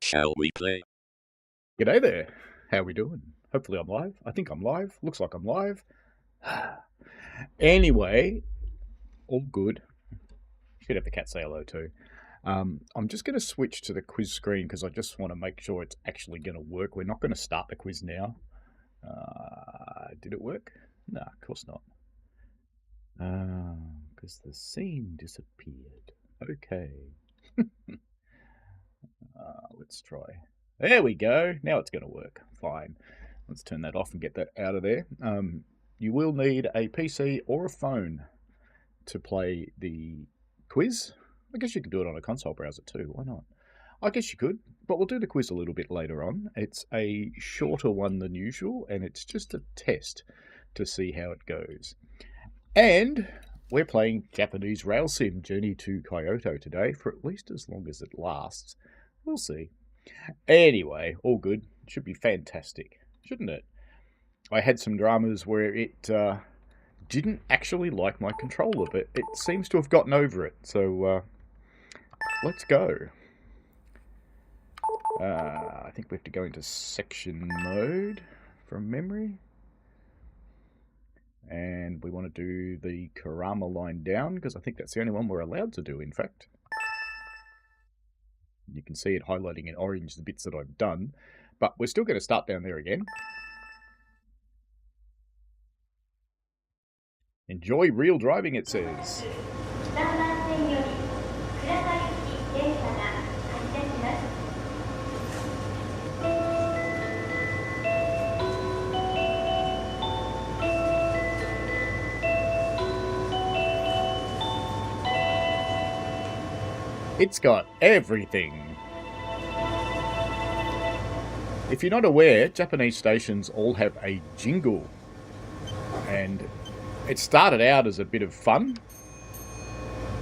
Shall we play? G'day there. How we doing? Hopefully I'm live. I think I'm live. Looks like I'm live. Anyway, all good. Should have the cat say hello too. I'm just going to switch to the quiz screen because I just want to make sure it's actually going to work. We're not going to start the quiz now. Did it work? No, of course not. Because the scene disappeared. Okay. Let's try. There we go. Now it's going to work. Fine. Let's turn that off and get that out of there. You will need a PC or a phone to play the quiz. I guess you could do it on a console browser too. Why not? I guess you could, but we'll do the quiz a little bit later on. It's a shorter one than usual, and it's just a test to see how it goes. And we're playing Japanese Rail Sim Journey to Kyoto today for at least as long as it lasts. We'll see. Anyway, all good. Should be fantastic, shouldn't it? I had some dramas where it didn't actually like my controller, but it seems to have gotten over it. So let's go. I think we have to go into section mode from memory. And we want to do the Karama line down, because I think that's the only one we're allowed to do, in fact. You can see it highlighting in orange the bits that I've done. But we're still going to start down there again. Enjoy real driving, it says. It's got everything. If you're not aware, Japanese stations all have a jingle. And it started out as a bit of fun,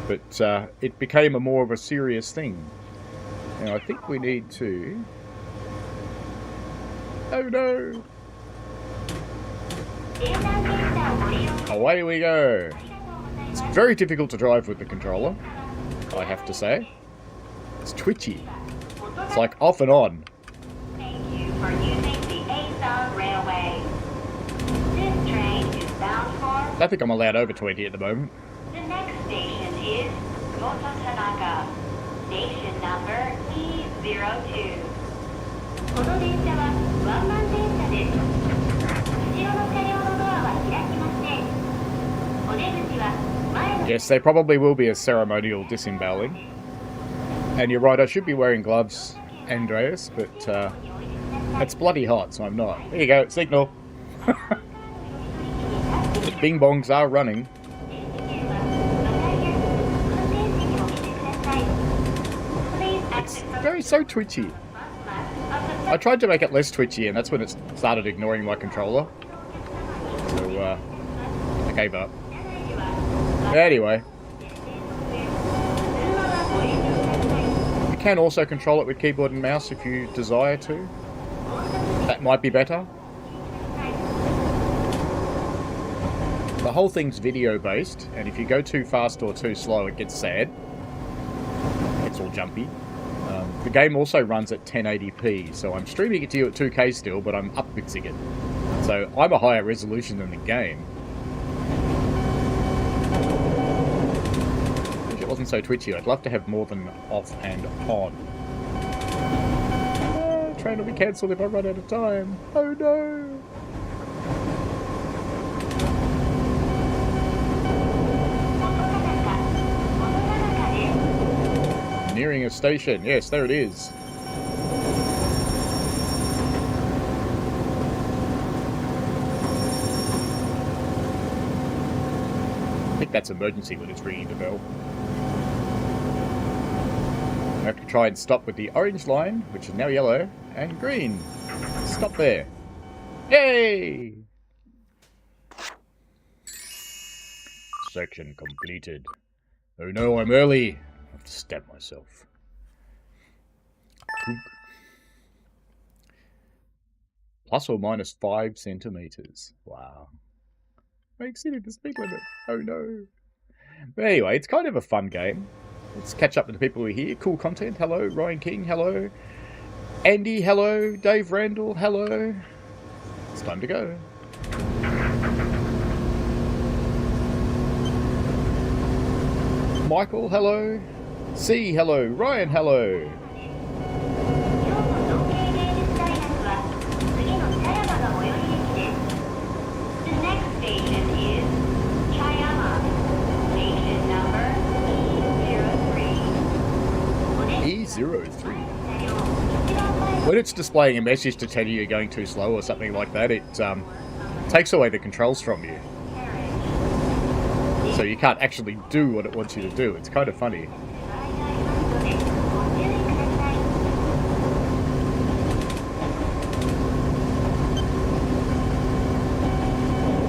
but it became more of a serious thing. And I think we need to... Oh no! Away we go! It's very difficult to drive with the controller, I have to say. It's twitchy. It's like off and on. Thank you for using the A-Star Railway. This train is bound for... I don't think I'm allowed over 20 at the moment. The next station is Kyoto Tanaka. Station number E02. この電車はワンマン電車です。後ろの車両のドアは開きません。お出口は前の... Yes, there probably will be a ceremonial disemboweling. And you're right, I should be wearing gloves, Andreas, but it's bloody hot, so I'm not. There you go, signal. The bing bongs are running. It's so twitchy. I tried to make it less twitchy, and that's when it started ignoring my controller. So, I gave up. Anyway. You can also control it with keyboard and mouse if you desire to. That might be better. The whole thing's video based, and if you go too fast or too slow, it gets sad. It's all jumpy. The game also runs at 1080p, so I'm streaming it to you at 2K still, but I'm upmixing it. So I'm a higher resolution than the game. If it wasn't so twitchy, I'd love to have more than off and on. Train will be cancelled if I run out of time. Oh no! Nearing a station. Yes, there it is. I think that's emergency when it's ringing the bell. I have to try and stop with the orange line, which is now yellow, and green. Stop there. Yay! Section completed. Oh no, I'm early. I have to stab myself. Plus or minus 5 centimeters. Wow. Exceeded the speed limit. Oh no. But anyway, it's kind of a fun game. Let's catch up with the people who are here. Cool content. Hello, Ryan King. Hello. Andy, hello. Dave Randall, hello. It's time to go. Michael, hello. C, hello. Ryan, hello. E03. When it's displaying a message to tell you you're going too slow or something like that, it takes away the controls from you. So you can't actually do what it wants you to do. It's kind of funny.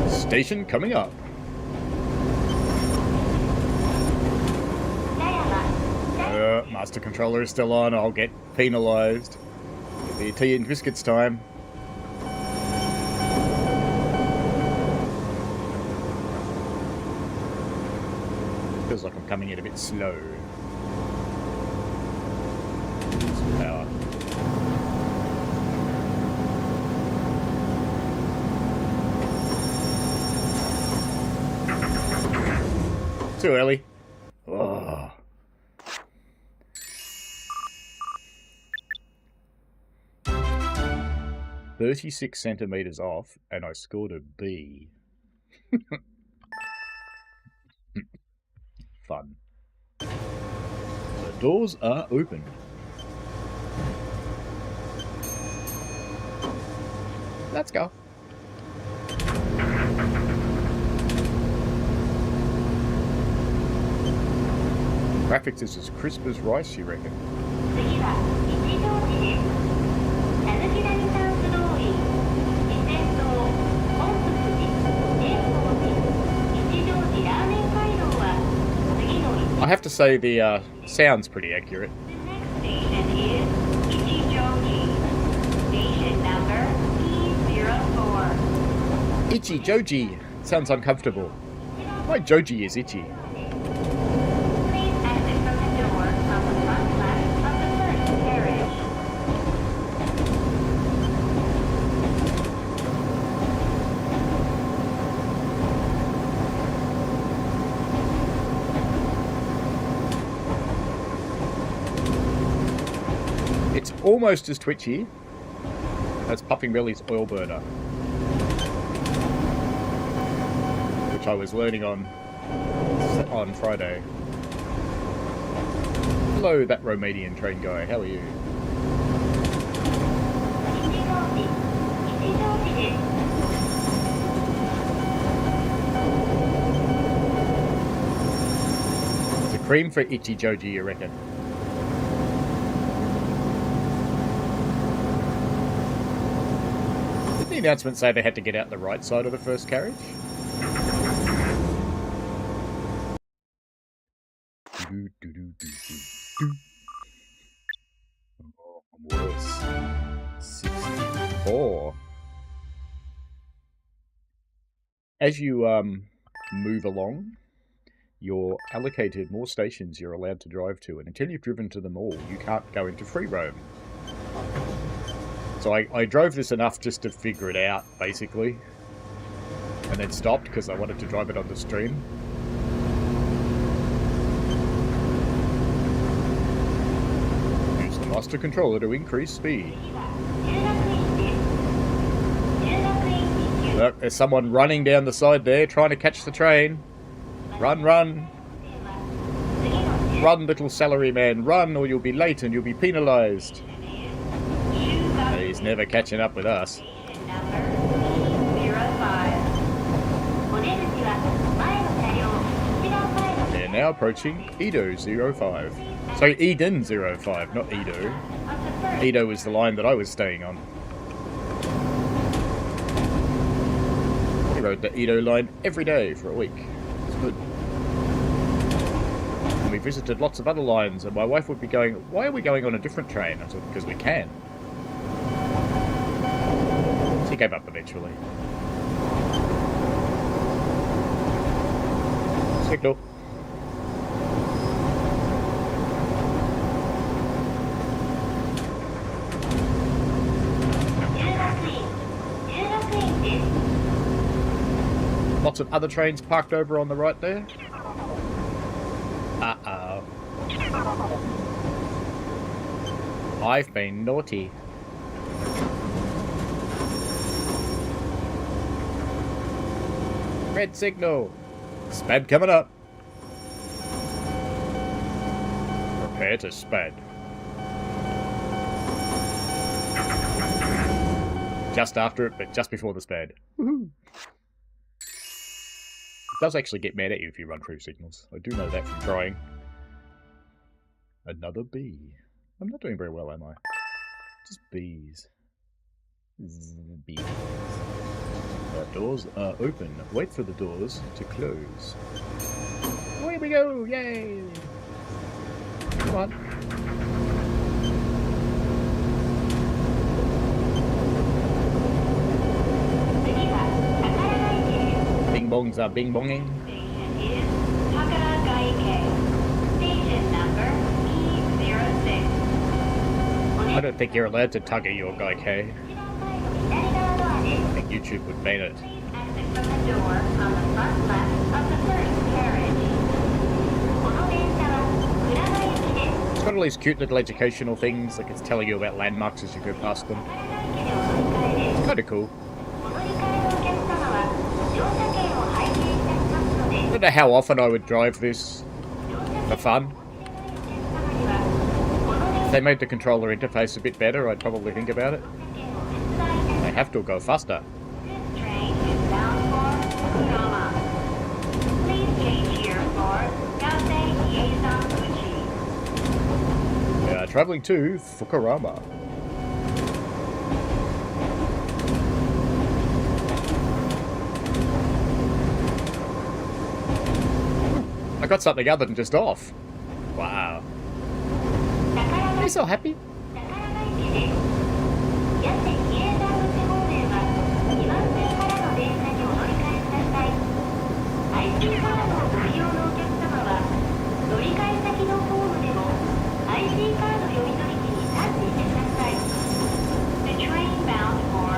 Station coming up. Master controller is still on. I'll get penalised. It'll be tea and biscuits time. Feels like I'm coming in a bit slow. Some power. Too early. Oh. 36 centimetres off, and I scored a B. Fun. The doors are open. Let's go. Graphics is as crisp as rice, you reckon? I have to say the sound's pretty accurate. The next station is Ichijoji. Station number E04. Itchy Joji. Sounds uncomfortable. My Joji is itchy. Please exit from the door on the front left of the first carriage. It's almost as twitchy as Puffing Belly's oil burner, which I was learning on Friday. Hello, that Romanian train guy. How are you? It's a cream for Itchy Joji, you reckon? Did the announcement say they had to get out the right side of the first carriage? Oh, I'm worse. 64. As you move along, you're allocated more stations you're allowed to drive to, and until you've driven to them all, you can't go into free roam. So I drove this enough just to figure it out, basically, and then stopped because I wanted to drive it on the stream. Use the master controller to increase speed. Look, there's someone running down the side there, trying to catch the train. Run, run. Run, little salary man, run, or you'll be late and you'll be penalised. He's never catching up with us. They're now approaching Edo 05. So Eden 05, not Edo. Edo was the line that I was staying on. We rode the Edo line every day for a week. It's good. And we visited lots of other lines, and my wife would be going, "Why are we going on a different train?" I said, "Because we can." She gave up eventually. Signal. Lots of other trains parked over on the right there. Uh-oh. I've been naughty. Red signal. Spad coming up. Prepare to spad. Just after it, but just before the spad. Woohoo! It does actually get mad at you if you run through signals. I do know that from trying. Another bee. I'm not doing very well, am I? Just bees. Bees. Doors are open. Wait for the doors to close. Away we go! Yay! Come on. Bing bongs are bing bonging. Station is Takara-gaike. Station number E06. I don't think you're allowed to tug at your guy, K. I think YouTube would ban it. Please exit from the door on the front left of the first carriage. It's got all these cute little educational things, like it's telling you about landmarks as you go past them. It's kind of cool. I don't know how often I would drive this for fun. If they made the controller interface a bit better, I'd probably think about it. They have to go faster. This train is bound for Fukuoka. Please change here for Yase Iesanguchi. We are travelling to Fukurama. I got something other than just off. Wow. You're so happy. The train bound for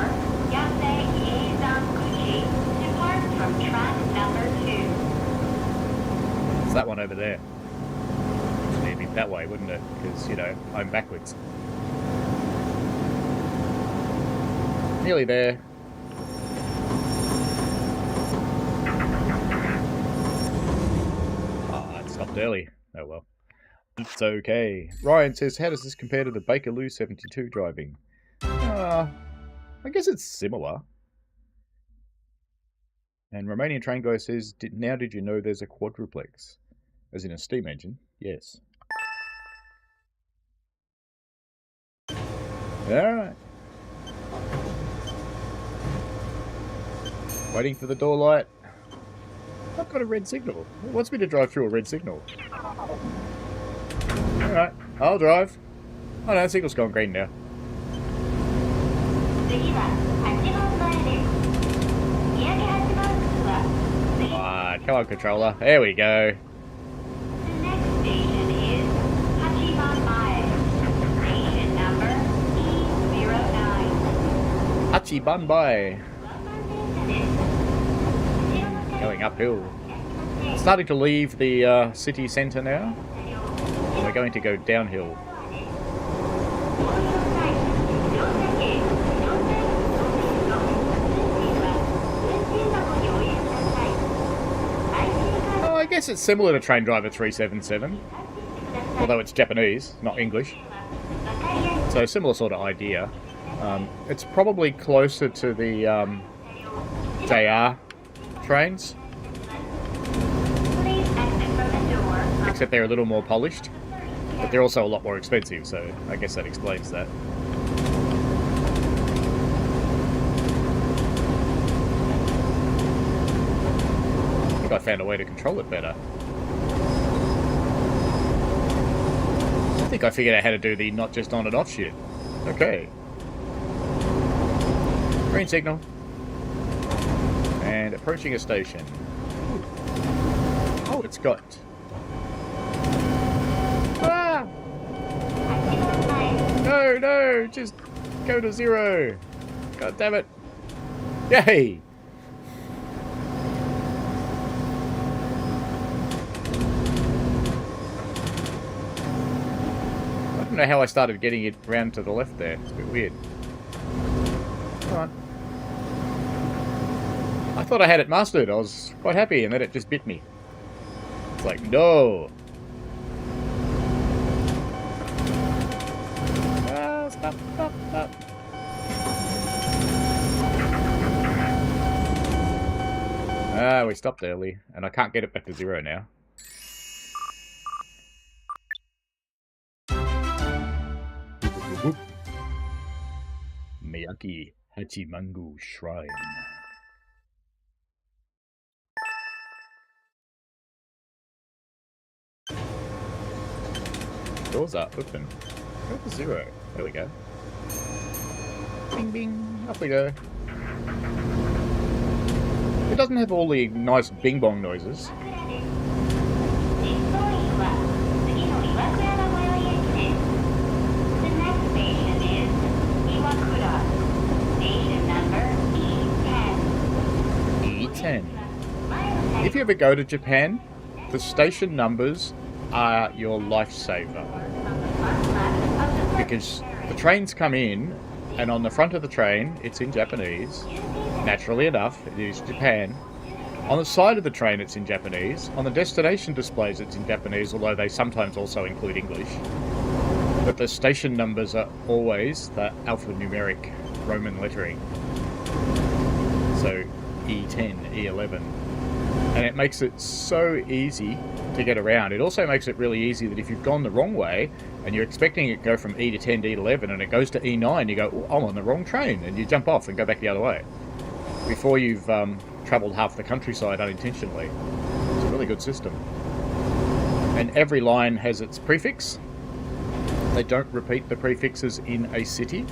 Yase Iesanguchi departs from track number 2. It's that one over there. Maybe that way, wouldn't it? Because, you know, I'm backwards. Nearly there. Ah, it stopped early. Oh well. It's okay. Ryan says, how does this compare to the Bakerloo 72 driving? I guess it's similar. And Romanian Train Guy says, now did you know there's a quadruplex? As in a steam engine? Yes. Alright. Waiting for the door light. I've got a red signal. It wants me to drive through a red signal. Alright, I'll drive. Oh no, the signal's gone green now. Come on, controller. There we go. The next station is Hachibanbae. Station number E09. Hachibanbae. Going uphill. Starting to leave the city centre now. And we're going to go downhill. Oh, I guess it's similar to Train Driver 377. Although it's Japanese, not English. So similar sort of idea. It's probably closer to the JR trains. Except they're a little more polished. But they're also a lot more expensive, so I guess that explains that. I think I found a way to control it better. I think I figured out how to do the not just on and off shit. Okay. Green signal. And approaching a station. Oh, it's got... Ah! No, no, just go to 0. God damn it. Yay! know how I started getting it round to the left there. It's a bit weird. Come on. I thought I had it mastered. I was quite happy, and then it just bit me. It's like, no. Stop. We stopped early, and I can't get it back to 0 now. Miyaki Hachimangu Shrine. Doors are open. Go to 0. There we go. Bing bing. Off we go. It doesn't have all the nice bing bong noises. E10. If you ever go to Japan, the station numbers are your lifesaver. Because the trains come in, and on the front of the train, it's in Japanese. Naturally enough, it is Japan. On the side of the train, it's in Japanese. On the destination displays, it's in Japanese, although they sometimes also include English. But the station numbers are always the alphanumeric Roman lettering. So E10, E11. And it makes it so easy to get around. It also makes it really easy that if you've gone the wrong way and you're expecting it to go from E10 to E11 and it goes to E9, you go, oh, I'm on the wrong train, and you jump off and go back the other way before you've travelled half the countryside unintentionally. It's a really good system. And every line has its prefix. They don't repeat the prefixes in a city,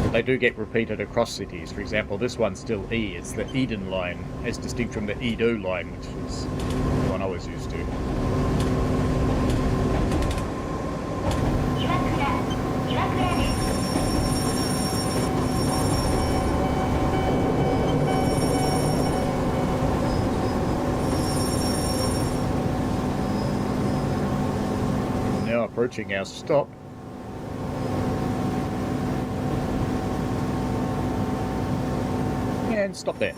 but they do get repeated across cities. For example, this one's still E. It's the Eden line, as distinct from the Edo line, which is the one I was used to. Now approaching our stop. And stop there.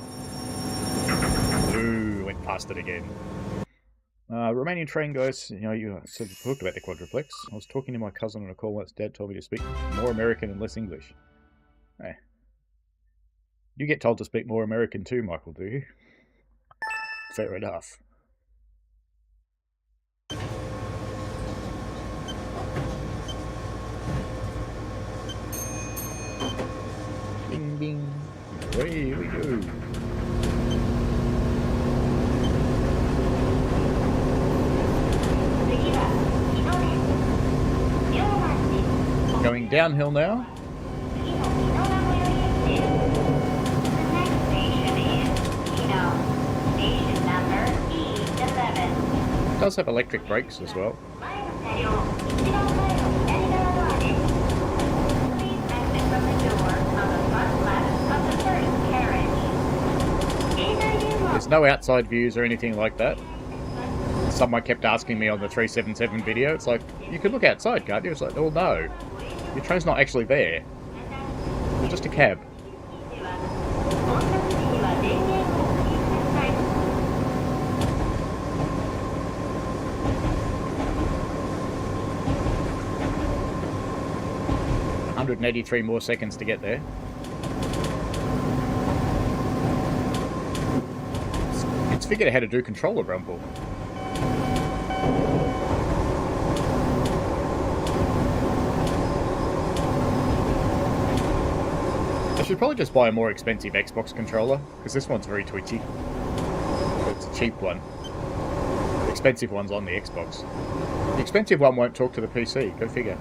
Ooh, went past it again. Romanian train guys, you know, you sort of talked about the quadruplex. I was talking to my cousin on a call once. Dad told me to speak more American and less English. Hey. You get told to speak more American too, Michael, do you? Fair enough. Bing bing. Away we go. Going downhill now. It does have electric brakes as well. There's no outside views or anything like that. Someone kept asking me on the 377 video, it's like, you could look outside, can't you? It's like, oh no, your train's not actually there. It's just a cab. $183 more seconds to get there. It's figured out how to do controller rumble. I should probably just buy a more expensive Xbox controller, because this one's very twitchy. But it's a cheap one. The expensive one's on the Xbox. The expensive one won't talk to the PC, go figure.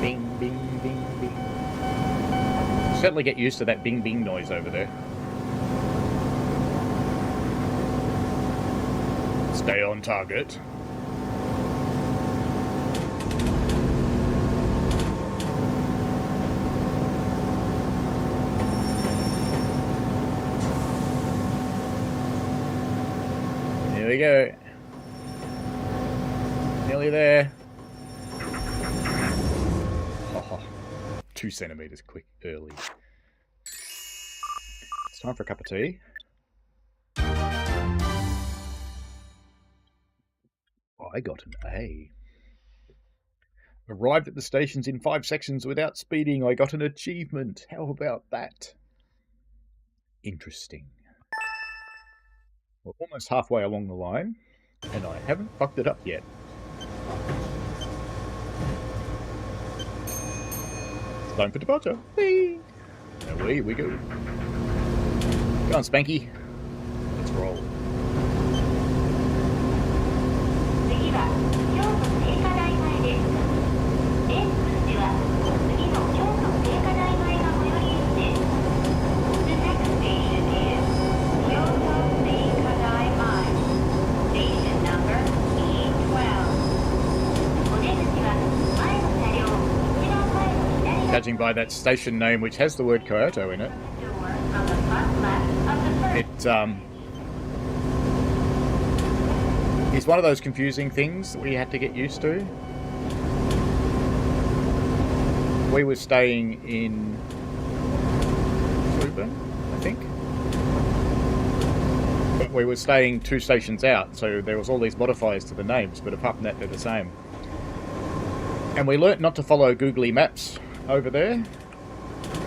Bing, bing, bing, bing. Certainly get used to that bing bing noise over there. Stay on target. Here we go. Nearly there. Oh, 2 centimeters quick early. It's time for a cup of tea. I got an A. Arrived at the stations in 5 sections without speeding. I got an achievement. How about that? Interesting. We're almost halfway along the line, and I haven't fucked it up yet. It's time for departure. Whee! Away we go. Go on, Spanky. Let's roll. 次は京都聖火台前です。N口は次の京都聖火台前が最寄り駅です。The next station is Kyoto 聖火台前。Station number E12。お出口は前の車両、一番前の左側。 Judging by that station name, which has the word Kyoto in it, Door on the front left of the first. It's one of those confusing things that we had to get used to. We were staying in Ruben, I think. But we were staying 2 stations out, so there was all these modifiers to the names, but apart from that, they're the same. And we learnt not to follow Googly Maps over there,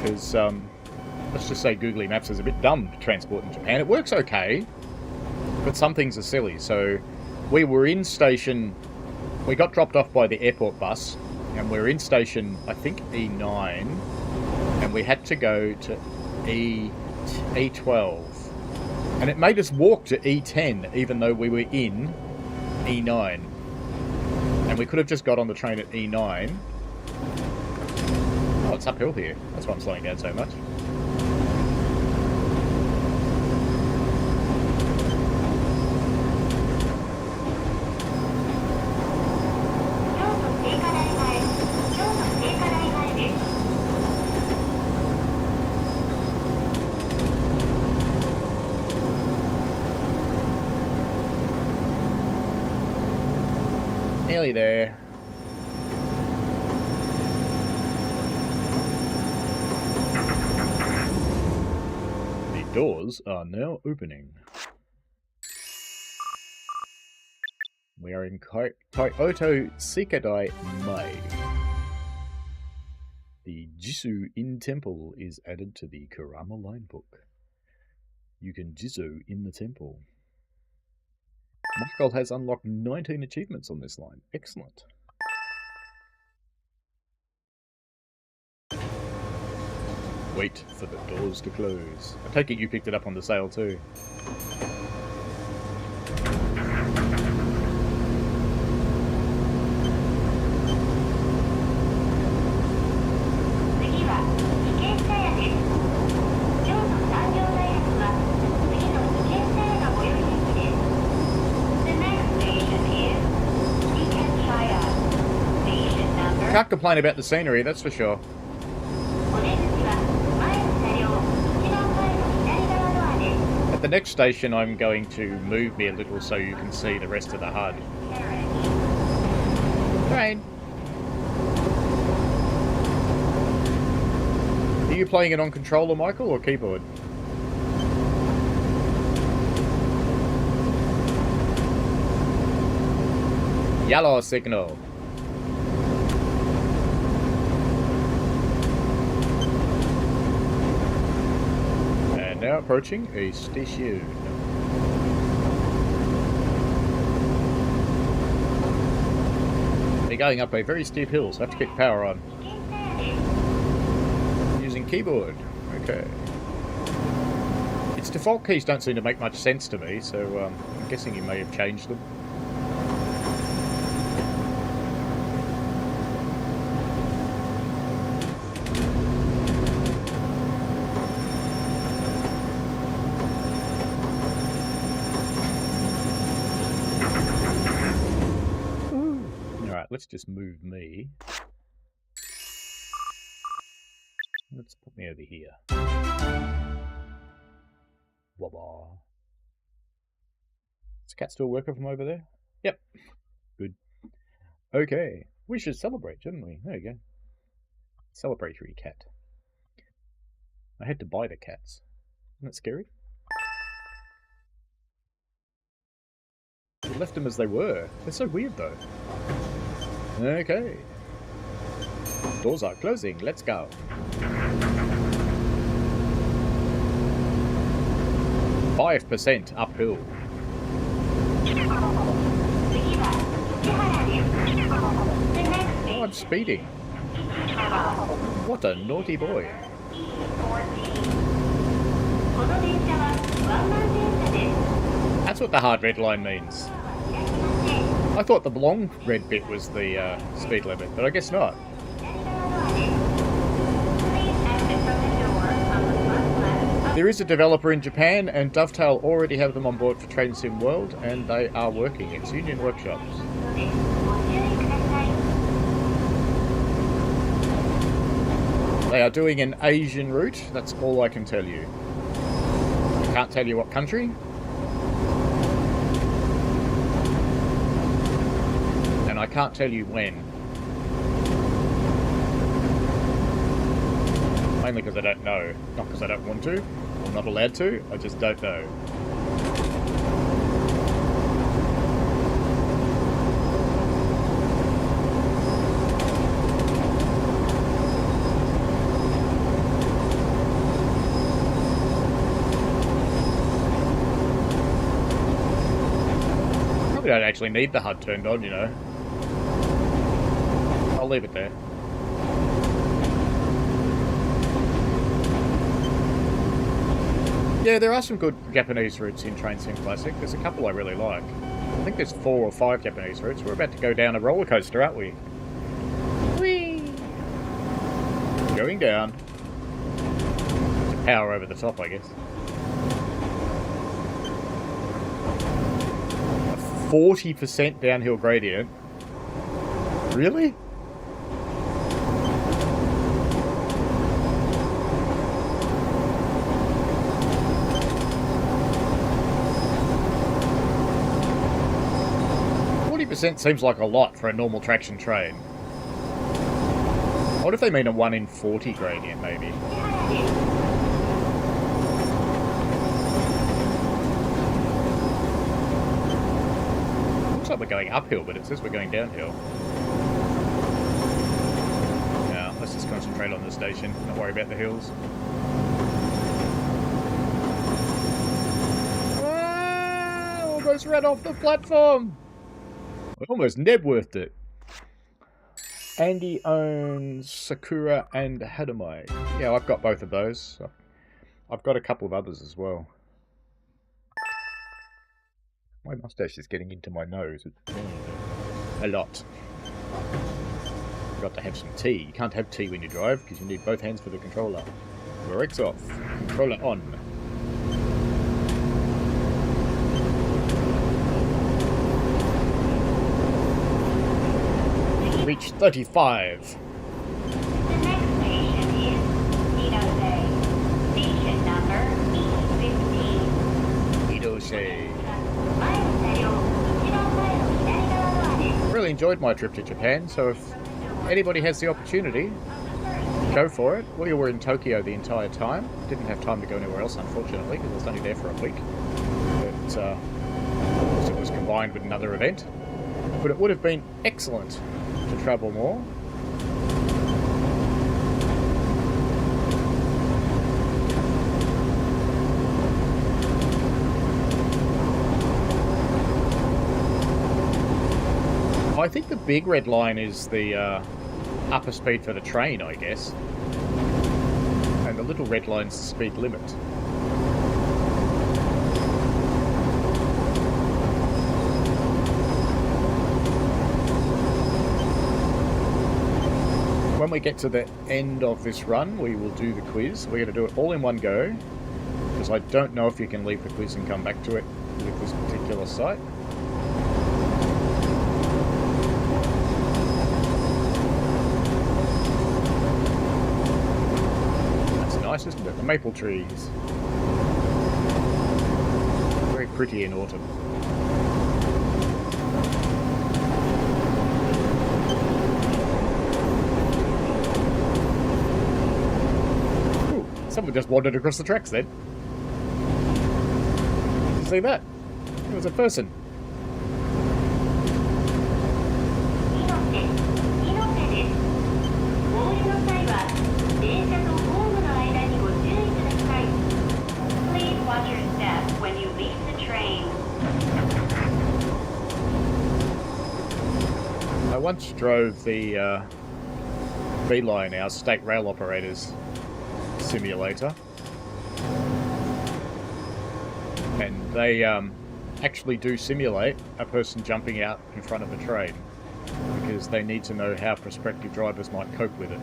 because, let's just say Googly Maps is a bit dumb to transport in Japan. It works okay, but some things are silly, so we were in station, we got dropped off by the airport bus, and we were in station, I think, E9, and we had to go to E12. And it made us walk to E10, even though we were in E9. And we could have just got on the train at E9. Oh, it's uphill here. That's why I'm slowing down so much. Nearly there. The doors are now opening. We are in Kyoto Sekadai Mai. The Jisu In Temple is added to the Kurama line book. You can Jisu in the temple. Michael has unlocked 19 achievements on this line. Excellent. Wait for the doors to close. I take it you picked it up on the sale too. Can't complain about the scenery, that's for sure. At the next station, I'm going to move me a little so you can see the rest of the HUD. Train. Are you playing it on controller, Michael, or keyboard? Yellow signal. Now approaching a station. They're going up a very steep hill, so I have to keep power on. Using keyboard. Okay. Its default keys don't seem to make much sense to me, so I'm guessing you may have changed them. Let's just move me. Let's put me over here. Wabba. Is the cat still working from over there? Yep. Good. Okay. We should celebrate, shouldn't we? There you go. Celebratory cat. I had to buy the cats. Isn't that scary? We left them as they were. They're so weird, though. Okay. Doors are closing. Let's go. %5 uphill. Oh, I'm speeding. What a naughty boy. That's what the hard red line means. I thought the long red bit was the speed limit, but I guess not. There is a developer in Japan, and Dovetail already have them on board for Train Sim World, and they are working. It's Union Workshops. They are doing an Asian route, that's all I can tell you. I can't tell you what country. And I can't tell you when. Mainly because I don't know. Not because I don't want to, or not allowed to, I just don't know. Probably don't actually need the HUD turned on, you know. I'll leave it there. Yeah, there are some good Japanese routes in Train Sim Classic. There's a couple I really like. I think there's 4 or 5 Japanese routes. We're about to go down a roller coaster, aren't we? Whee! Going down. To power over the top, I guess. A 40% downhill gradient. Really? Seems like a lot for a normal traction train. What if they mean a 1 in 40 gradient, maybe? Looks like we're going uphill, but it says we're going downhill. Now, let's just concentrate on the station, not worry about the hills. Ah, almost ran off the platform! I almost Nebworthed it. Andy owns Sakura and Hadamai. Yeah, I've got both of those. I've got a couple of others as well. My mustache is getting into my nose. A lot. I've got to have some tea. You can't have tea when you drive because you need both hands for the controller. Brakes off. Controller on. Reach 35. The next station is Idose. Station number E15. Idose. Really enjoyed my trip to Japan, so if anybody has the opportunity, go for it. We were in Tokyo the entire time. Didn't have time to go anywhere else, unfortunately, because I was only there for a week. But it was combined with another event. But it would have been excellent to travel more. I think the big red line is the upper speed for the train, I guess. And the little red line's the speed limit. When we get to the end of this run, we will do the quiz. We're going to do it all in one go, because I don't know if you can leave the quiz and come back to it with this particular site. That's nice, isn't it? The maple trees. Very pretty in autumn. Someone just wandered across the tracks then. Did you see that? It was a person. 電車とホームの間にご注意ください。Please watch your step when you leave the train. I once drove the Beeline, our state rail operators simulator, and they actually do simulate a person jumping out in front of a train because they need to know how prospective drivers might cope with it.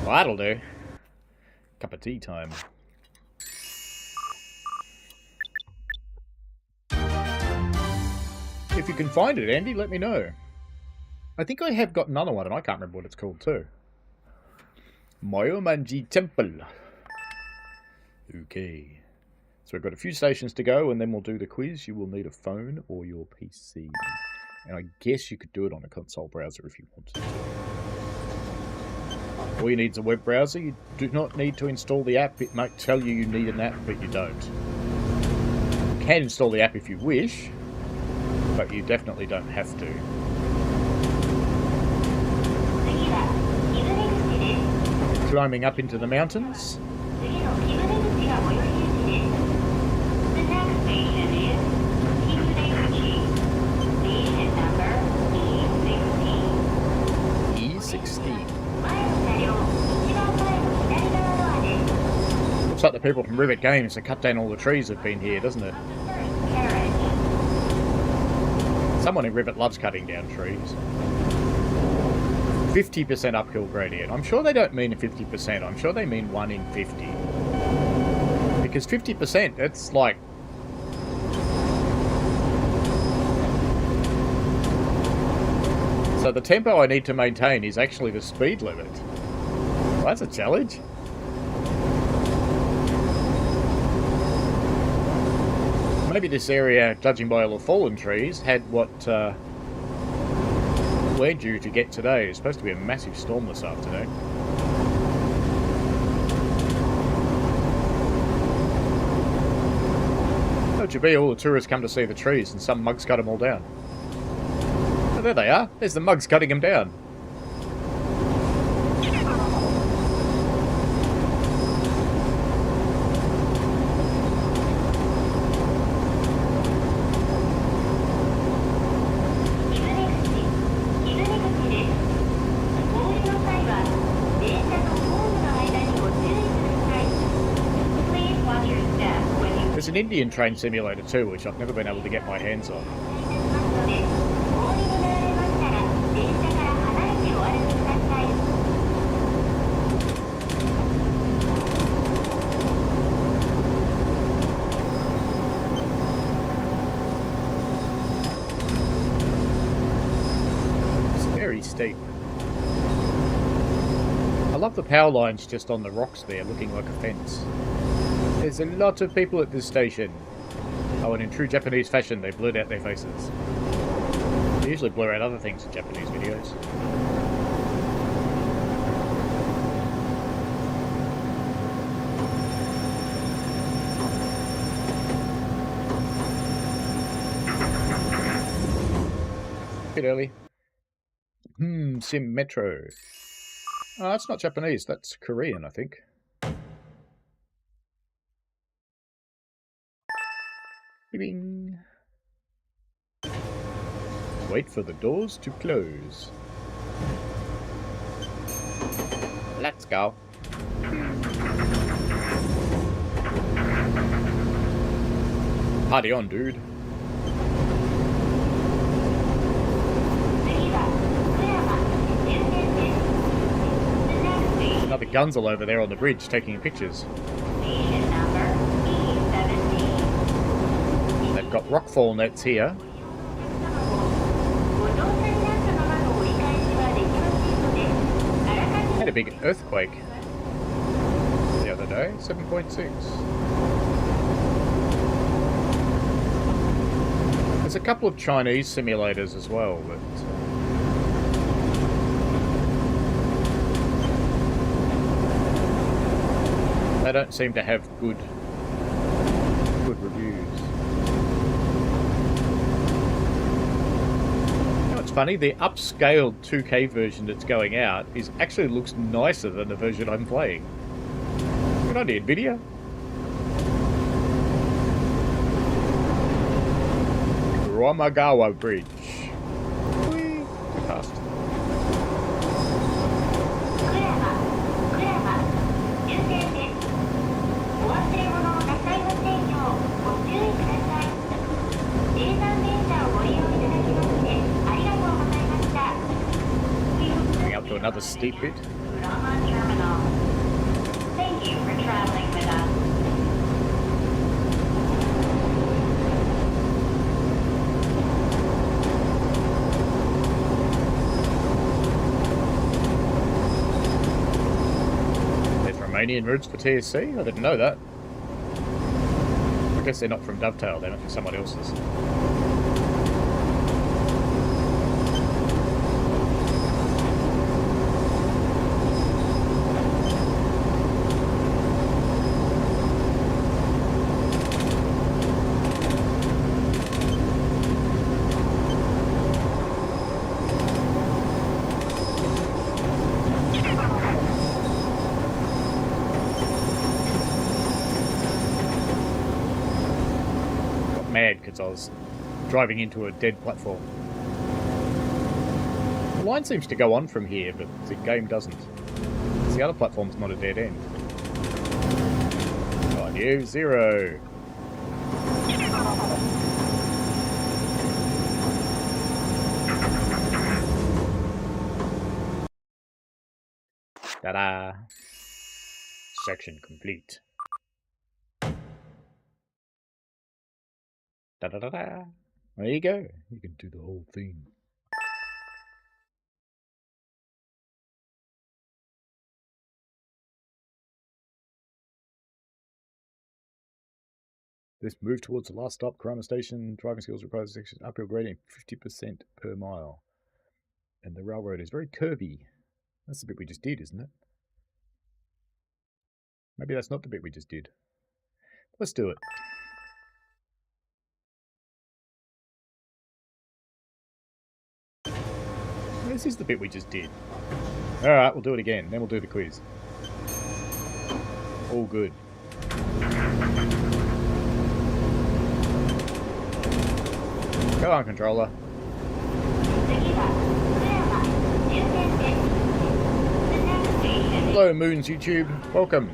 Well, that'll do. Cup of tea time. If you can find it, Andy, let me know. I think I have got another one, and I can't remember what it's called too. Myomanji Temple. Okay. So we've got a few stations to go, and then we'll do the quiz. You will need a phone or your PC. And I guess you could do it on a console browser if you wanted to. All you need is a web browser. You do not need to install the app. It might tell you need an app, but you don't. You can install the app if you wish, but you definitely don't have to. Climbing up into the mountains. The next station is Kyoto. Station number E16. E16. Looks like the people from Rivet Games to cut down all the trees have been here, doesn't it? Someone in Rivet loves cutting down trees. 50% uphill gradient. I'm sure they don't mean 50%. I'm sure they mean 1 in 50. Because 50%, that's like... So the tempo I need to maintain is actually the speed limit. Well, that's a challenge. Maybe this area, judging by all the fallen trees, had what we're due to get today. It's supposed to be a massive storm this afternoon. That should be all the tourists come to see the trees and some mugs cut them all down. Oh, there they are. There's the mugs cutting them down. There's an Indian train simulator too, which I've never been able to get my hands on. It's very steep. I love the power lines just on the rocks there, looking like a fence. There's a lot of people at this station. Oh, and in true Japanese fashion, they blurred out their faces. They usually blur out other things in Japanese videos. Bit early. Sim Metro. Oh, that's not Japanese, that's Korean, I think. Bing. Wait for the doors to close. Let's go. Party on, dude. Another Gunzel over there on the bridge taking pictures. They've got rockfall nets here. Had a big earthquake the other day, 7.6. There's a couple of Chinese simulators as well, but they don't seem to have good reviews. You know, it's funny, the upscaled 2K version that's going out actually looks nicer than the version I'm playing. Good idea, NVIDIA. Romagawa Bridge. Whee! Too fast. Going up to another steep bit. Thank you for traveling with us. Romanian routes for TSC? I didn't know that. I guess they're not from Dovetail, they're not someone else's. Because I was driving into a dead platform. The line seems to go on from here, but the game doesn't. The other platform's not a dead end. On you, 0. Ta-da! Section complete. Da-da-da-da. There you go. You can do the whole thing. This move towards the last stop, Karama Station. Driving skills requires a section uphill gradient 50% per mile. And the railroad is very curvy. That's the bit we just did, isn't it? Maybe that's not the bit we just did. Let's do it. This is the bit we just did. Alright, we'll do it again. Then we'll do the quiz. All good. Go on, controller. Hello, Moons YouTube. Welcome.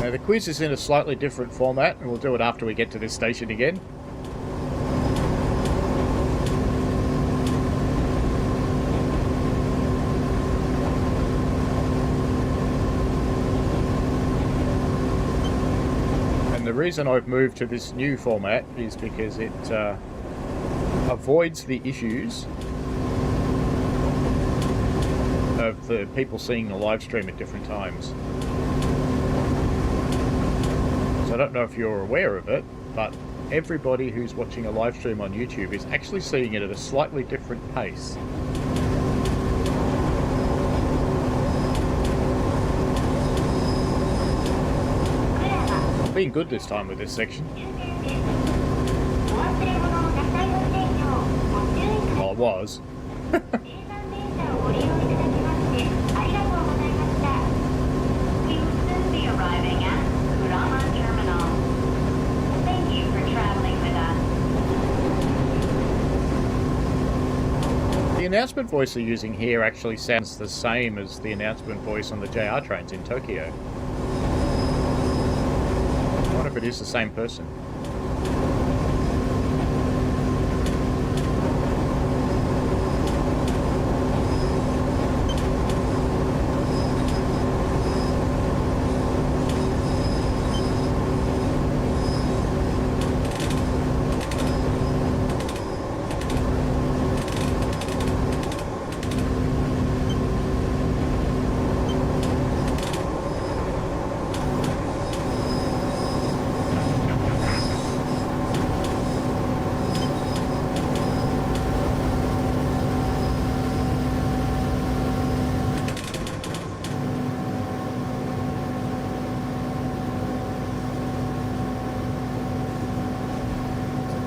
The quiz is in a slightly different format, and we'll do it after we get to this station again. And the reason I've moved to this new format is because it avoids the issues of the people seeing the live stream at different times. I don't know if you're aware of it, but everybody who's watching a live stream on YouTube is actually seeing it at a slightly different pace. I'm being good this time with this section. Well, I was. The announcement voice they're using here actually sounds the same as the announcement voice on the JR trains in Tokyo. I wonder if it is the same person.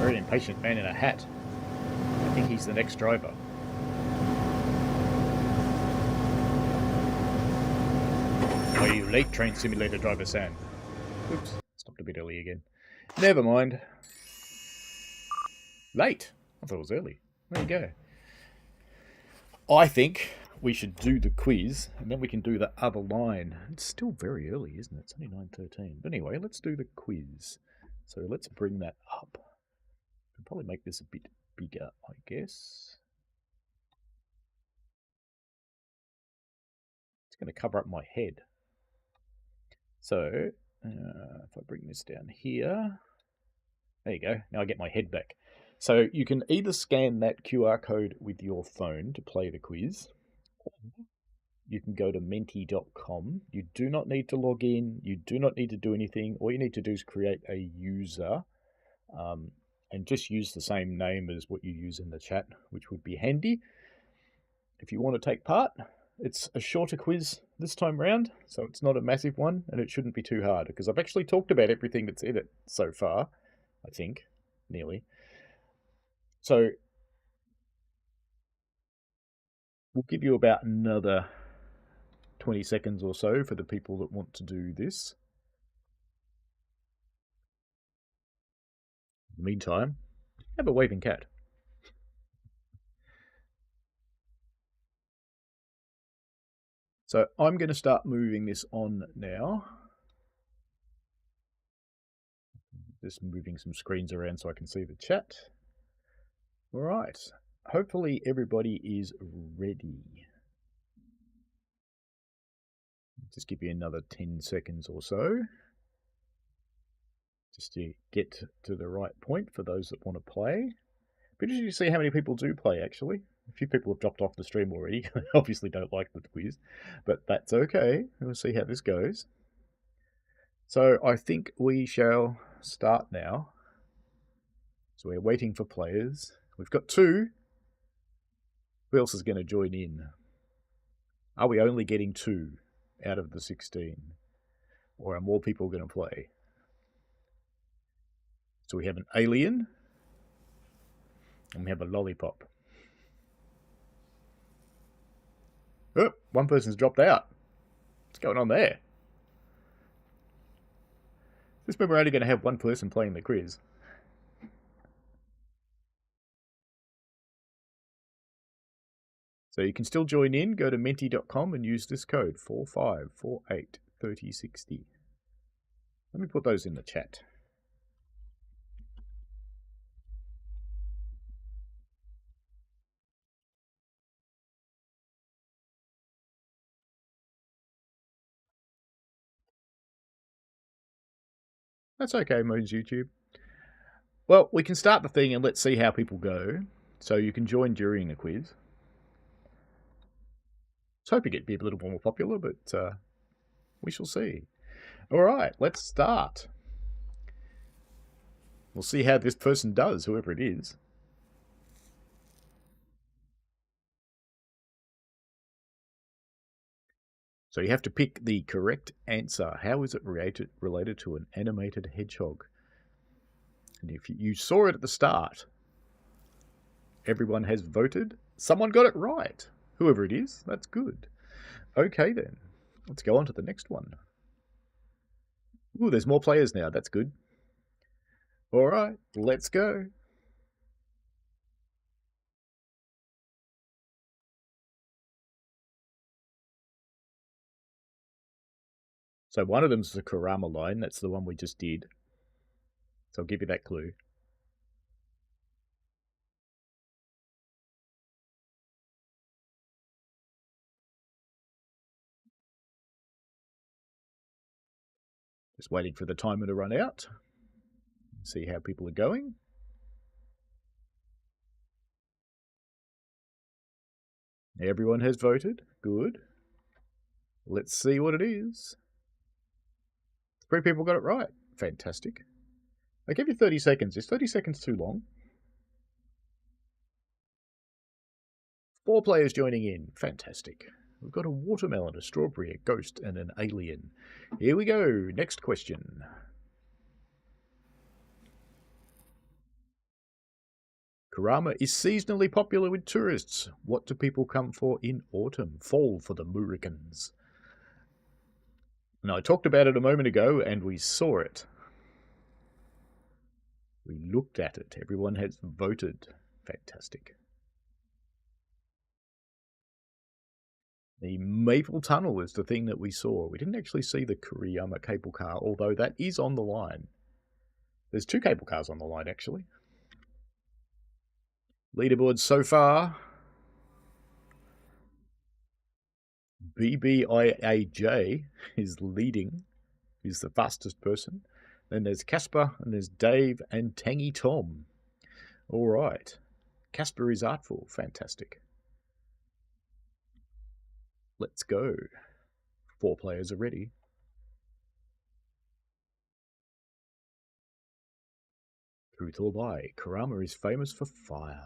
very impatient man in a hat. I think he's the next driver. Are you late, Train Simulator driver Sam? Oops, stopped a bit early again. Never mind. Late? I thought it was early. There you go. I think we should do the quiz, and then we can do the other line. It's still very early, isn't it? It's only 9:13. But anyway, let's do the quiz. So let's bring that up. I'll probably make this a bit bigger, I guess. It's going to cover up my head. So if I bring this down here, there you go. Now I get my head back. So you can either scan that QR code with your phone to play the quiz. You can go to menti.com. You do not need to log in. You do not need to do anything. All you need to do is create a user and just use the same name as what you use in the chat, which would be handy. If you want to take part, it's a shorter quiz this time round, so it's not a massive one, and it shouldn't be too hard, because I've actually talked about everything that's in it so far, I think, nearly. So we'll give you about another 20 seconds or so for the people that want to do this. In the meantime, have a waving cat. So I'm going to start moving this on now. Just moving some screens around so I can see the chat. All right. Hopefully everybody is ready. Just give you another 10 seconds or so. Just to get to the right point for those that want to play. But interesting to see how many people do play, actually. A few people have dropped off the stream already. Obviously don't like the quiz, but that's okay. We'll see how this goes. So I think we shall start now. So we're waiting for players. We've got 2. Who else is going to join in? Are we only getting 2 out of the 16? Or are more people going to play? So we have an alien. And we have a lollipop. Oh, one person's dropped out. What's going on there? This means we're only going to have one person playing the quiz. So you can still join in. Go to menti.com and use this code 45483060. Let me put those in the chat. That's okay, Moons YouTube. Well, we can start the thing and let's see how people go. So you can join during the quiz. I was hoping it'd be a little more popular, but we shall see. All right, let's start. We'll see how this person does, whoever it is. So you have to pick the correct answer. How is it related to an animated hedgehog? And if you saw it at the start, everyone has voted. Someone got it right. Whoever it is, that's good. Okay then, let's go on to the next one. Ooh, there's more players now. That's good. All right, let's go. So one of them's the Kurama line. That's the one we just did. So I'll give you that clue. Just waiting for the timer to run out. See how people are going. Everyone has voted. Good. Let's see what it is. 3 people got it right. Fantastic. I gave you 30 seconds. Is 30 seconds too long? 4 players joining in. Fantastic. We've got a watermelon, a strawberry, a ghost, and an alien. Here we go. Next question. Kurama is seasonally popular with tourists. What do people come for in autumn? Fall for the Muricans. Now, I talked about it a moment ago, and we saw it. We looked at it. Everyone has voted. Fantastic. The Maple Tunnel is the thing that we saw. We didn't actually see the Kuriyama cable car, although that is on the line. There's 2 cable cars on the line, actually. Leaderboard so far. BBIAJ is leading. He's the fastest person. Then there's Casper, and there's Dave, and Tangy Tom. All right. Casper is artful. Fantastic. Let's go. 4 players are ready. Truth or lie, Kurama is famous for fire.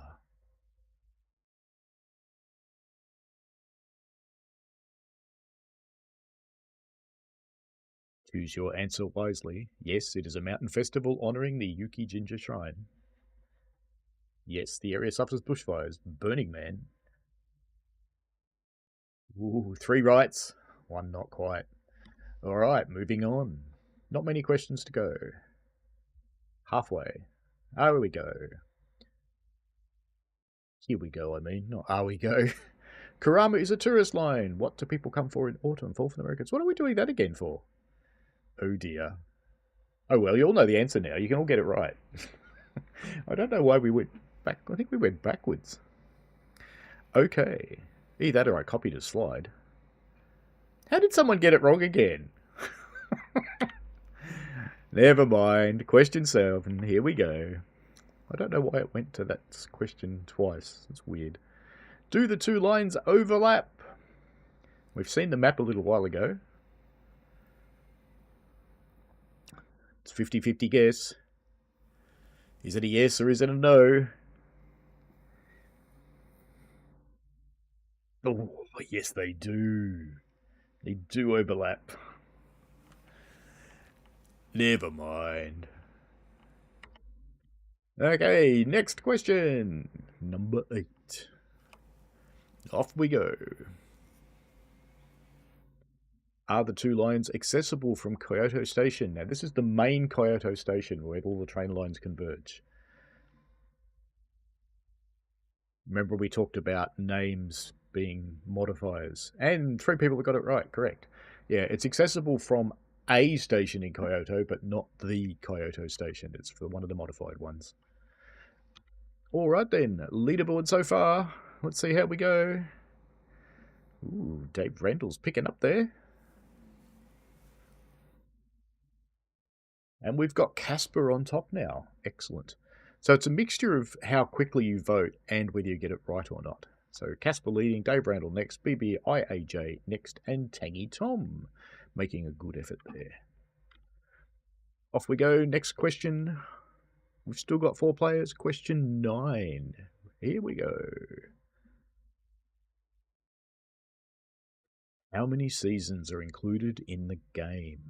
Choose your answer wisely. Yes, it is a mountain festival honouring the Yuki Jinja Shrine. Yes, the area suffers bushfires. Burning Man. Ooh, 3 rights. 1 not quite. Alright, moving on. Not many questions to go. Halfway. Here we go. Here we go, I mean. Not are we go. Kurama is a tourist line. What do people come for in autumn? Fall for the Americans. What are we doing that again for? Oh dear. Oh well, you all know the answer now. You can all get it right. I don't know why we went back. I think we went backwards. Okay. Either that or I copied a slide. How did someone get it wrong again? Never mind. Question 7. Here we go. I don't know why it went to that question twice. It's weird. Do the 2 lines overlap? We've seen the map a little while ago. It's 50-50 guess. Is it a yes or is it a no? Oh, yes, they do. They do overlap. Never mind. Okay, next question. Number 8. Off we go. Are the 2 lines accessible from Kyoto Station? Now, this is the main Kyoto Station where all the train lines converge. Remember we talked about names being modifiers. And 3 people have got it right, correct. Yeah, it's accessible from a station in Kyoto, but not the Kyoto Station. It's for one of the modified ones. Alright then, leaderboard so far. Let's see how we go. Ooh, Dave Randall's picking up there. And we've got Casper on top now. Excellent. So it's a mixture of how quickly you vote and whether you get it right or not. So Casper leading, Dave Randall next, BBIAJ next, and Tangy Tom making a good effort there. Off we go. Next question. We've still got 4 players. Question 9. Here we go. How many seasons are included in the game?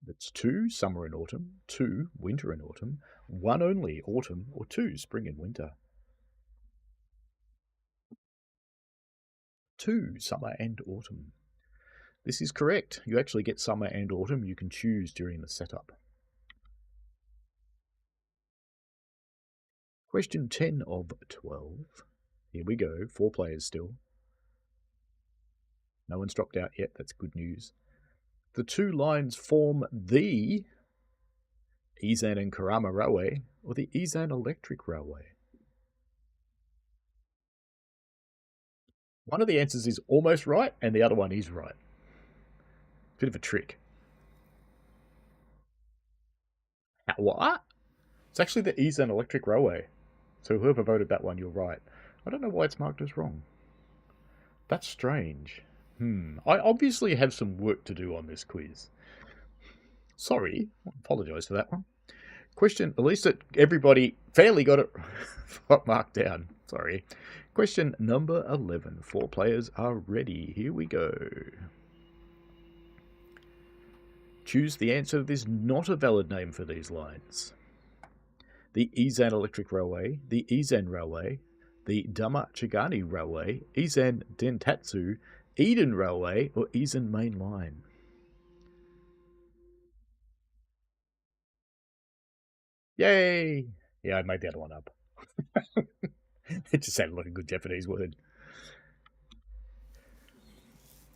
That's 2 summer and autumn, 2 winter and autumn, 1 only autumn, or 2 spring and winter. 2 summer and autumn. This is correct. You actually get summer and autumn. You can choose during the setup. Question 10 of 12. Here we go. 4 players still. No one's dropped out yet. That's good news. The 2 lines form the Izan and Kurama Railway or the Izan Electric Railway. One of the answers is almost right and the other one is right. Bit of a trick. What? It's actually the Izan Electric Railway. So whoever voted that one, you're right. I don't know why it's marked as wrong. That's strange. I obviously have some work to do on this quiz. Sorry, I apologise for that one. Question, at least everybody fairly got it marked down. Sorry. Question number 11. 4 players are ready. Here we go. Choose the answer that is not a valid name for these lines. the Izan Electric Railway, the Izan Railway, the Damachigani Railway, Izan Dentatsu, Eden Railway, or Izan Main Line? Yay! Yeah, I made the other one up. It just sounded like a good Japanese word.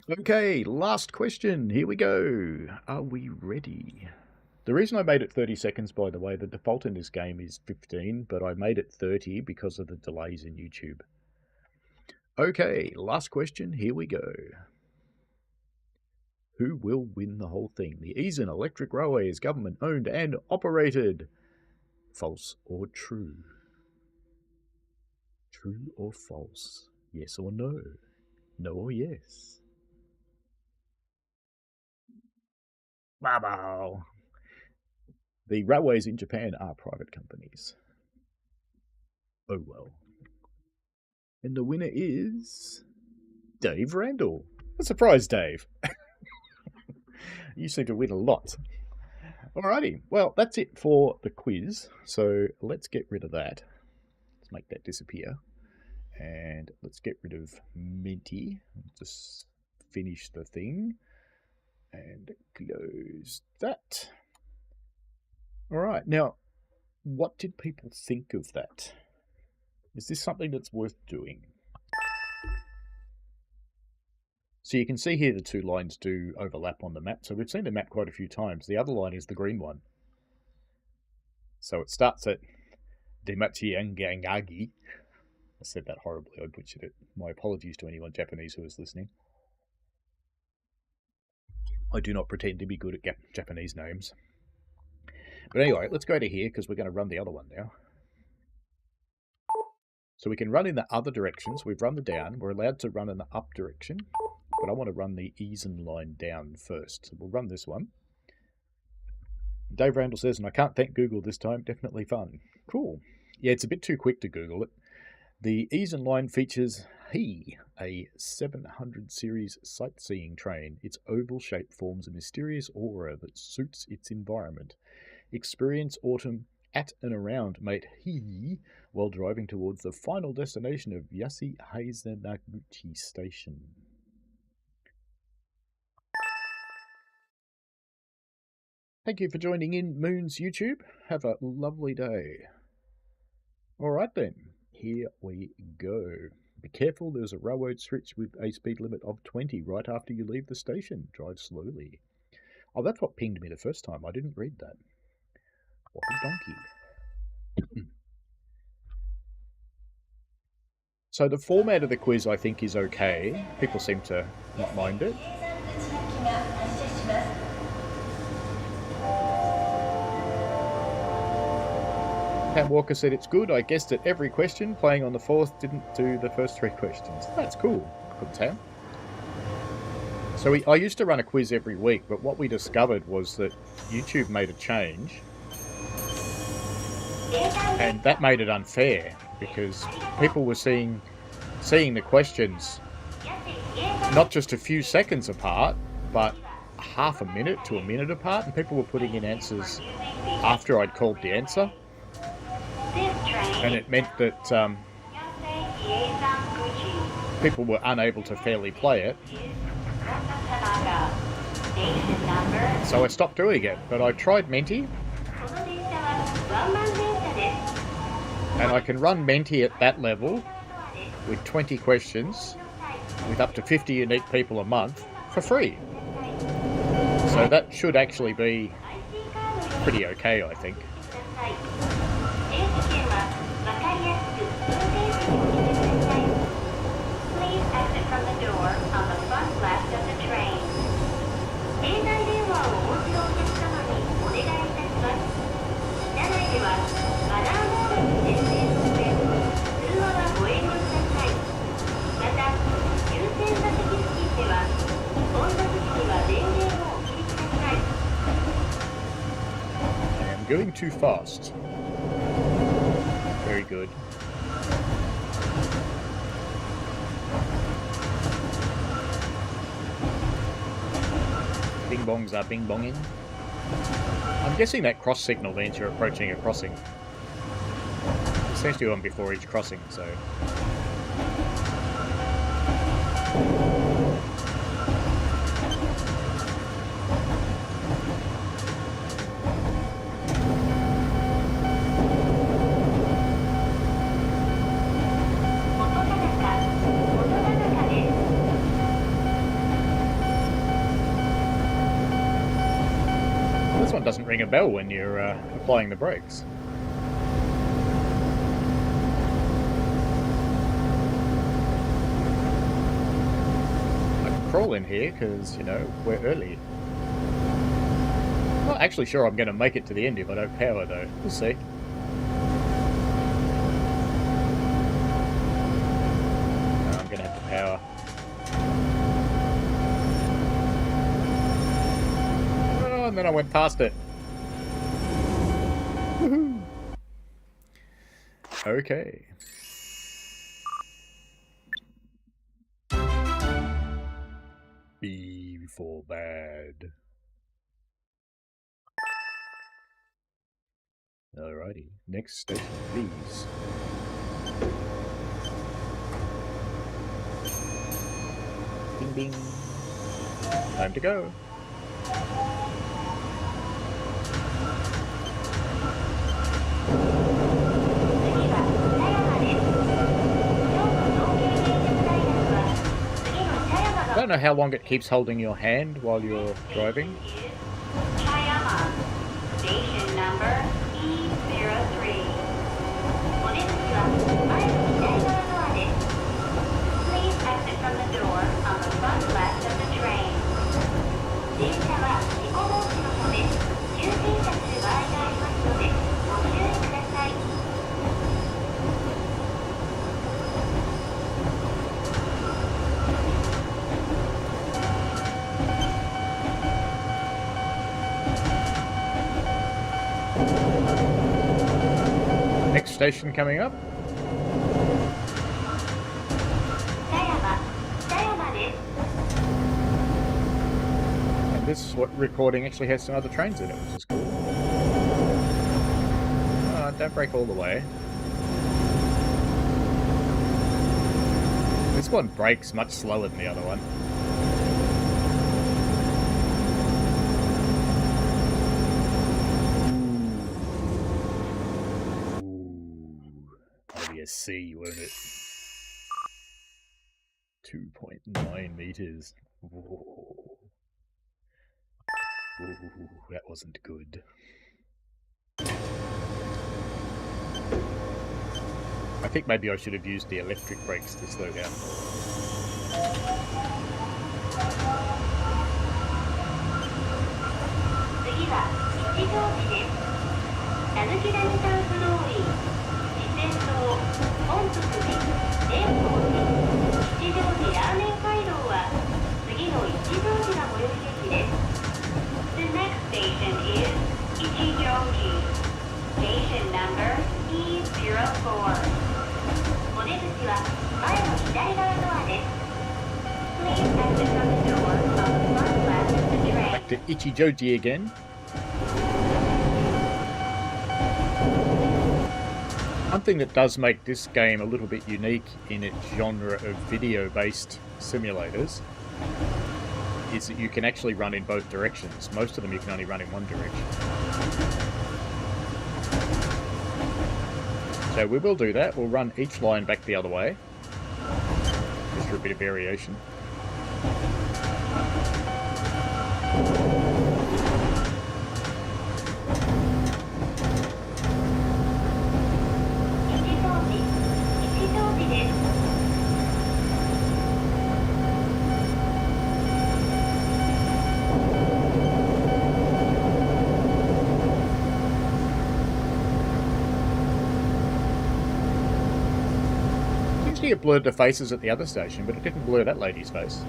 Okay, last question. Here we go. Are we ready? The reason I made it 30 seconds, by the way, the default in this game is 15, but I made it 30 because of the delays in YouTube. Okay, last question. Here we go. Who will win the whole thing? The Izan Electric Railway is government owned and operated. False or true? True or false? Yes or no? No or yes? Bravo! The railways in Japan are private companies. Oh well. And the winner is Dave Randall. A surprise, Dave. You seem to win a lot. Alrighty, well, that's it for the quiz. So let's get rid of that. Let's make that disappear. And let's get rid of Minty. Just finish the thing. And close that. Alright, now, what did people think of that? Is this something that's worth doing? So you can see here the two lines do overlap on the map. So we've seen the map quite a few times. The other line is the green one. So it starts at Demachiangangagi. I said that horribly. I butchered it. My apologies to anyone Japanese who is listening. I do not pretend to be good at Japanese names. But anyway, let's go to here because we're going to run the other one now. So we can run in the other directions. We've run the down. We're allowed to run in the up direction. But I want to run the Izan line down first. So we'll run this one. Dave Randall says, and I can't thank Google this time, definitely fun. Cool. Yeah, it's a bit too quick to Google it. The Izan line features a 700 series sightseeing train. Its oval shape forms a mysterious aura that suits its environment. Experience autumn at and around Mate He while driving towards the final destination of Yasi Heisenaguchi Station. Thank you for joining in Moon's YouTube. Have a lovely day. Alright then, here we go. Be careful, there's a railroad switch with a speed limit of 20 right after you leave the station. Drive slowly. Oh, that's what pinged me the first time. I didn't read that. What a donkey. So the format of the quiz, I think, is okay. People seem to not mind it. Pam Walker said it's good. I guessed at every question. Playing on the fourth didn't do the first three questions. That's cool. Good, Tam. So I used to run a quiz every week, but what we discovered was that YouTube made a change. And that made it unfair because people were seeing the questions not just a few seconds apart, but half a minute to a minute apart, and people were putting in answers after I'd called the answer. And it meant that people were unable to fairly play it. So I stopped doing it, but I tried Menti. And I can run Menti at that level with 20 questions with up to 50 unique people a month for free. So that should actually be pretty okay, I think. Please exit from the door on the front left of the train. 携帯電話をお持ちのお客様にお願いいたします。車内ではマナーモードに設定として通話はご遠慮ください。また、優先座席付近では混雑時には電源をお切りください。I am going too fast. Very good. Bing bongs are bing bonging. I'm guessing that cross signal means you're approaching a crossing. seems to be on before each crossing, so... This one doesn't ring a bell when you're applying the brakes. I can crawl in here because, you know, we're early. Not actually sure I'm going to make it to the end if I don't power, though. We'll see. No, I'm going to have to power. Oh, and then I went past it. Woohoo! Okay. B for bad. Alrighty, next station, please. Ding ding. Time to go. I don't know how long it keeps holding your hand while you're driving. Station number E03. Please exit from the door on the front left of the train. 電車は事故防止のため急停車する場合がありますのでご注意ください。Next station coming up. And this recording actually has some other trains in it, which is cool. Oh, don't brake all the way. This one brakes much slower than the other one. C, won't it? 2.9 meters. Whoa. Ooh, that wasn't good. I think maybe I should have used the electric brakes to slow down. 次は吉祥寺です。たぬき谷サウスローリー、四川島、本福寺、蓮舫寺、吉祥寺ラーメン街道は次の一乗寺が最寄り駅です。The next station is 一乗寺。Station number E04。お出口は前の左側ドアです。Please exit from the door on the front left of the train. Back to Ichijoji again. One thing that does make this game a little bit unique in its genre of video-based simulators is that you can actually run in both directions. Most of them you can only run in one direction. So we will do that. We'll run each line back the other way, just for a bit of variation. It blurred the faces at the other station, but it didn't blur that lady's face.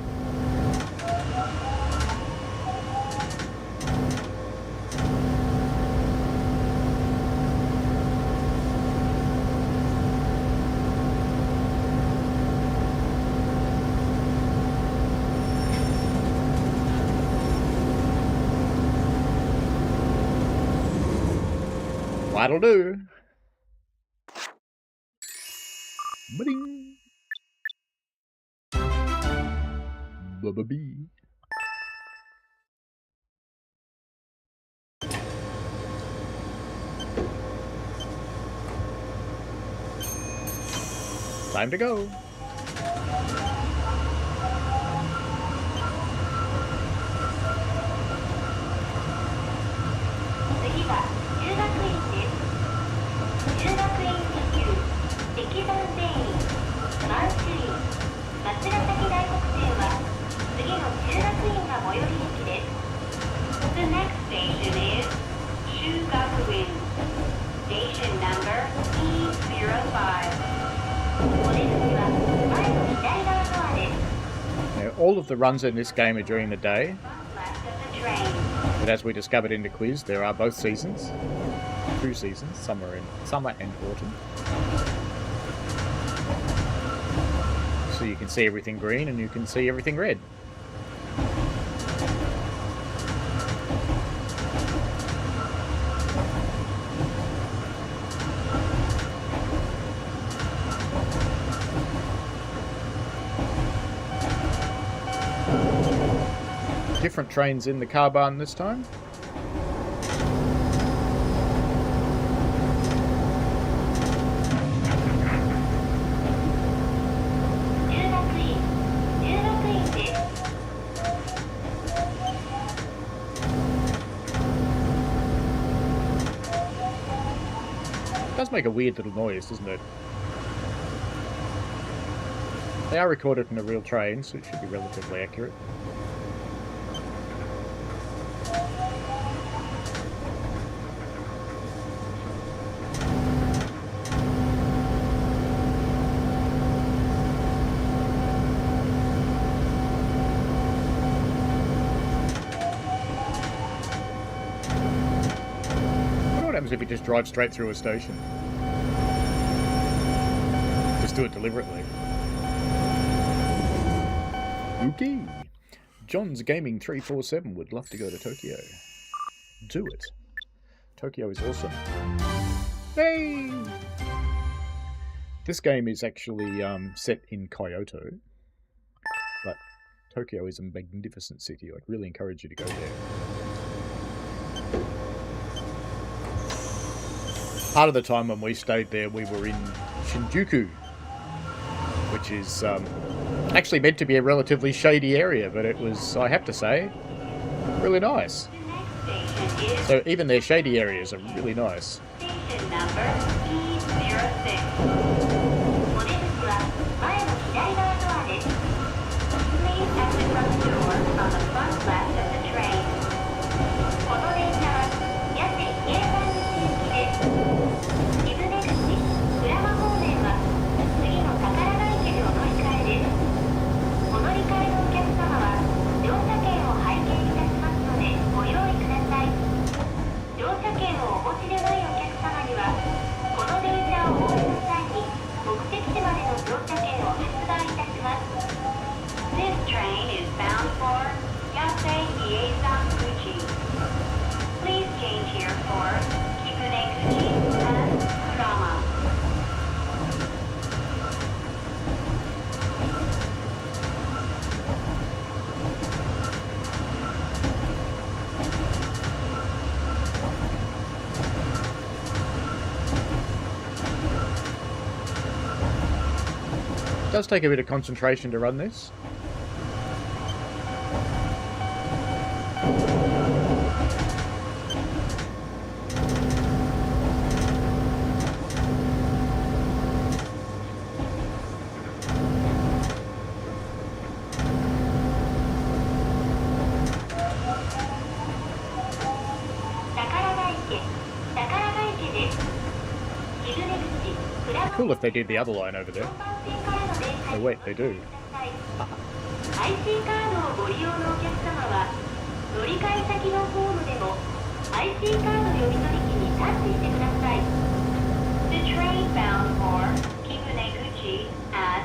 That'll do. Bee. Time to go. 次は中学院です。中学院地球石山全員満州院松ヶ崎大黒線は次の中学院が最寄り駅です。The next station is 中学院 Station number E05 お出口は前の左側ドアです。Now, all of the runs in this game are during the day, Front left of the train. but as we discovered in the quiz, there are both seasons. 2 seasons, summer and autumn. So you can see everything green and you can see everything red. Different trains in the car barn this time. It does make a weird little noise, doesn't it? They are recorded in a real train, so it should be relatively accurate. What happens if you just drive straight through a station? Just do it deliberately. Okay. John's Gaming 347 would love to go to Tokyo. Do it. Tokyo is awesome. Hey! This game is actually set in Kyoto, but Tokyo is a magnificent city. I'd really encourage you to go there. Part of the time when we stayed there, we were in Shinjuku, which is actually meant to be a relatively shady area, but it was, I have to say, really nice. So even their shady areas are really nice. Station number E06 お出口は前の左側ドアです。Please exit from the door on the front left of the train. この電車は八瀬京阪口行きです。木舟口、鞍馬方面は次の宝ヶ池でお乗り換えです。お乗り換えのお客様は乗車券を拝見いたしますのでご用意ください。乗車券をお持ちでないお客様にはこの電車をお降りの際に目的地までの乗車券を発売いたします。This train is bound for Yasei Iesan-guchi. Please change here for Kikuneguchi and Kurama. It does take a bit of concentration to run this. Cool if they did the other line over there. Oh wait, they do. IC カードをご利用のお客様は乗り換え先のホームでも IC カード読み取り機にタッチしてください。The train bound for Kikuneguchi and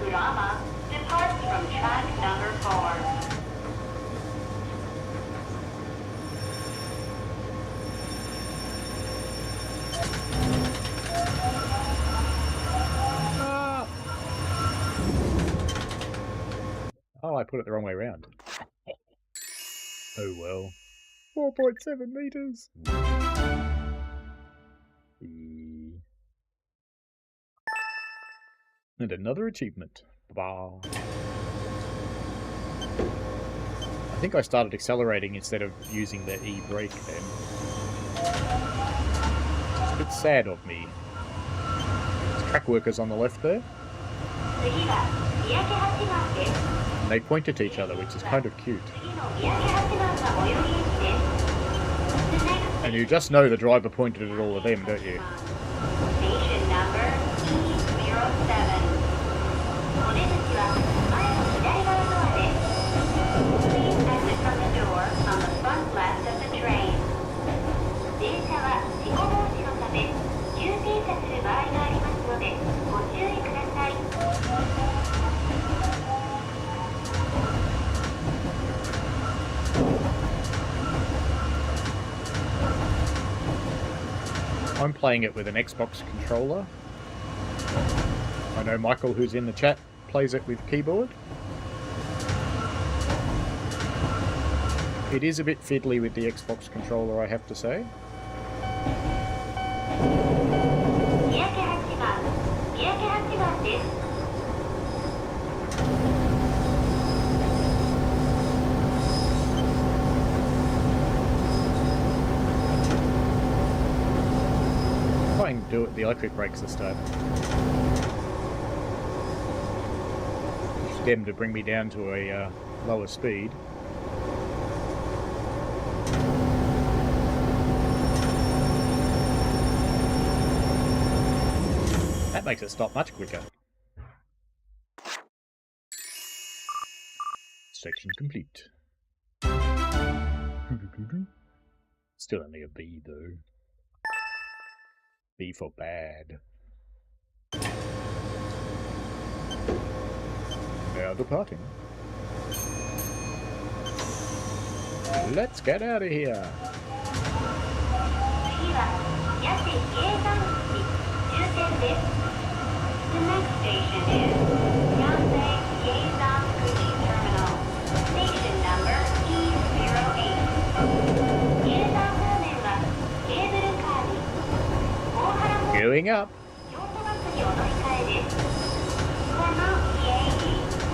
Kurama departs from track number 4. I put it the wrong way around. Oh well. 4.7 meters. And another achievement. Bah. I think I started accelerating instead of using the E brake then. It's a bit sad of me. There's track workers on the left there. And they point at each other, which is kind of cute. And you just know the driver pointed at all of them, don't you? Station number E07. Please exit from the door on the front left of the train. 電車は事故防止のため急停車する場合がありますのでご注意ください。I'm playing it with an Xbox controller. I know Michael, who's in the chat, plays it with keyboard. It is a bit fiddly with the Xbox controller, I have to say. Try and do it with the electric brakes this time. Push them to bring me down to a lower speed. That makes it stop much quicker. Section complete. Still only a B though. B for bad. Now departing. Let's get out of here. The next station is Japanse Terminal. Station number E08. Going up.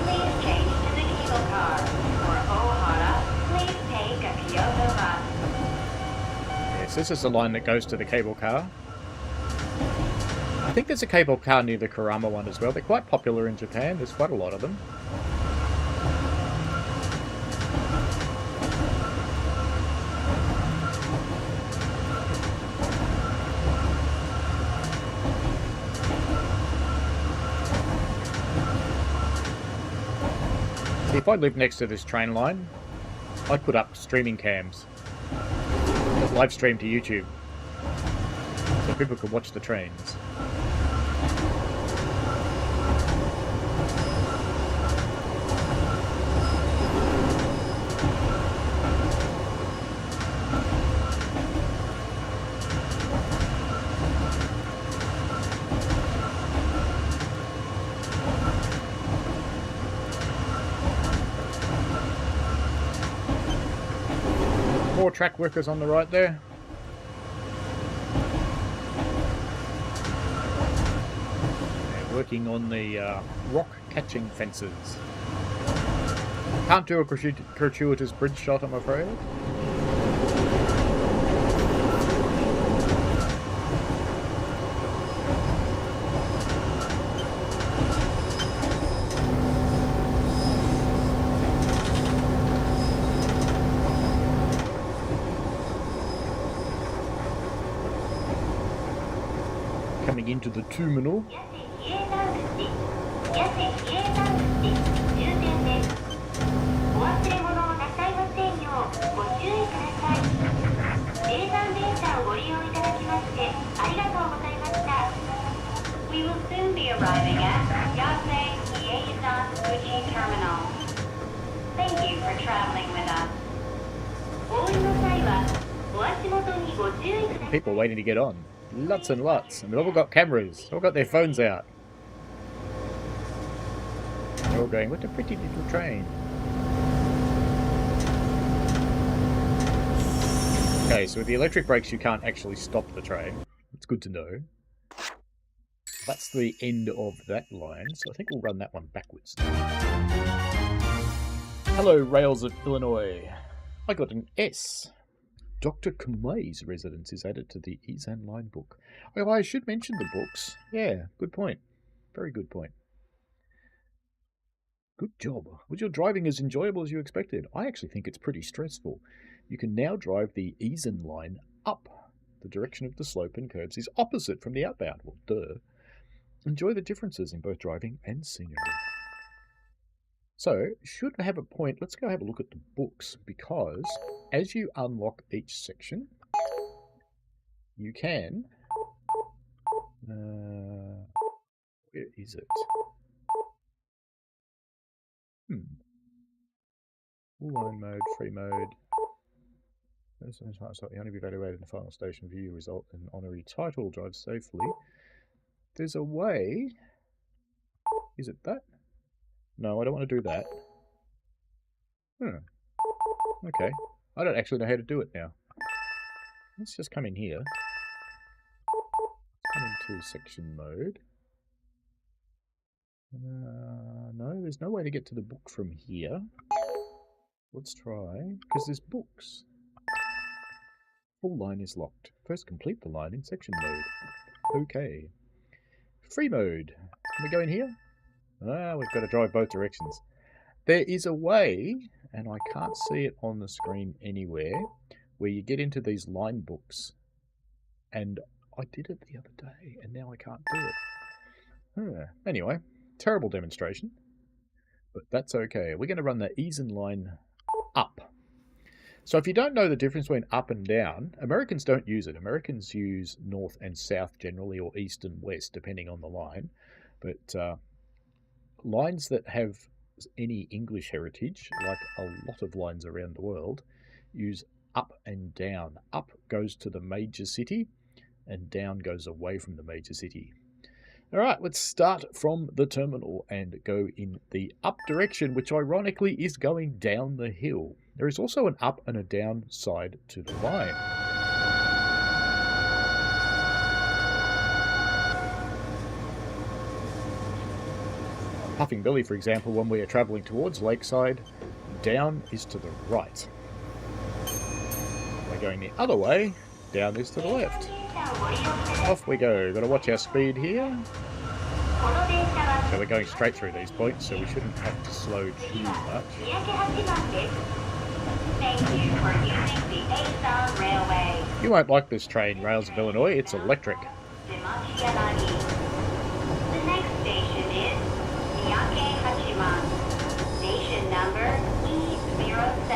Please change to the cable car. For Ohara, please take a Kyoto bus. Yes, this is the line that goes to the cable car. I think there's a cable car near the Kurama one as well. They're quite popular in Japan. There's quite a lot of them. See, if I lived next to this train line, I'd put up streaming cams. Just live stream to YouTube. So people could watch the trains. More track workers on the right there. They're working on the rock catching fences. Can't do a gratuitous bridge shot, I'm afraid. Coming into the terminal. We will soon be arriving at Japanse Terminal. Thank you for traveling with us. People waiting to get on. Lots and lots. And they've all got cameras. They've all got their phones out. They're all going, what a pretty little train. Okay, so with the electric brakes, you can't actually stop the train. It's good to know. That's the end of that line, so I think we'll run that one backwards. Hello, Rails of Illinois. I got an S. Dr. Kuwaii's residence is added to the Izan line book. Oh, I should mention the books. Yeah, good point. Very good point. Good job. Was your driving as enjoyable as you expected? I actually think it's pretty stressful. You can now drive the Izan line up. The direction of the slope and curves is opposite from the outbound. Well, duh. Enjoy the differences in both driving and scenery. So, should have a point. Let's go have a look at the books, because as you unlock each section, you can... where is it? Full line mode, free mode. The only be evaluated in the final station view result in honorary title. Drive safely. There's a way. Is it that? No, I don't want to do that. Okay. I don't actually know how to do it now. Let's just come in here. Come into section mode. No, there's no way to get to the book from here. Let's try, because there's books. Full line is locked. First complete the line in section mode. Okay. Free mode. Can we go in here? We've got to drive both directions. There is a way, and I can't see it on the screen anywhere, where you get into these line books. And I did it the other day, and now I can't do it. Anyway, terrible demonstration. But that's okay. We're going to run the Izan line up. So if you don't know the difference between up and down, Americans don't use it. Americans use north and south generally, or east and west, depending on the line. But lines that have any English heritage, like a lot of lines around the world, use up and down. Up goes to the major city, and down goes away from the major city. All right, let's start from the terminal and go in the up direction, which ironically is going down the hill. There is also an up and a down side to the line. Puffing Billy, for example, when we are travelling towards Lakeside, down is to the right. We're going the other way, down is to the left. Off we go. Got to watch our speed here. So we're going straight through these points, so we shouldn't have to slow too much. Thank you for using the Izan Railway. You won't like this train, Rails of Illinois. It's electric. The next station is Miyake Hachiman. Station number E07.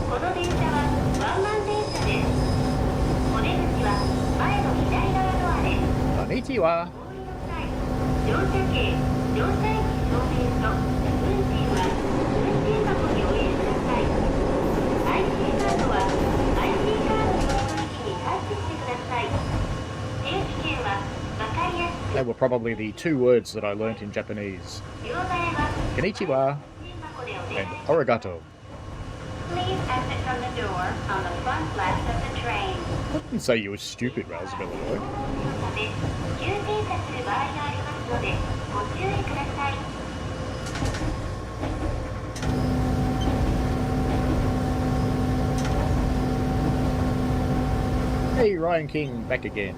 この電車はワンマン電車です。お出口は前の左側ドアです。こんにちは。乗車券、乗車駅証明書、運賃は運賃箱にお入れください。IC カードは IC カードの取引にタッチしてください。停止券は分かりやすく。 They were probably the two words that I learnt in Japanese. 両替は Konnichiwa 運賃箱でお願い and arigato. Please exit from the door on the front left of the train. I didn't say you were stupid, Rails of Illinois. 急停車する場合がありますのでご注意ください。 Hey, Ryan King, back again.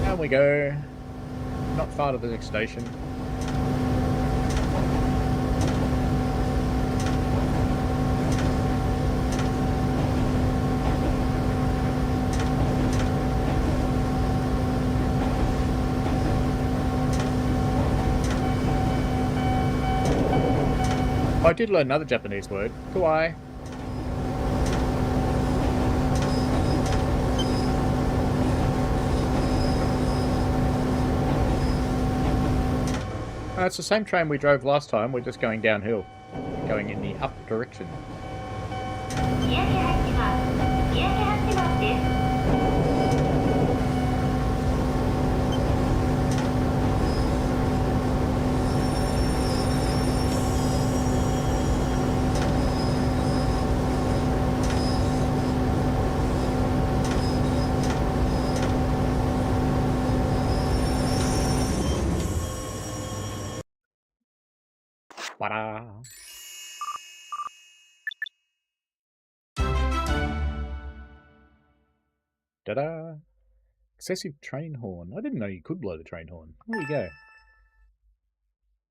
Down we go. Not far to the next station. I did learn another Japanese word, kuwaii. It's the same train we drove last time. We're just going downhill. Going in the up direction. 三宅八幡三宅八幡です。Ta-da! Ta-da! Excessive train horn. I didn't know you could blow the train horn. There you go.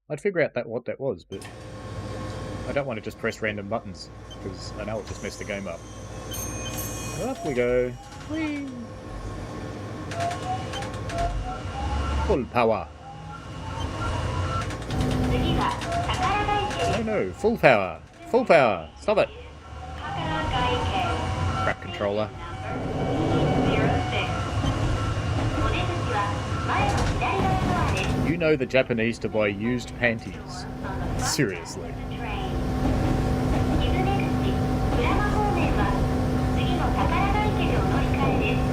I'd figure out what that was, but I don't want to just press random buttons, because I know it just messed the game up. Up we go. Whee! Full power. 次は宝ヶ池です。 No, no, full power. Full power. Stop it. 宝ヶ池 Crap controller. E06 お出口は前の左側ドアです。 You know the Japanese to buy used panties. Seriously. 伊豆出口浦和方面は次の宝ヶ池でお乗り換えです。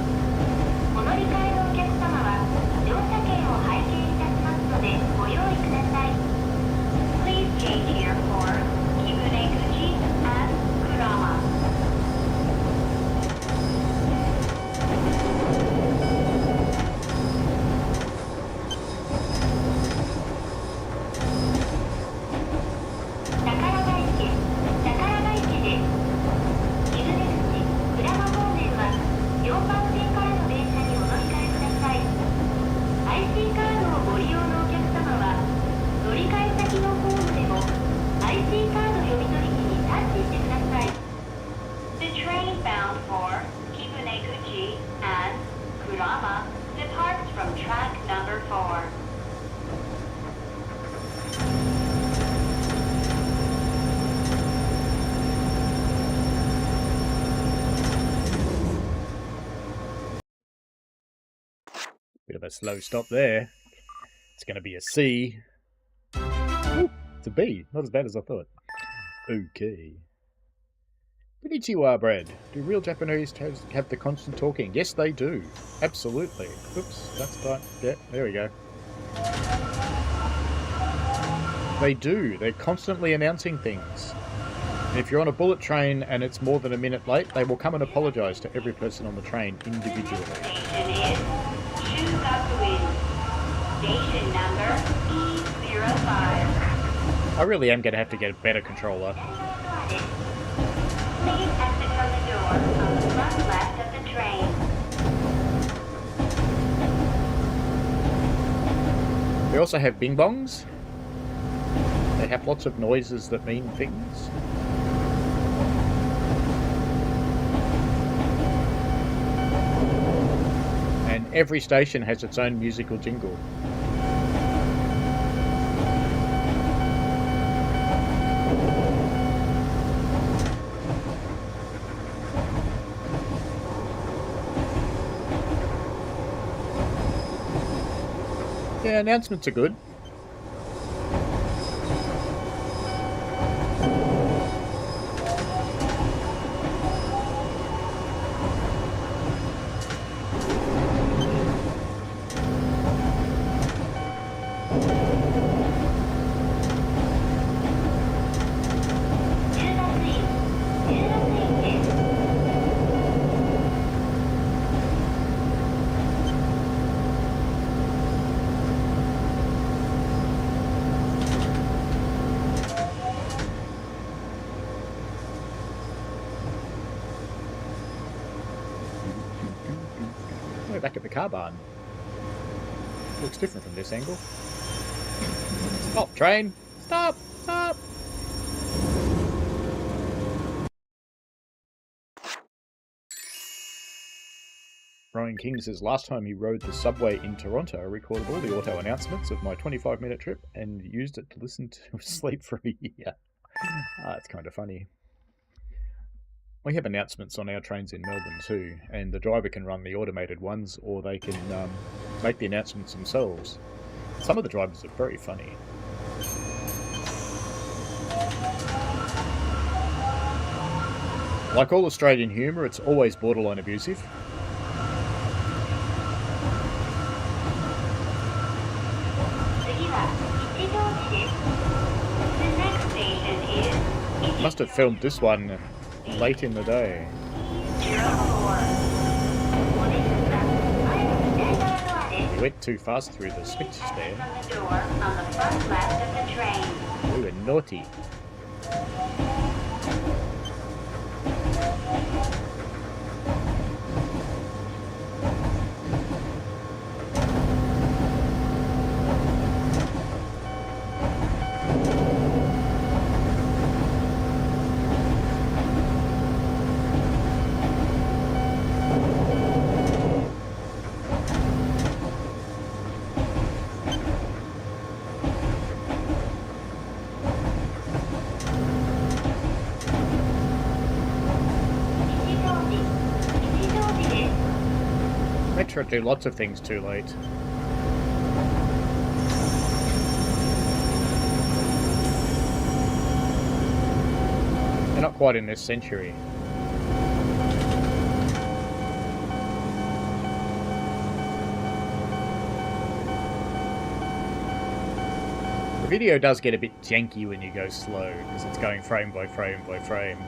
お乗り換えのお客様は乗車券を拝見いたしますのでご用意ください。Please change here for Kibune-guchi and Kurama. 宝ヶ池です。伊豆出口浦和方面は4番線からの電車にお乗り換えください。IC カードをご利用のお客様は乗り換え先のホームでも IC カード読み取り機にタッチしてください。The train bound for Kibune-guchi and Kurama departs from track number 4. Bit of a slow stop there. It's going to be a C. Ooh, it's a B. Not as bad as I thought. Okay. Konnichiwa, Brad. Do real Japanese have the constant talking? Yes, they do. Absolutely. Oops, that's right. Yeah, there we go. They do. They're constantly announcing things. And if you're on a bullet train and it's more than a minute late, they will come and apologise to every person on the train individually. Station is Shugakuin. Station number E05. I really am going to have to get a better controller. Please exit from the door on the front left of the train. We also have bing bongs. They have lots of noises that mean things. And every station has its own musical jingle. Yeah, announcements are good. We're back at the car barn. Looks different from this angle. Stop, train! Stop! Stop! Brian King says, last time he rode the subway in Toronto, I recorded all the auto announcements of my 25-minute trip and used it to listen to sleep for a year. That's kind of funny. We have announcements on our trains in Melbourne too, and the driver can run the automated ones, or they can make the announcements themselves. Some of the drivers are very funny. Like all Australian humour, it's always borderline abusive. Must have filmed this one late in the day. We went too fast through the switch there. We were naughty. Metro do lots of things too late. They're not quite in this century. The video does get a bit janky when you go slow, because it's going frame by frame by frame.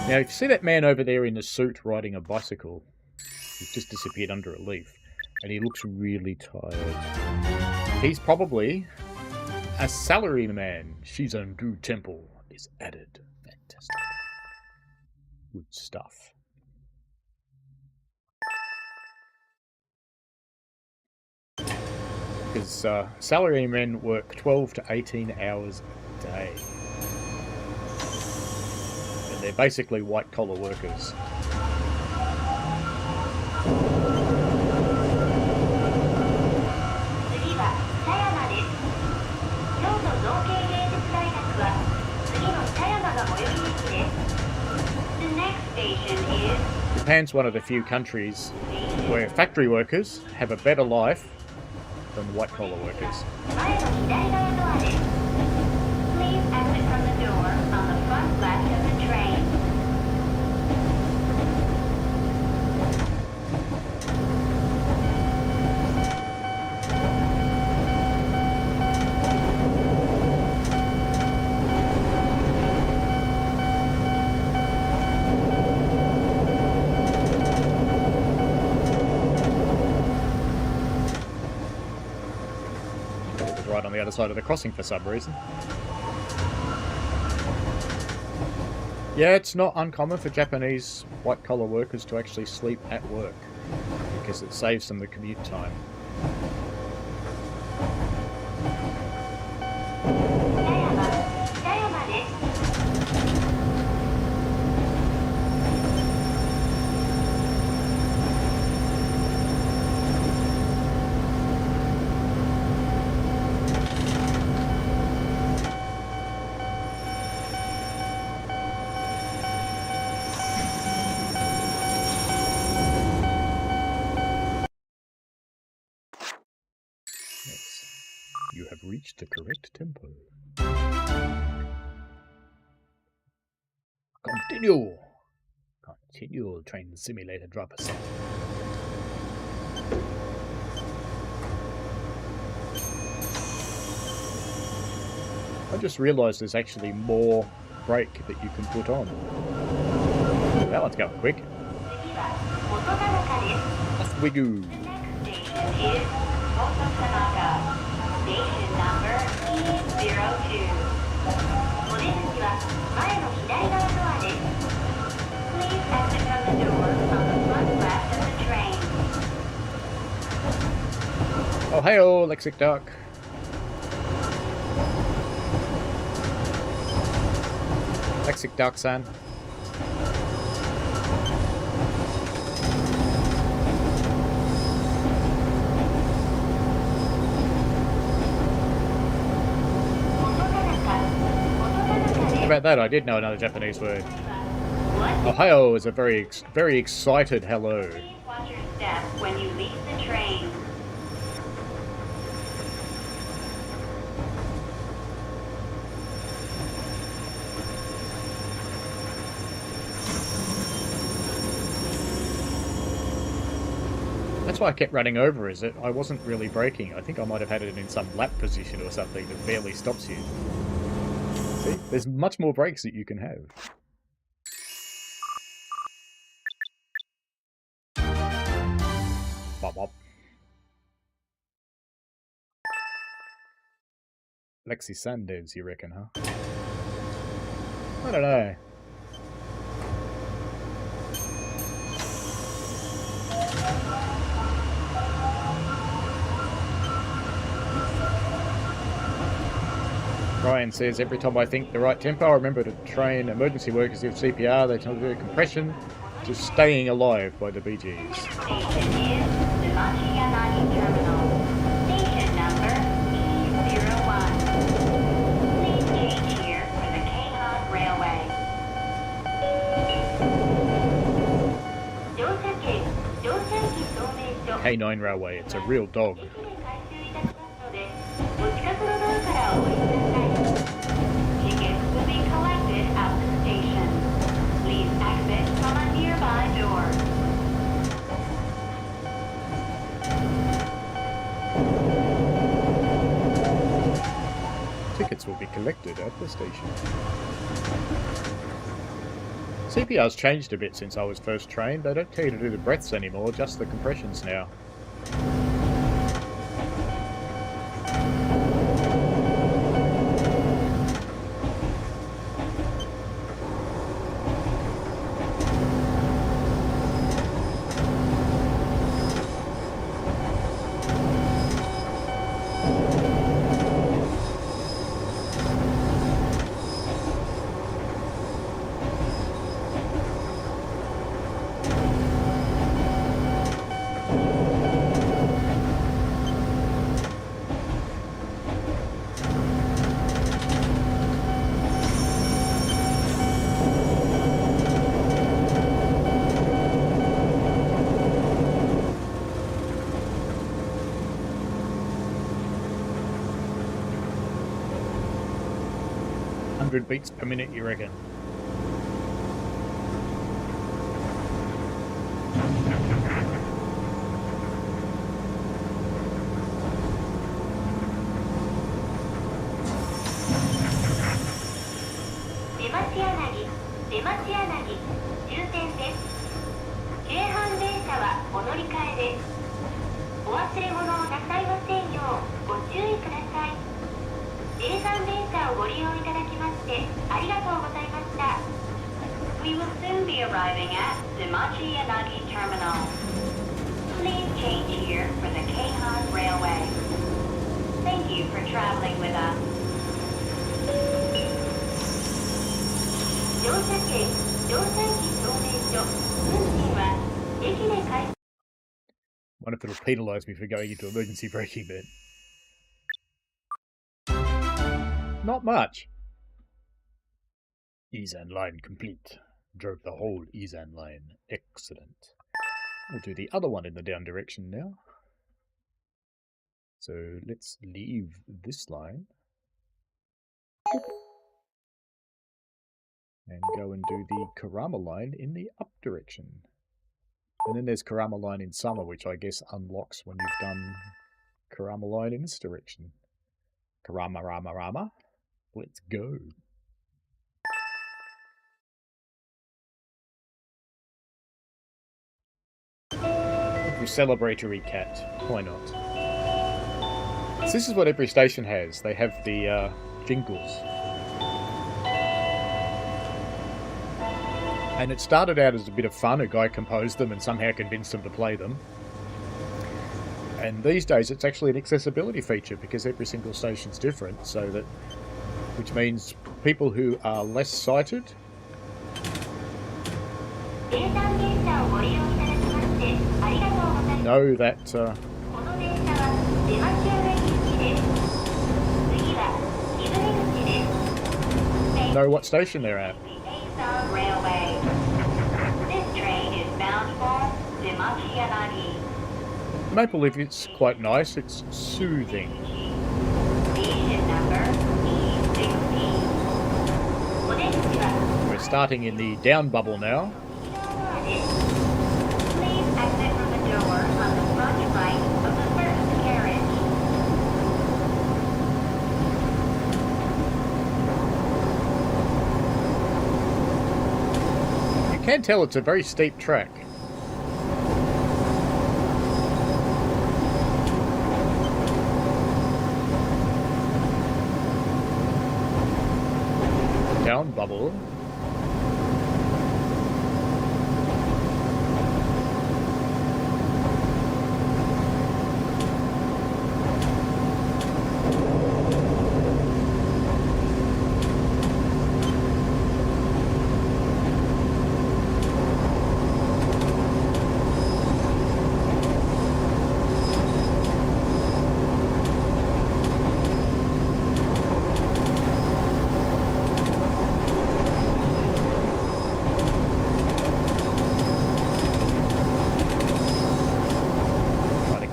Now, if you see that man over there in the suit riding a bicycle, he's just disappeared under a leaf, and he looks really tired. He's probably a salaryman. Shizundu Temple is added. Fantastic. Good stuff. Because salarymen work 12 to 18 hours a day. They're basically white-collar workers. Japan's one of the few countries where factory workers have a better life than white-collar workers. Please exit from the door on the front left of the train. It was right on the other side of the crossing for some reason. Yeah, it's not uncommon for Japanese white-collar workers to actually sleep at work, because it saves them the commute time. You have reached the correct tempo. Continue! Continue, train simulator drop ascent. I just realised there's actually more brake that you can put on. That one's going quick. Off we go. Station number E02. お出口は前の左側ドアです。Please exit from the door on the front left of the train. Oh, hey-oh, Lexic Duck. Lexic Duck-san. About that, I did know another Japanese word. Ohio is a very excited hello. step when you leave the train. That's why I kept running over, is it? I wasn't really braking. I think I might have had it in some lap position or something that barely stops you. See? There's much more brakes that you can have. Bop bop. Lexi Sanders, you reckon, huh? I don't know. Ryan says, every time I think the right tempo, I remember to train emergency workers with CPR. They tell me to do compression to Staying Alive by the Bee Gees. Station is Sumachi-Yamagi Terminal. Station number E01. Please change here for the Keihan Railway. K9 Railway, it's a real dog. Tickets will be collected at the station. Please exit from a nearby door. Tickets will be collected at the station. CPR's changed a bit since I was first trained. They don't tell you to do the breaths anymore, just the compressions now. Beats per minute, you reckon? We will soon be arriving at Sumachi-Yanagi Terminal. Please change here for the Keihan Railway. Thank you for traveling with us. Wonder if it'll penalise me for going into emergency braking then. Not much. Izan line complete. Drove the whole Izan line. Excellent. We'll do the other one in the down direction now. So let's leave this line. And go and do the Karama line in the up direction. And then there's Karama line in summer, which I guess unlocks when you've done Karama line in this direction. Karama Rama Rama. Let's go. Celebratory cat. Why not? So this is what every station has. They have the jingles. And it started out as a bit of fun. A guy composed them and somehow convinced them to play them. And these days it's actually an accessibility feature because every single station's different, so that, which means people who are less sighted know that know what station they're at. This train is bound for Maple leaf is quite nice. It's soothing. Station number E16. We're starting in the down bubble now. Please exit from the door on the front right of the first carriage. You can tell it's a very steep track. Down bubble.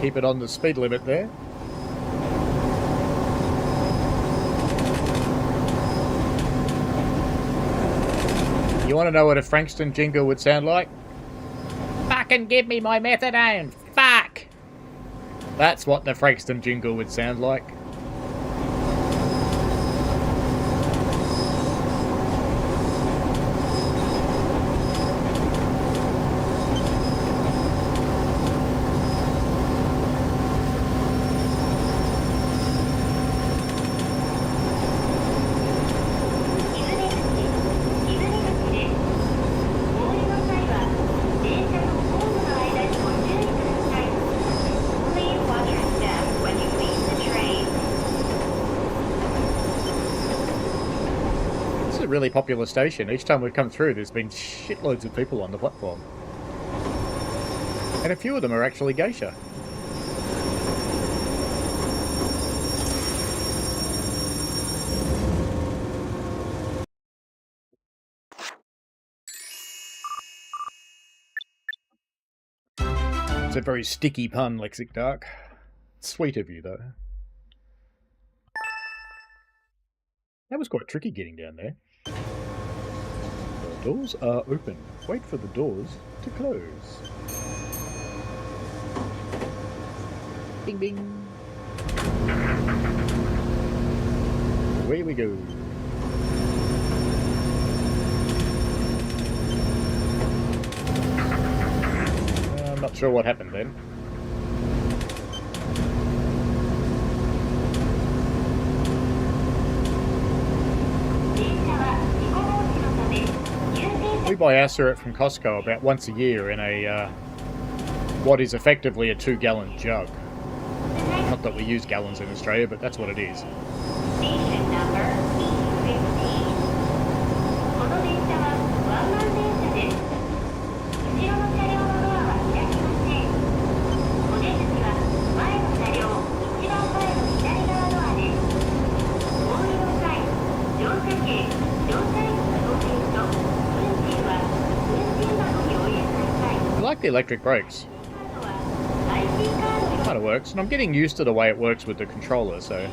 Keep it on the speed limit there. You want to know what a Frankston jingle would sound like? Fucking give me my methadone! Fuck! That's what the Frankston jingle would sound like. Really popular station. Each time we've come through, there's been shitloads of people on the platform. And a few of them are actually geisha. It's a very sticky pun, Lexic Dark. Sweet of you, though. That was quite tricky getting down there. The doors are open. Wait for the doors to close. Bing bing. Away we go. I'm not sure what happened then. We buy our syrup from Costco about once a year in a what is effectively a 2-gallon jug. Not that we use gallons in Australia, but that's what it is. Station number E15. この電車はワンマン電車です。後ろの車両のドアは開きません。お出口は前の車両一番前の左側ドアです。お降りの際、乗車券、乗車員の送信と運賃は運賃箱にお入れください。I like the electric brakes. Kind of works, and I'm getting used to the way it works with the controller, so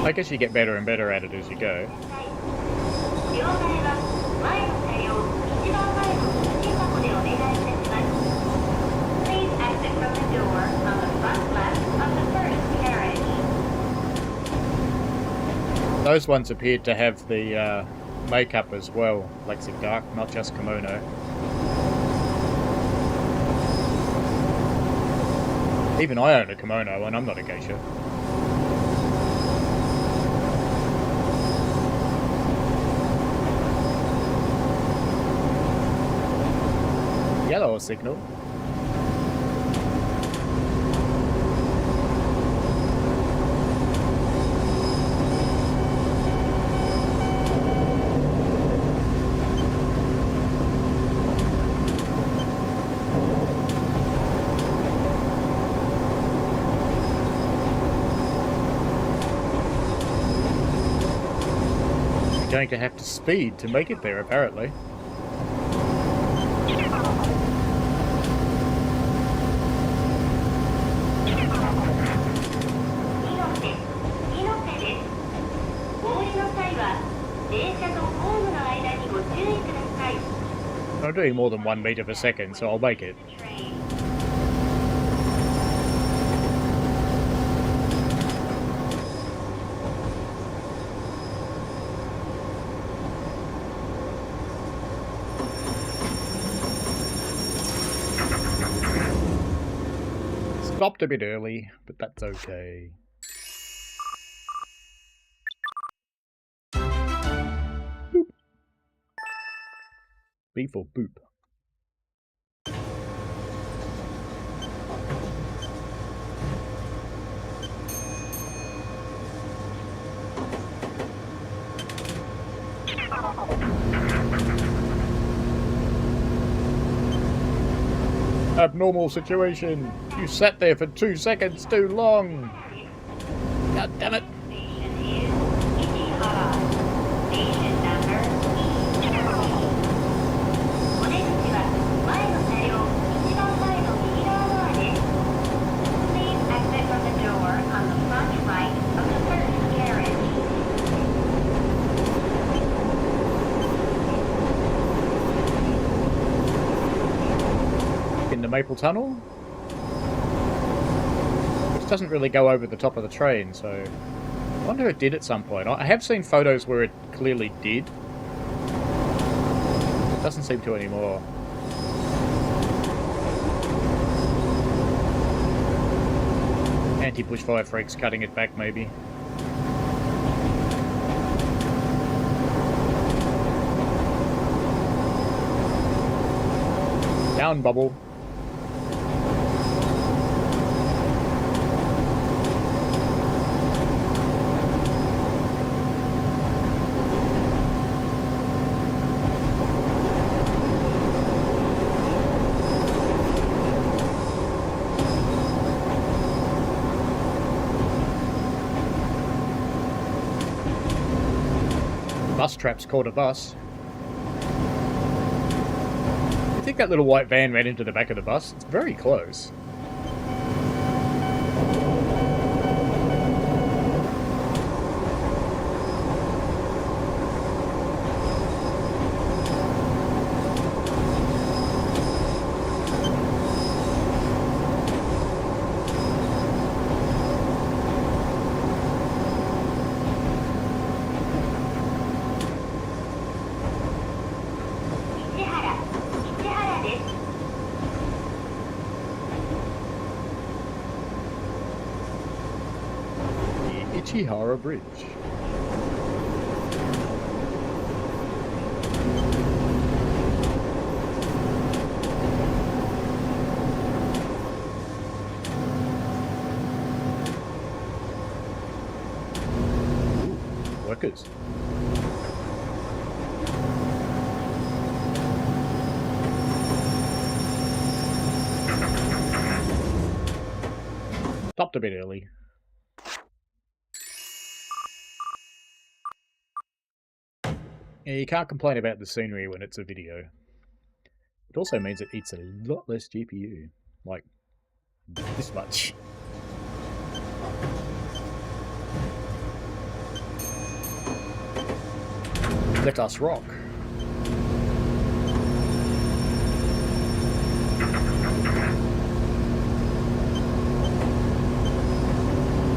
I guess you get better and better at it as you go. Please exit from the door on the front left of the first carriage. Those ones appeared to have the makeup as well, Lexic Dark, not just kimono. Even I own a kimono and I'm not a geisha. Yellow signal. Going to have to speed to make it there, apparently. doing more than 1 meter per second, so I'll make it. Train. Stopped a bit early, but that's okay. Boop. B for boop. Abnormal situation. You sat there for 2 seconds too long. God damn it. Station is Ichihara. Station number E13. お出口は前の車両一番前の右側ドアです。Please exit from the door on the front right of the first carriage. In the Maple Tunnel, which doesn't really go over the top of the train, so I wonder if it did at some point. I have seen photos where it clearly did. It doesn't seem to anymore. Anti-bushfire freaks cutting it back, maybe. Down, bubble. Bus trap's caught a bus. I think that little white van ran into the back of the bus. It's very close. Ichihara Bridge. Ooh, workers. Stopped a bit early. Yeah, you can't complain about the scenery when it's a video. It also means it eats a lot less GPU. Like, this much. Let us rock.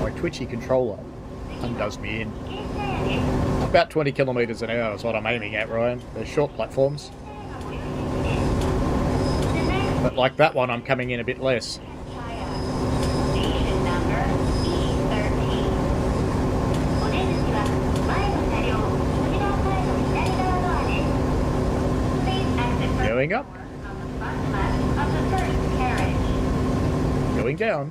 My twitchy controller undoes me in. About 20 kilometers an hour is what I'm aiming at, Ryan. They're short platforms. But like that one, I'm coming in a bit less. Station number E13. お出口は前の車両一番前の左側ドアです。Please exit from Going up. on the front left of the first carriage. Going down.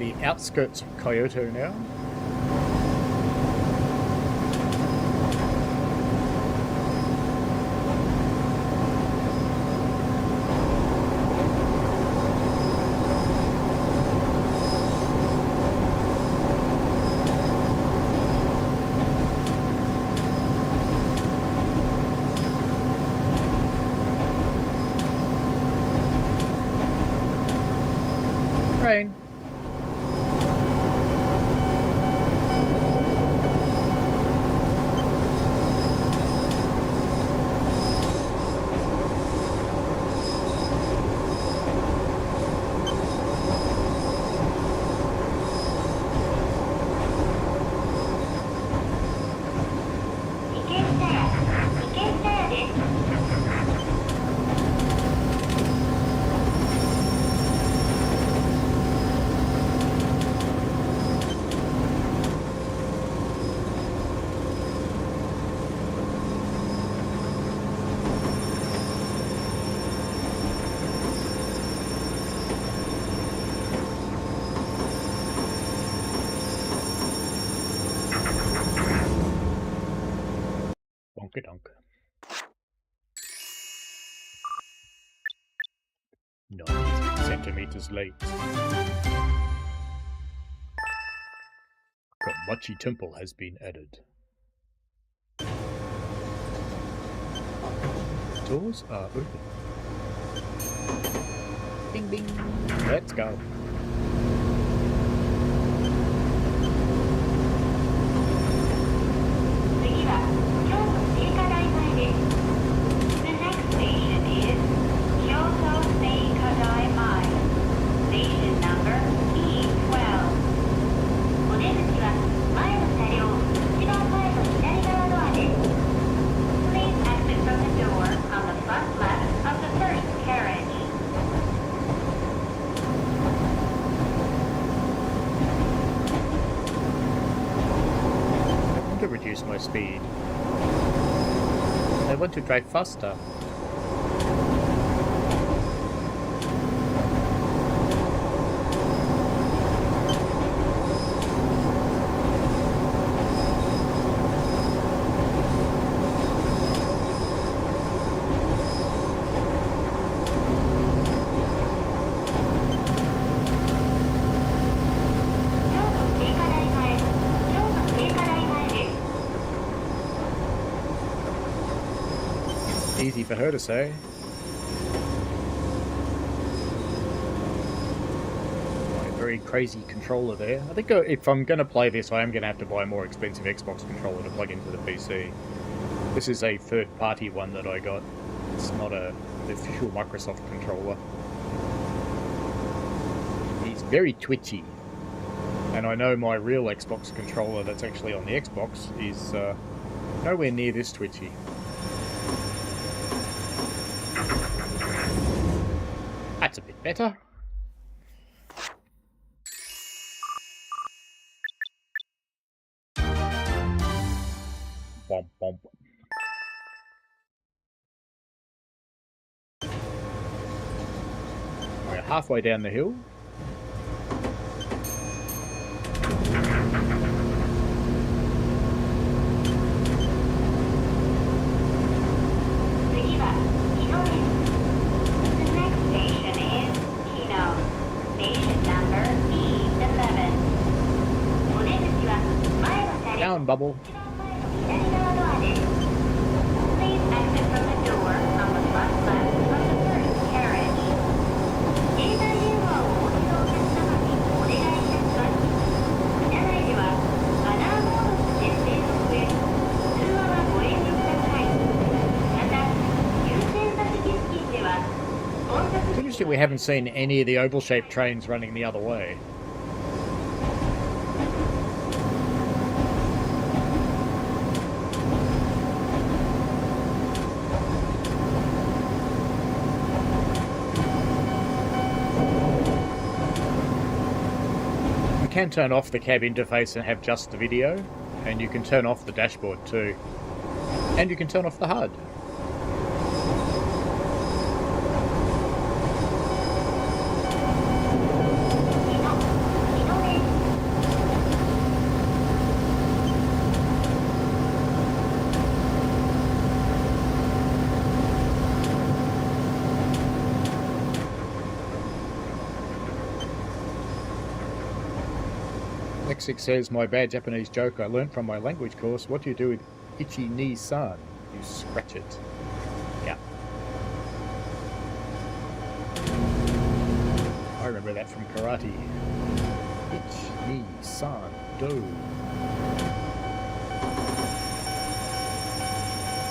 the outskirts of Kyoto now. Train. Donk. 90 centimeters late. Komachi Temple has been added. Doors are open. Bing bing. Let's go. The next station is Kyoto Seikadai Mine, station number E12. お出口は前の車両一番前の左側ドアです。Please exit from the door on the front left of the first carriage. I want to reduce my speed. I want to drive faster. Easy for her to say. My very crazy controller there. I think if I'm going to play this, I am going to have to buy a more expensive Xbox controller to plug into the PC. This is a third-party one that I got. It's not the official Microsoft controller. He's very twitchy. And I know my real Xbox controller that's actually on the Xbox is nowhere near this twitchy. That's a bit better. Bomp, bomp. We're halfway down the hill. Down, bubble. Please exit from the door on the front left of the first carriage. 携帯電話をお持ちのお客様にお願いいたします。車内ではマナーモードの設定の上、通話はご遠慮ください。また、優先座席付近では、It's interesting we haven't seen any of the oval-shaped trains running the other way. You can turn off the cab interface and have just the video, and you can turn off the dashboard too, and you can turn off the HUD. Mexic says, my bad Japanese joke I learnt from my language course. What do you do with ichi ni san? You scratch it. Yeah. I remember that from karate. Ich, ni, san, do.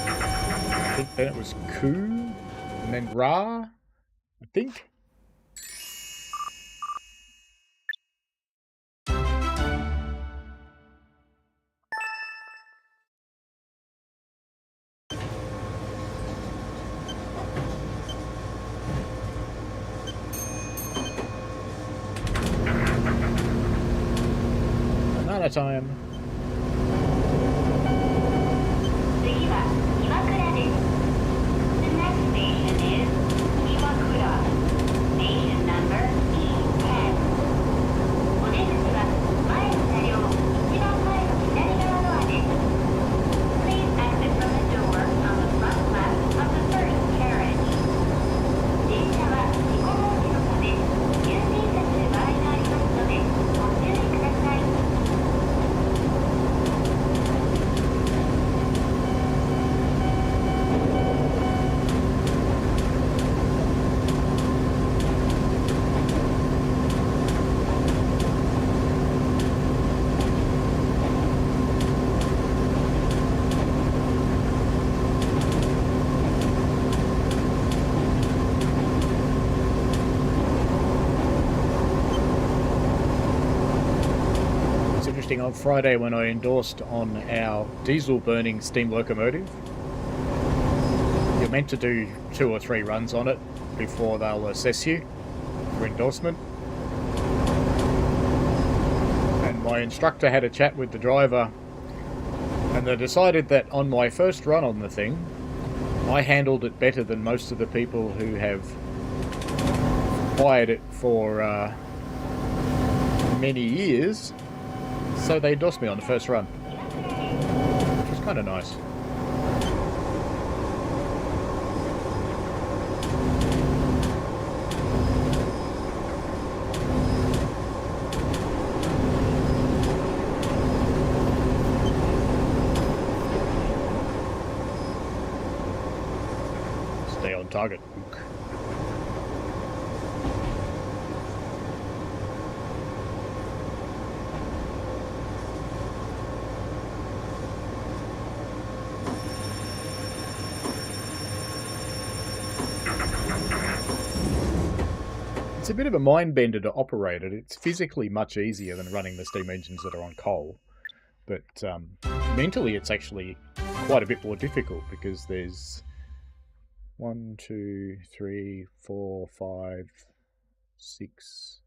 I think then it was ku, and then ra, I think. Banana time. The next station is Iwakura. Station number E10. お出口は前の車両、一番前の左側ドアです。Please exit from the door on the front left of the first carriage. 電車は事故防止のため、優先させる場合がありますので、ご注意ください。It's interesting, on Friday when I endorsed on our diesel burning steam locomotive, you're meant to do 2 or 3 runs on it before they'll assess you for endorsement. And my instructor had a chat with the driver, and they decided that on my first run on the thing, I handled it better than most of the people who have acquired it for many years. So they endorsed me on the first run, which was kind of nice. Stay on target, Luke. It's a bit of a mind bender to operate it. It's physically much easier than running the steam engines that are on coal. But mentally it's actually quite a bit more difficult because there's 1, 2, 3, 4, 5, 6,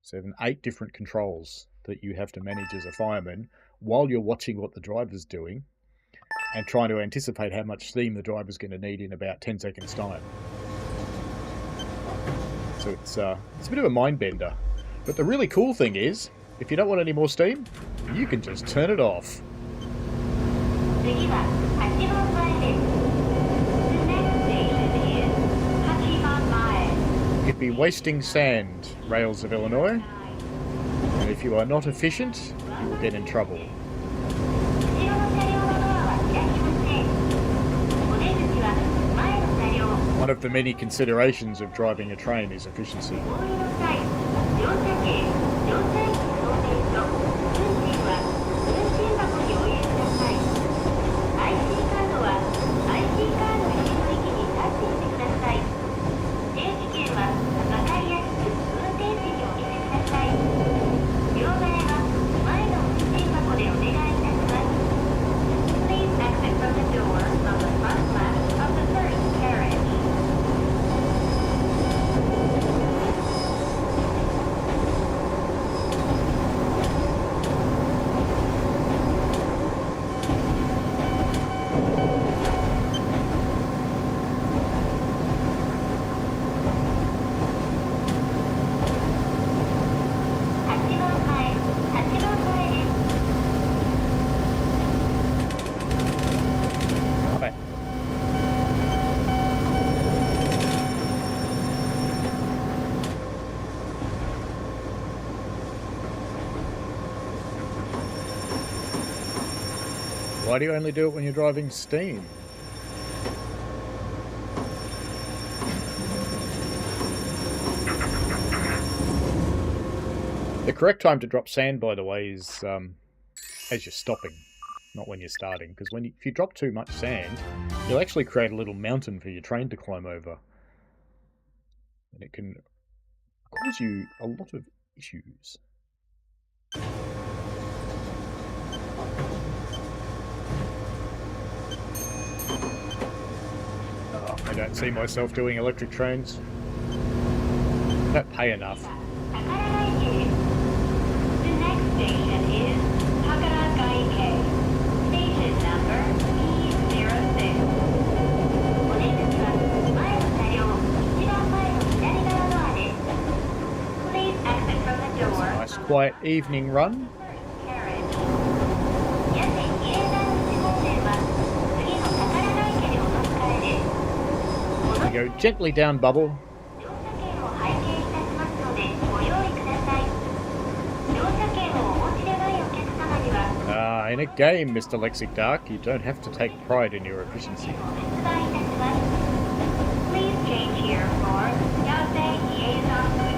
7, 8 different controls that you have to manage as a fireman while you're watching what the driver's doing and trying to anticipate how much steam the driver's going to need in about 10 seconds time. So it's a bit of a mind bender. But the really cool thing is, if you don't want any more steam, you can just turn it off. The next station is Hachiman. You'd be wasting sand, Rails of Illinois. And if you are not efficient, you will get in trouble. One of the many considerations of driving a train is efficiency. Please exit from the door on the front left of the first carriage. Why do you only do it when you're driving steam? The correct time to drop sand, by the way, is as you're stopping, not when you're starting. Because if you drop too much sand, you'll actually create a little mountain for your train to climb over. And it can cause you a lot of issues. Oh, I don't see myself doing electric trains. I don't pay enough. The next station is Takaragai-ke. Station number E06. お出口は前の車両一番前の左側ドアです。Please exit from the door. Nice quiet evening run. Carriage. 八瀬比叡山口方面は次の宝ヶ池でお乗り換えです。 We go gently down, Bubble. 乗車券を拝見いたしますのでご用意ください。乗車券をお持ちでないお客様には In a game, Mr. Lexic Dark, you don't have to take pride in your efficiency. お発売いたします。Please change here for 八瀬比叡山口。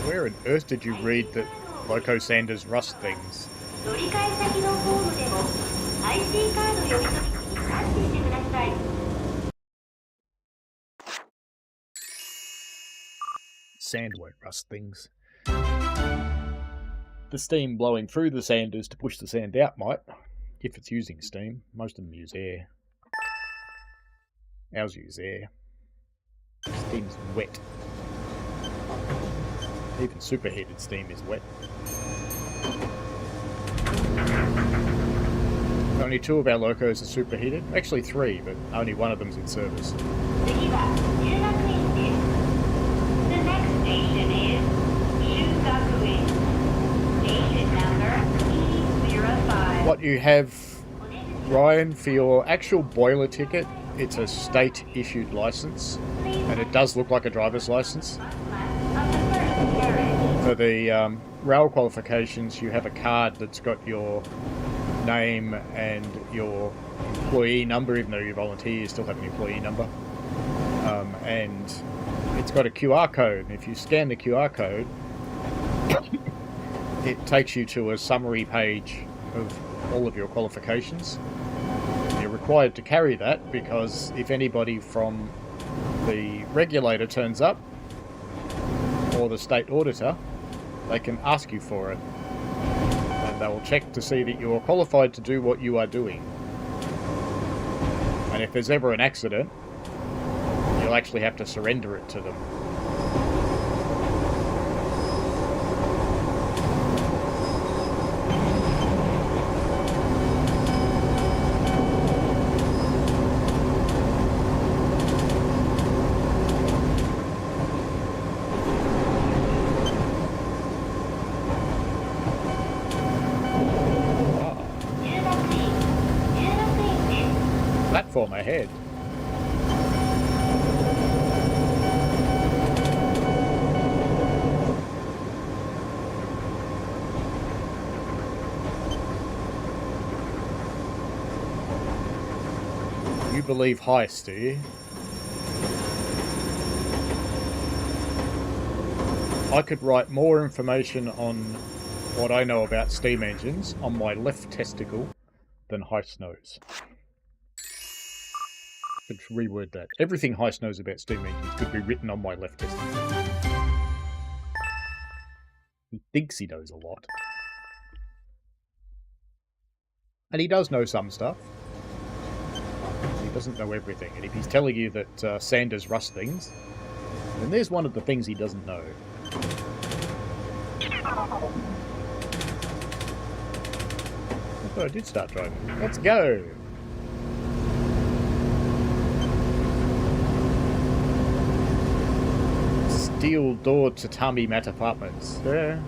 Where on earth did you read that Loco Sanders rust things? 乗り換え先のホームでも IC カード読み取り機にタッチしてください。 Sand won't rust things. The steam blowing through the sanders to push the sand out might, if it's using steam. Most of them use air. Ours use air. Steam's wet. Even superheated steam is wet. Only 2 of our locos are superheated. Actually 3, but only one of them's in service. 次は中学園です。The next station is 中学園。Station number E05. What you have, Ryan, for your actual boiler ticket, it's a state-issued license, and it does look like a driver's license. For the rail qualifications, you have a card that's got your name and your employee number, even though you're a volunteer, you still have an employee number. And it's got a QR code. If you scan the QR code, it takes you to a summary page of all of your qualifications. You're required to carry that because if anybody from the regulator turns up, or the state auditor, they can ask you for it. And they will check to see that you are qualified to do what you are doing. And if there's ever an accident, you'll actually have to surrender it to them. Platform ahead. You believe heists, do you? I could write more information on what I know about steam engines on my left testicle than Heist knows. Should reword that. Everything Heist knows about steam engines could be written on my left testicle. He thinks he knows a lot. And he does know some stuff. He doesn't know everything. And if he's telling you that sanders rust things, then there's one of the things he doesn't know. Oh, I did start driving. Let's go! Steel door tatami mat apartments. There.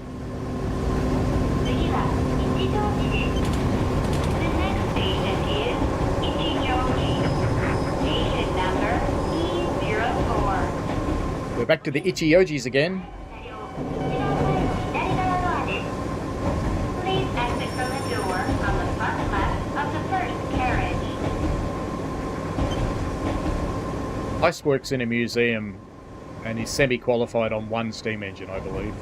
We're back to the Ichiyojis again. Please exit from the door on the front left of the first carriage. Heist works in a museum and he's semi-qualified on one steam engine, I believe.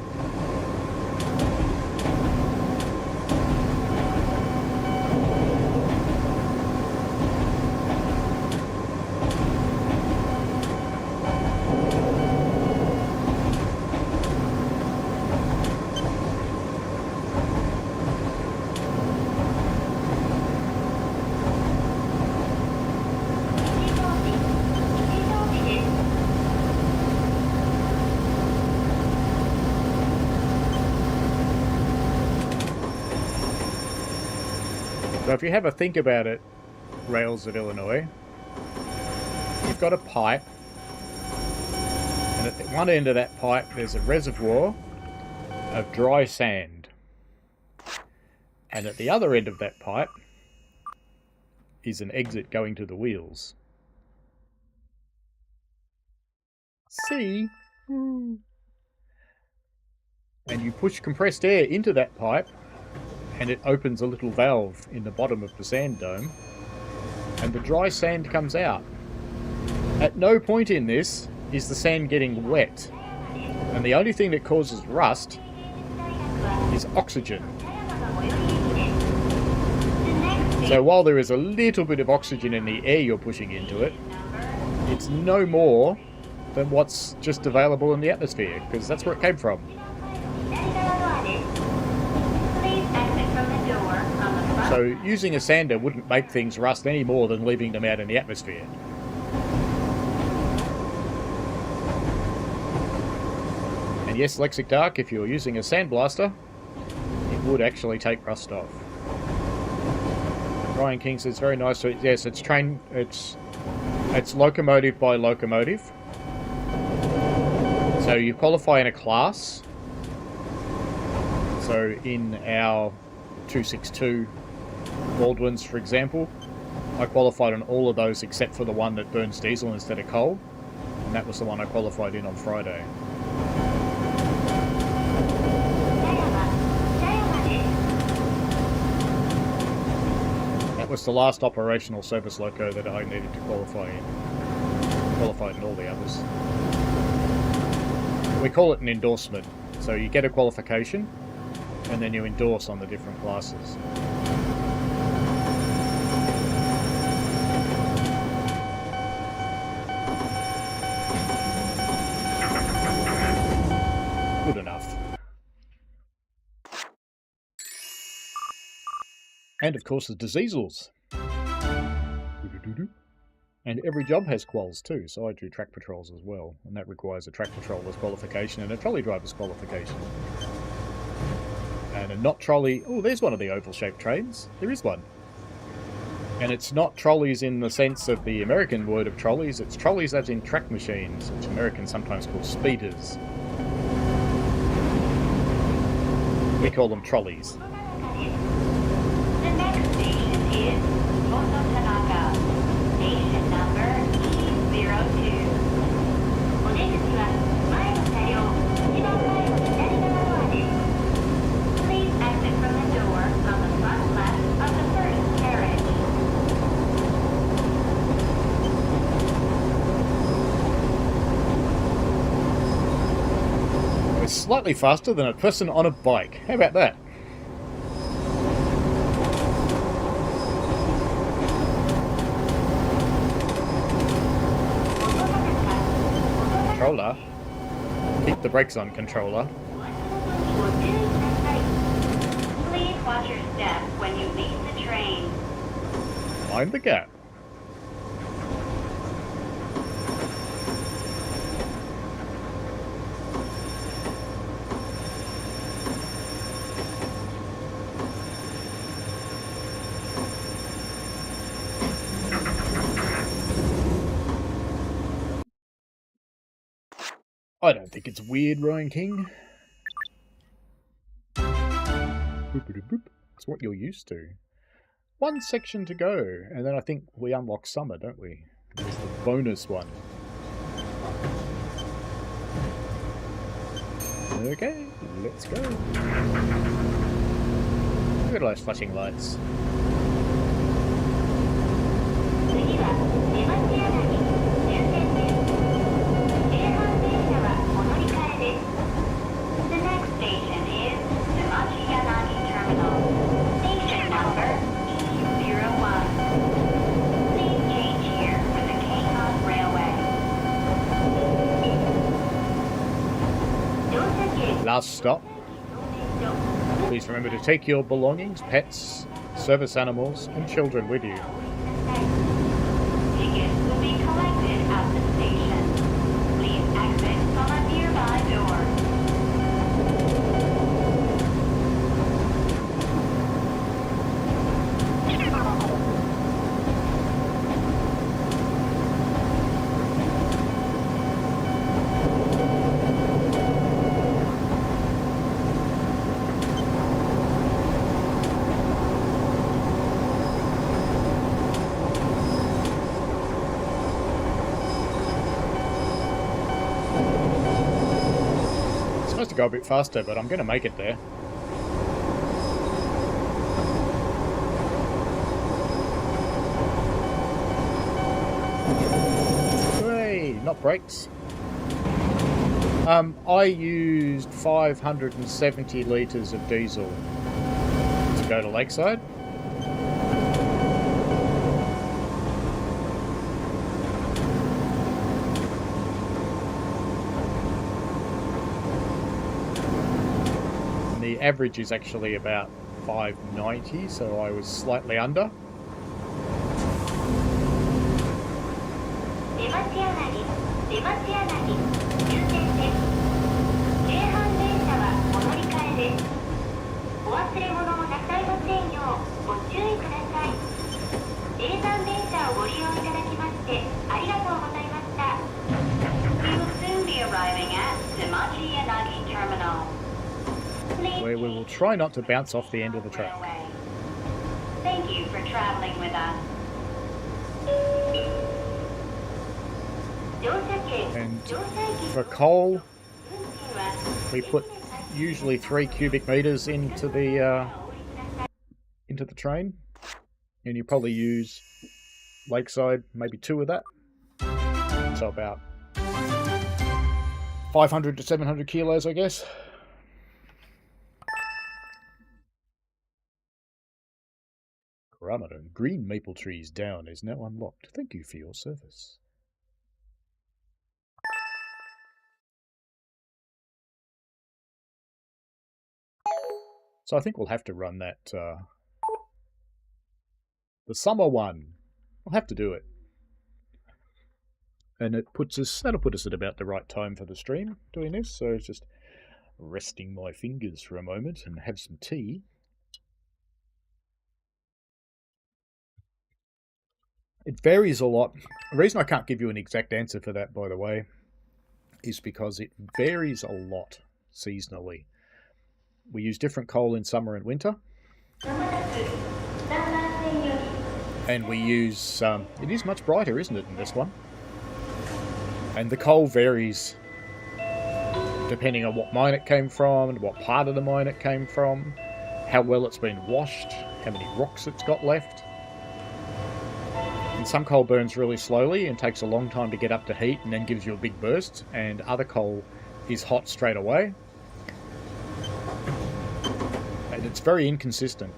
So if you have a think about it, Rails of Illinois, you've got a pipe, and at one end of that pipe there's a reservoir of dry sand. And at the other end of that pipe is an exit going to the wheels. See? And you push compressed air into that pipe, and it opens a little valve in the bottom of the sand dome, and the dry sand comes out. At no point in this is the sand getting wet, and the only thing that causes rust is oxygen. So while there is a little bit of oxygen in the air you're pushing into it, it's no more than what's just available in the atmosphere, because that's where it came from. So using a sander wouldn't make things rust any more than leaving them out in the atmosphere. And yes, Lexic Dark, if you're using a sandblaster, it would actually take rust off. Ryan King says very nice. So yes, it's locomotive by locomotive. So you qualify in a class. So in our 262 Baldwins, for example, I qualified on all of those except for the one that burns diesel instead of coal, and that was the one I qualified in on Friday. That was the last operational service loco that I needed to qualify in. Qualified in all the others. We call it an endorsement. So you get a qualification, and then you endorse on the different classes. Good enough. And of course the diesels. And every job has quals too, so I do track patrols as well, and that requires a track patroller's qualification and a trolley driver's qualification. And a not trolley... Oh, there's one of the oval-shaped trains. There is one. And it's not trolleys in the sense of the American word of trolleys, it's trolleys as in track machines, which Americans sometimes call speeders. We call them trolleys. The next station is Tanaka. Station number E02. お出口は前の車両、一番前の左側ドアです。Please exit from the door on the front left of the first carriage. We're slightly faster than a person on a bike. How about that? controller. Keep the brakes on, controller. Please watch your step when you leave the train. Mind the gap. I don't think it's weird, Ryan King. Boop-a-doop-boop. It's what you're used to. One section to go, and then I think we unlock summer, don't we? It's the bonus one. Okay, let's go. Look at those flashing lights. The next station is Tamachi-Yanagi Terminal. Station number E01. Please change here for the Keihan Railway. Last stop. Please remember to take your belongings, pets, service animals, and children with you. Tickets will be collected at the station. Please exit from a nearby door. It's supposed to go a bit faster, but I'm going to make it there. Hooray! Not brakes. I used 570 litres of diesel to go to Lakeside. And the average is actually about 590, so I was slightly under. 出町柳、出町柳、終点です。京阪電車はお乗り換えです。お忘れ物をなさいませんようご注意ください。京阪電車をご利用いただきましてありがとうございました。We will soon be arriving at Tamachi-Yanagi Terminal. Where we will try not to bounce off the end of the track. Thank you for traveling with us. And for coal, we put usually 3 cubic meters into the train, and you probably use Lakeside maybe 2 of that, so about 500 to 700 kilos, I guess. Ramadan, green maple trees down is now unlocked. Thank you for your service. So I think we'll have to run that, the summer one. We'll have to do it. And that'll put us at about the right time for the stream doing this. So just resting my fingers for a moment and have some tea. It varies a lot. The reason I can't give you an exact answer for that, by the way, is because it varies a lot seasonally. We use different coal in summer and winter. And we use, it is much brighter, isn't it, in this one? And the coal varies depending on what mine it came from, and what part of the mine it came from, how well it's been washed, how many rocks it's got left. And some coal burns really slowly and takes a long time to get up to heat and then gives you a big burst, and other coal is hot straight away. And it's very inconsistent.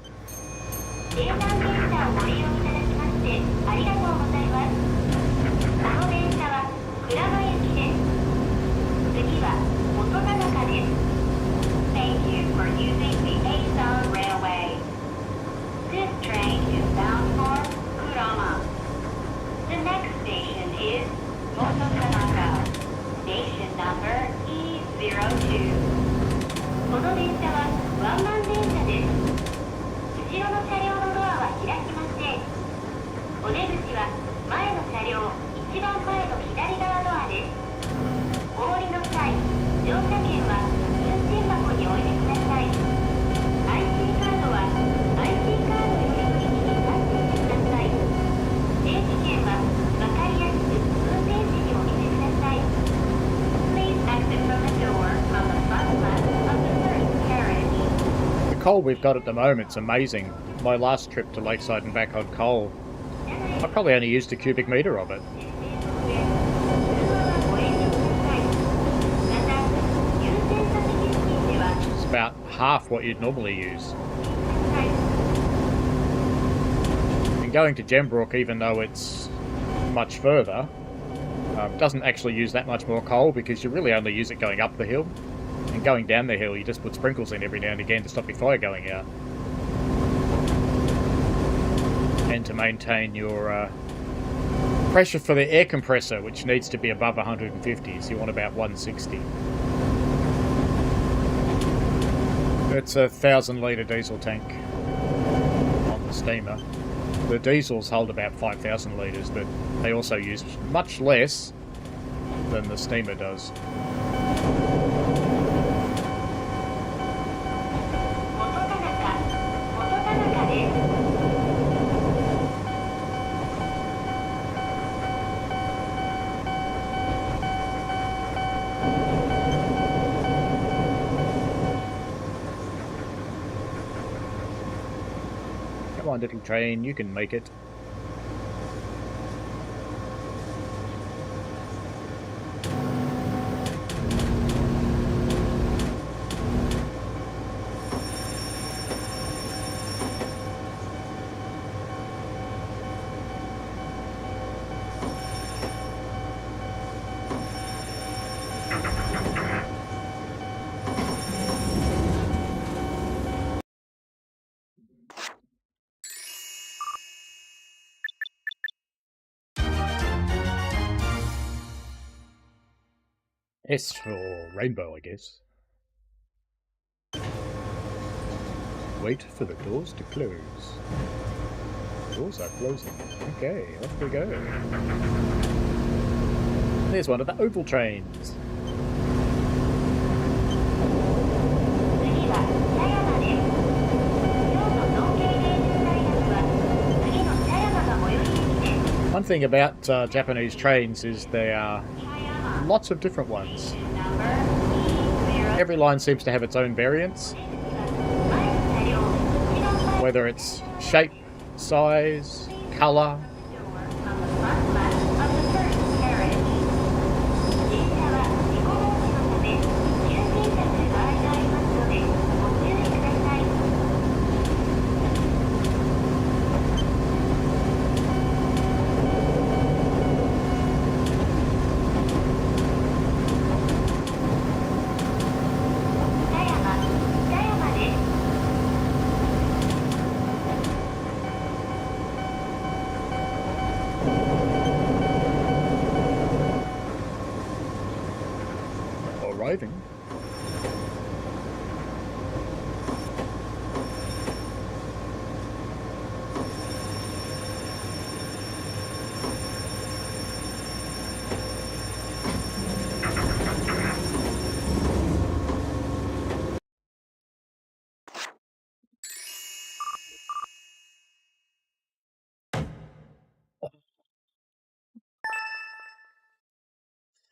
この電車はワンマン電車です。後ろの車両のドアは開きません。お出口は前の車両一番前の左側ドアです。お降りの際、乗車券は運賃箱にお入れください。IC カードは IC カードより取引に参照してください。電子券は分かりやすく運転士にお見せください。Please exit from the door on the front left of the first carriage. The coal we've got at the moment's amazing. My last trip to Lakeside and back on coal, I probably only used a cubic metre of it. It's about half what you'd normally use. And going to Gembrook, even though it's much further, doesn't actually use that much more coal because you really only use it going up the hill. And going down the hill, you just put sprinkles in every now and again to stop your fire going out. And to maintain your pressure for the air compressor, which needs to be above 150, so you want about 160. It's a 1,000-litre diesel tank on the steamer. The diesels hold about 5,000 litres, but they also use much less than the steamer does. Come on, little train, you can make it. S for rainbow, I guess. Wait for the doors to close. Doors are closing. Okay, off we go. There's one of the oval trains. One thing about Japanese trains is there are lots of different ones. Every line seems to have its own variants, whether it's shape, size, colour. Arriving.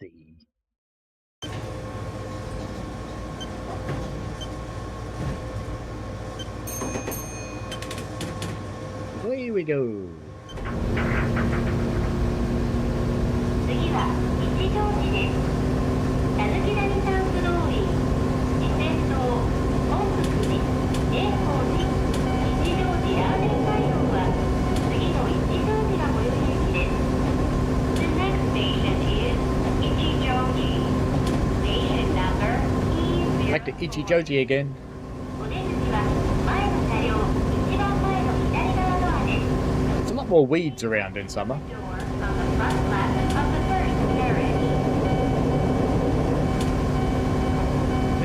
See. Away we go. 次は一条寺です。たぬき谷タンク通り、四川島、本福寺、永宝寺、一条寺ラーメン街道は次の一条寺が最寄り駅です。The next station is Ichijoji. Station number E0. Back to Ichijoji again. お出口は前の車両一番前の左側ドアです。There's a lot more weeds around in summer. Door on the front left of the first carriage.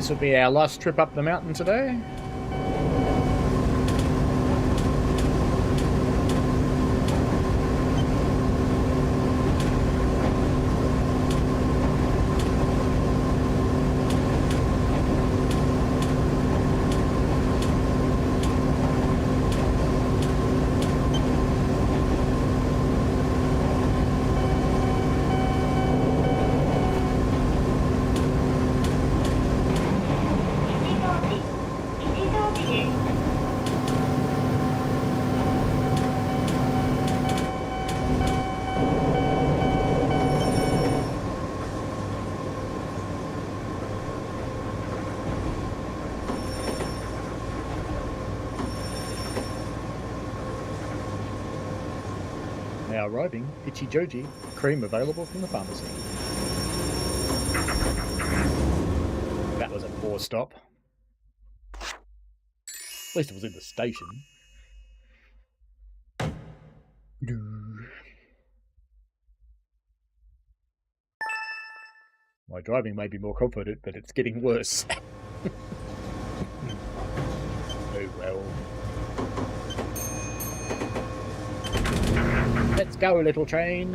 this will be our last trip up the mountain today. Now arriving, Ichijoji, cream available from the pharmacy. That was a poor stop. At least it was in the station. My driving may be more confident, but it's getting worse. Oh well. Let's go, little train.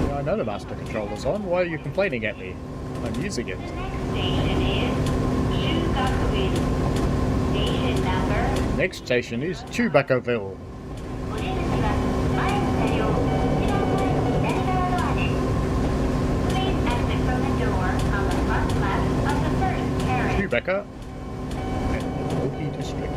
Yeah, I know the master controller's on. Why are you complaining at me? I'm using it. Next station is Chubakoville. Chewbacca and the Oki District.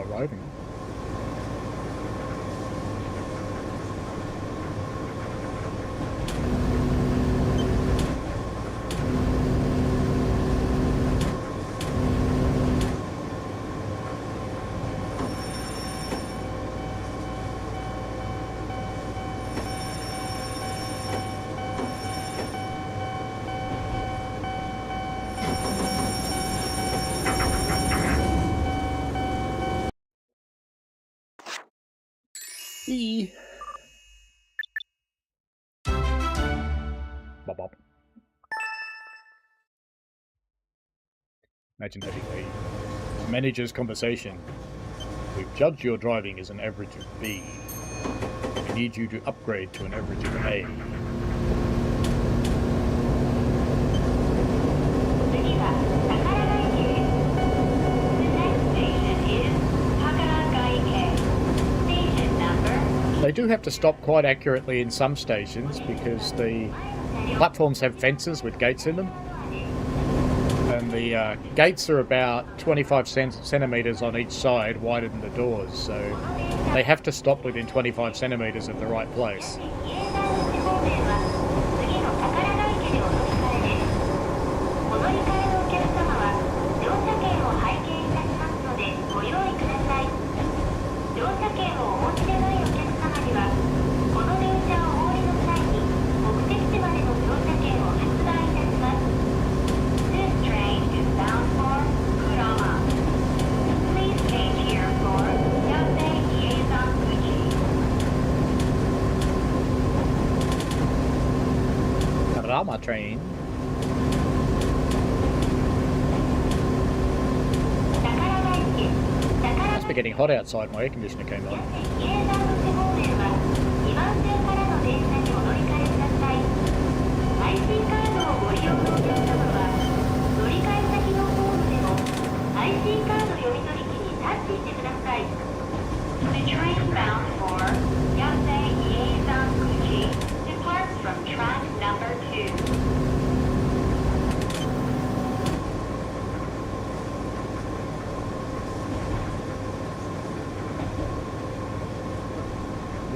Arriving. Bop bop. Imagine having a manager's conversation. We've judged your driving as an average of B. We need you to upgrade to an average of A. They do have to stop quite accurately in some stations because the platforms have fences with gates in them. And the gates are about 25 centimetres on each side wider than the doors, so they have to stop within 25 centimetres of the right place. Rama train. Must be getting hot outside, my air conditioner came on.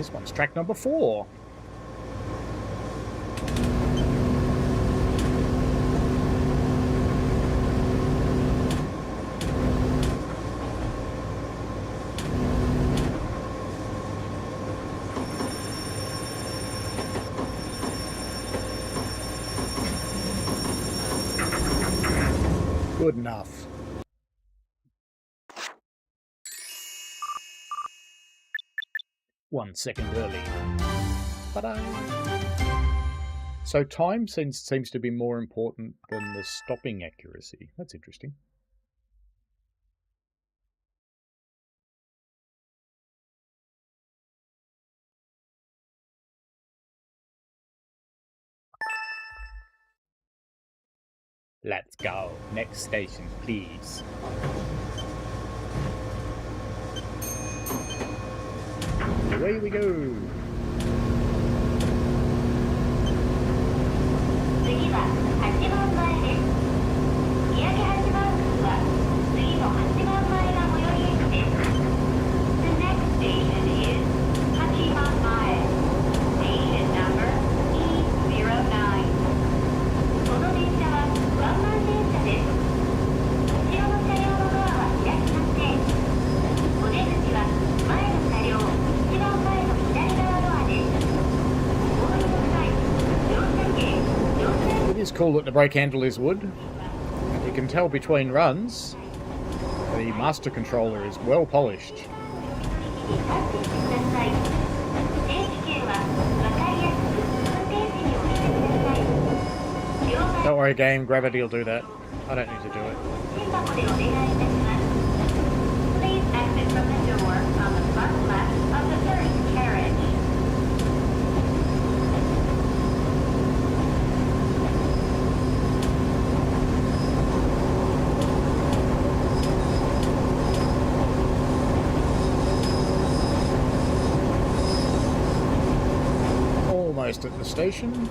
This one's track number 4. Good enough. One second early. Ta-da! So time seems to be more important than the stopping accuracy. That's interesting. Let's go. Next station, please. Away we go. 次は8番前です。宮城8番区は次の8番前が最寄り駅です。The next station is 8番前。Station number E09。この電車はワンマン電車です。後ろの車両のドアは開きません。お出口は前の車両一番前の左側ドアです。お降りの際、乗車券、乗車 It is cool that the brake handle is wood. You can tell between runs the master controller is well polished. Don't worry, game. Gravity will do that. I don't need to do it. Please exit from the door on the front left of the first carriage. Almost at the station.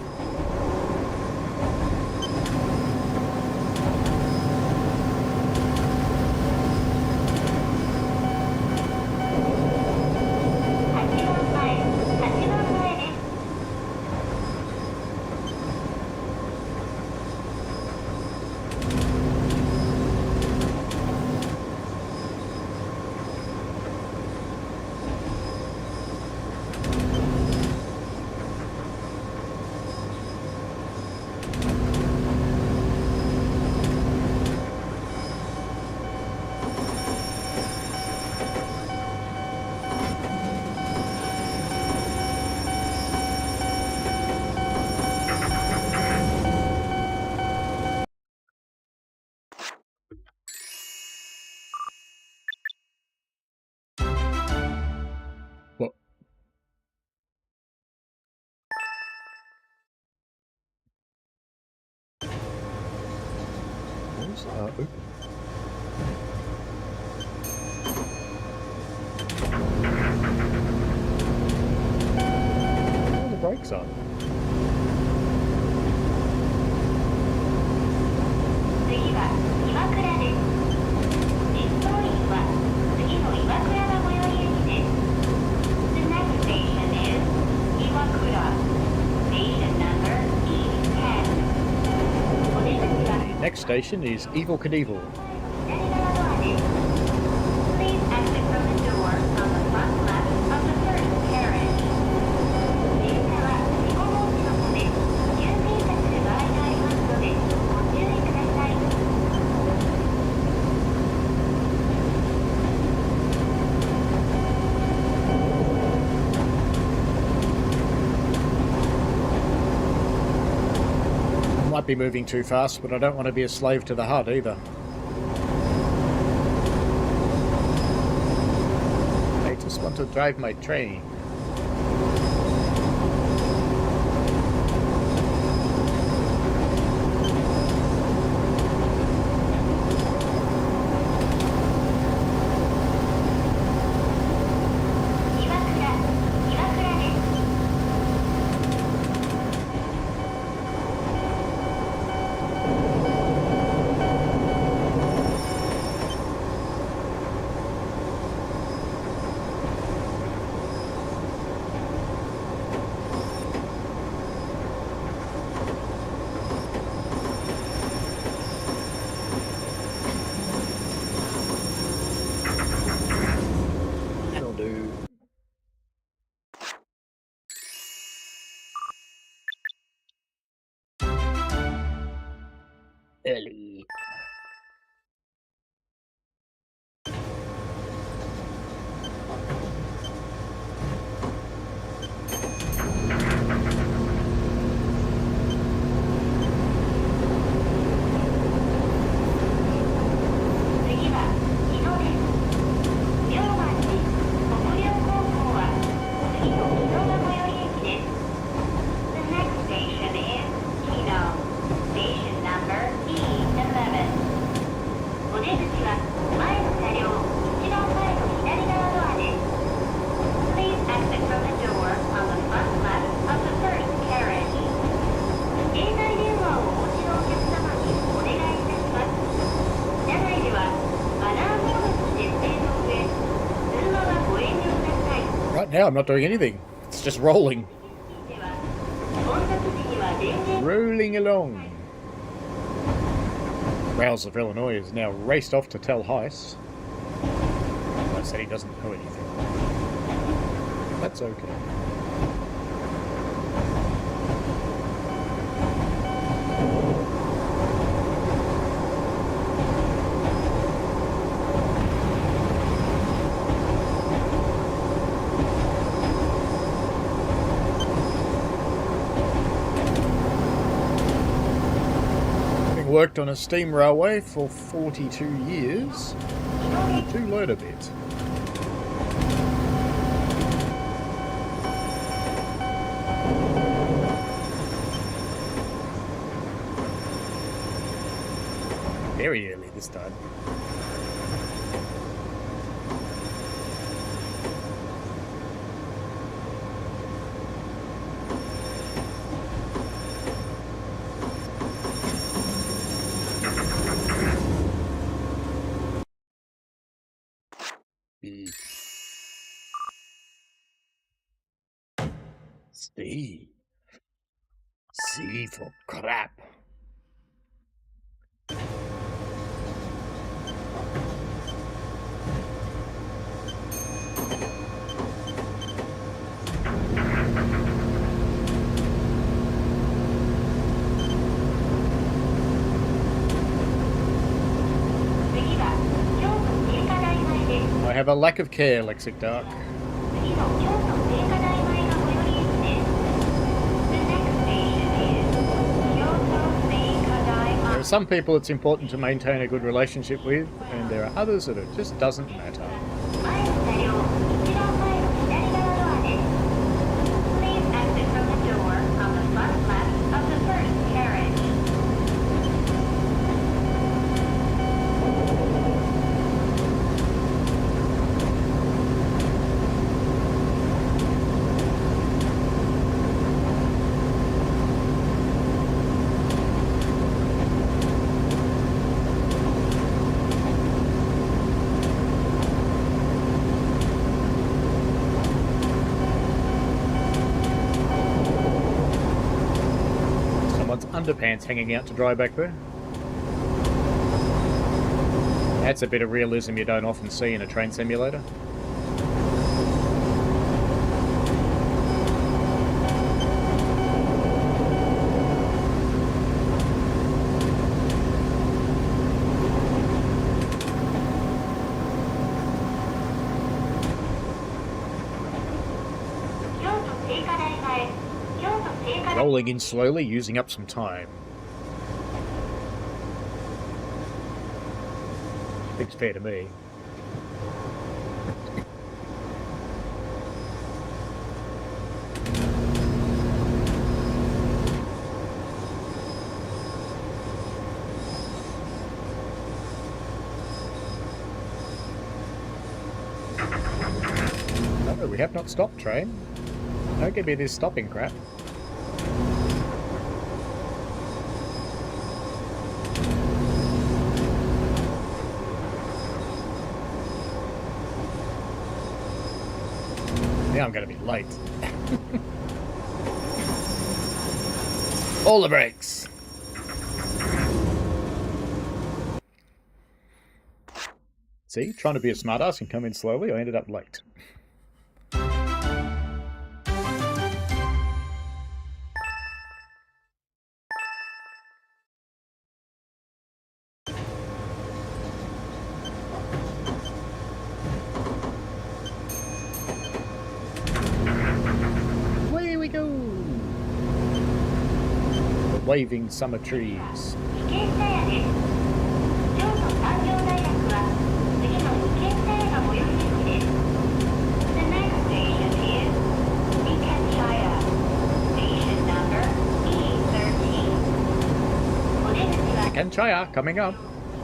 What? Doors are open. Oh, the brakes on. 次は岩倉です。実装員は次の岩倉が最寄り駅です。The next station is 岩倉。Station number E10。お出口は The next station is Evil Knievel. 左側ドアです。Please exit from the door on the front left of the first carriage. 電車は事故防止のため急停車する場合がありますのでご注意ください。I might be moving too fast, but I don't want to be a slave to the HUD either. I just want to drive my train. early. Right now I'm not doing anything. It's just rolling. Rolling along. Rouse of Illinois is now raced off to tell Heiss. I said he doesn't know anything. That's okay. Worked on a steam railway for 42 years. Do learn a bit. Very early this time. C. C for crap. I have a lack of care, Lexic Dark. There are some people it's important to maintain a good relationship with, and there are others that it just doesn't matter. Underpants hanging out to dry back there. That's a bit of realism you don't often see in a train simulator. Rolling in slowly, using up some time. Seems fair to me. No, we have not stopped, train. Don't give me this stopping crap. Now I'm going to be late. All the brakes. See, trying to be a smartass and come in slowly, I ended up late. waving summer trees. 池下屋です。京都産業大学は次の池下屋が最寄り駅です。The next station is Ikechaya. Station number E13. お出口は Kenchaya coming up.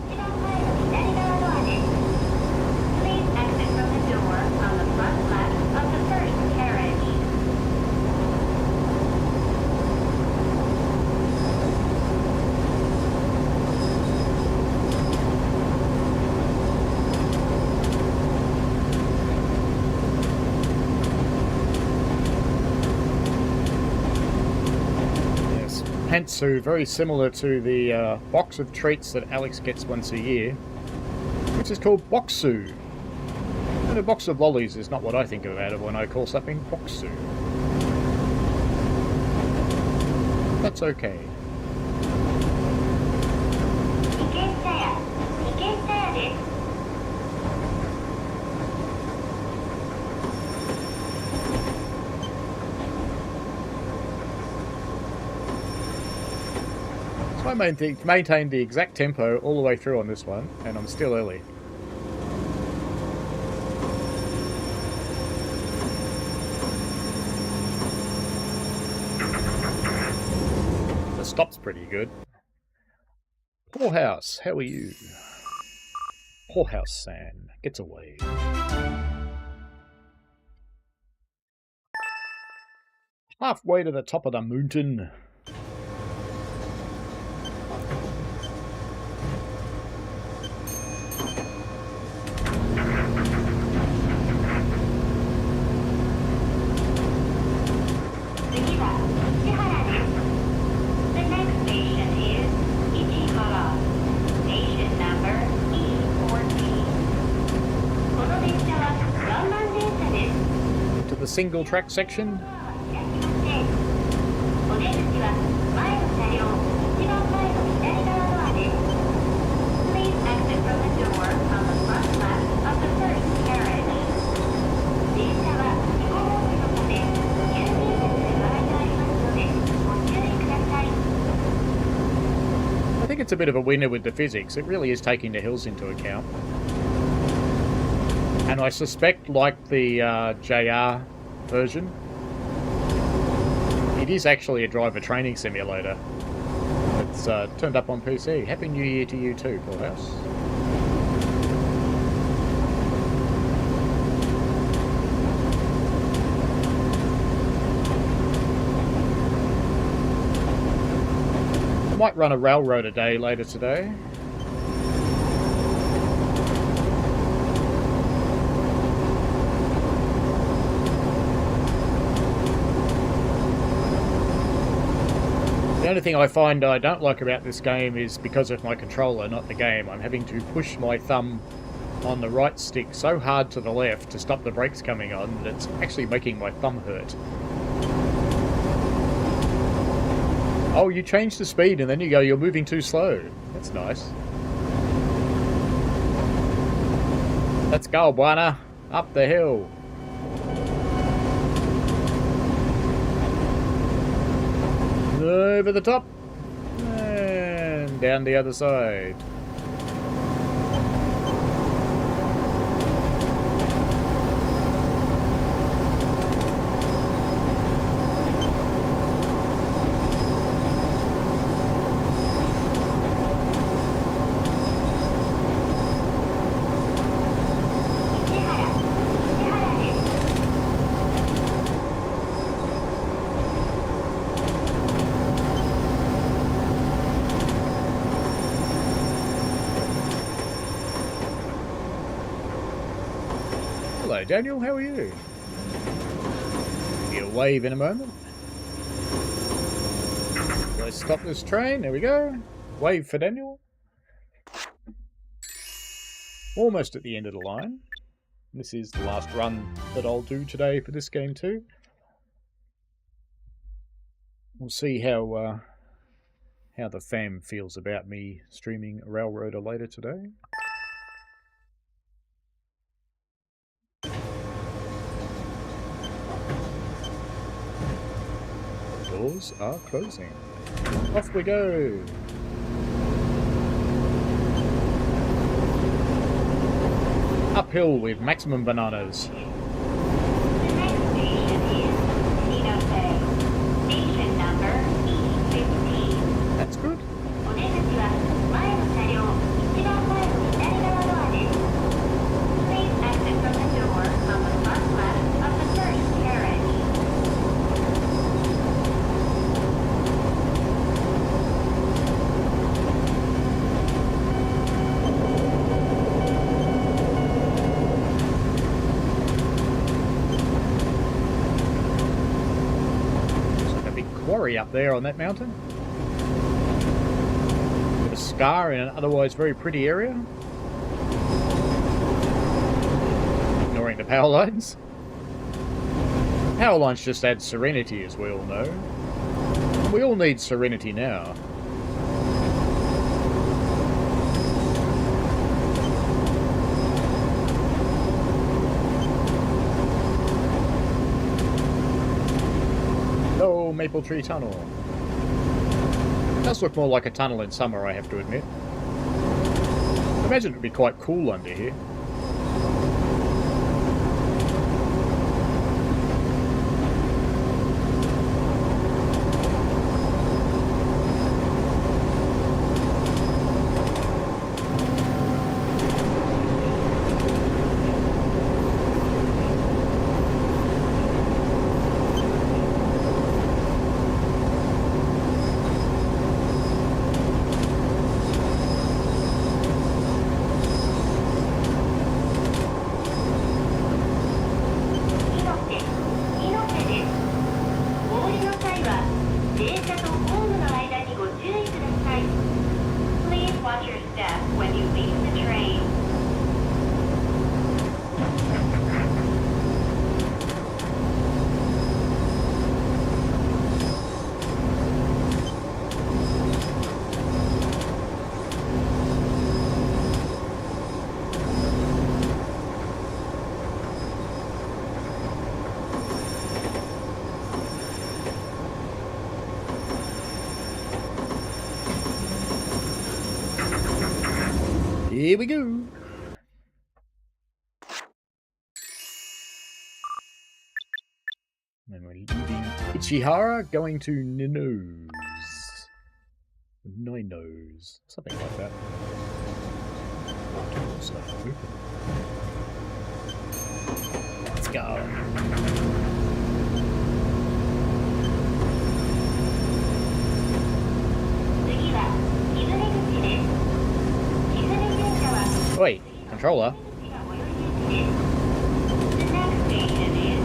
一番前の左側ドアです。Please exit from the door on the front left of the first carriage. Yes, Pantsu, very similar to the box of treats that Alex gets once a year, which is called Boksu. And a box of lollies is not what I think about it when I call something Boksu. That's okay. 池下屋です。So I maintained the exact tempo all the way through on this one, and I'm still early. The stop's pretty good. Poor House, how are you? Poor House-san gets away. Halfway to the top of the mountain. The next station is Ichihara. Station number E14. この電車はワンマン電車です。 To the single track section. お出口は前の車両一番前の左側ドアです。Please exit from the door on the front left of the first carriage. 電車は事故防止のため優先席で並んでありますのでご注意ください。 I think it's a bit of a winner with the physics. It really is taking the hills into account. And I suspect, like the JR version, it is actually a driver training simulator. It's turned up on PC. Happy New Year to you too, Poor House. I might run a railroad a day later today. The only thing I find I don't like about this game is because of my controller, not the game. I'm having to push my thumb on the right stick so hard to the left to stop the brakes coming on that it's actually making my thumb hurt. Oh, you change the speed and then you go, you're moving too slow. That's nice. Let's go, Buana. Up the hill. Over the top. And down the other side. Hello, Daniel. How are you? You'll wave in a moment. Let's stop this train. There we go. Wave for Daniel. Almost at the end of the line. This is the last run that I'll do today for this game too. We'll see how the fam feels about me streaming a Railroader later today. Doors are closing. Off we go. Uphill with maximum bananas. The next station is Kyoto. Station number E15. That's good. お出口は前の車両一番前の左側ドアです。Please exit from the door on the front left of the first carriage. There's like a big quarry up there on that mountain. Bit of scar in an otherwise very pretty area. Ignoring the power lines. Power lines just add serenity, as we all know. We all need serenity now. Oh, Maple Tree Tunnel. Does look more like a tunnel in summer, I have to admit. I imagine it would be quite cool under here. Watch your step when you leave the train. Here we go. And we're leaving Ichihara, going to Nino's. Something like that. Doors are open. Let's go. Wait, controller. The next station is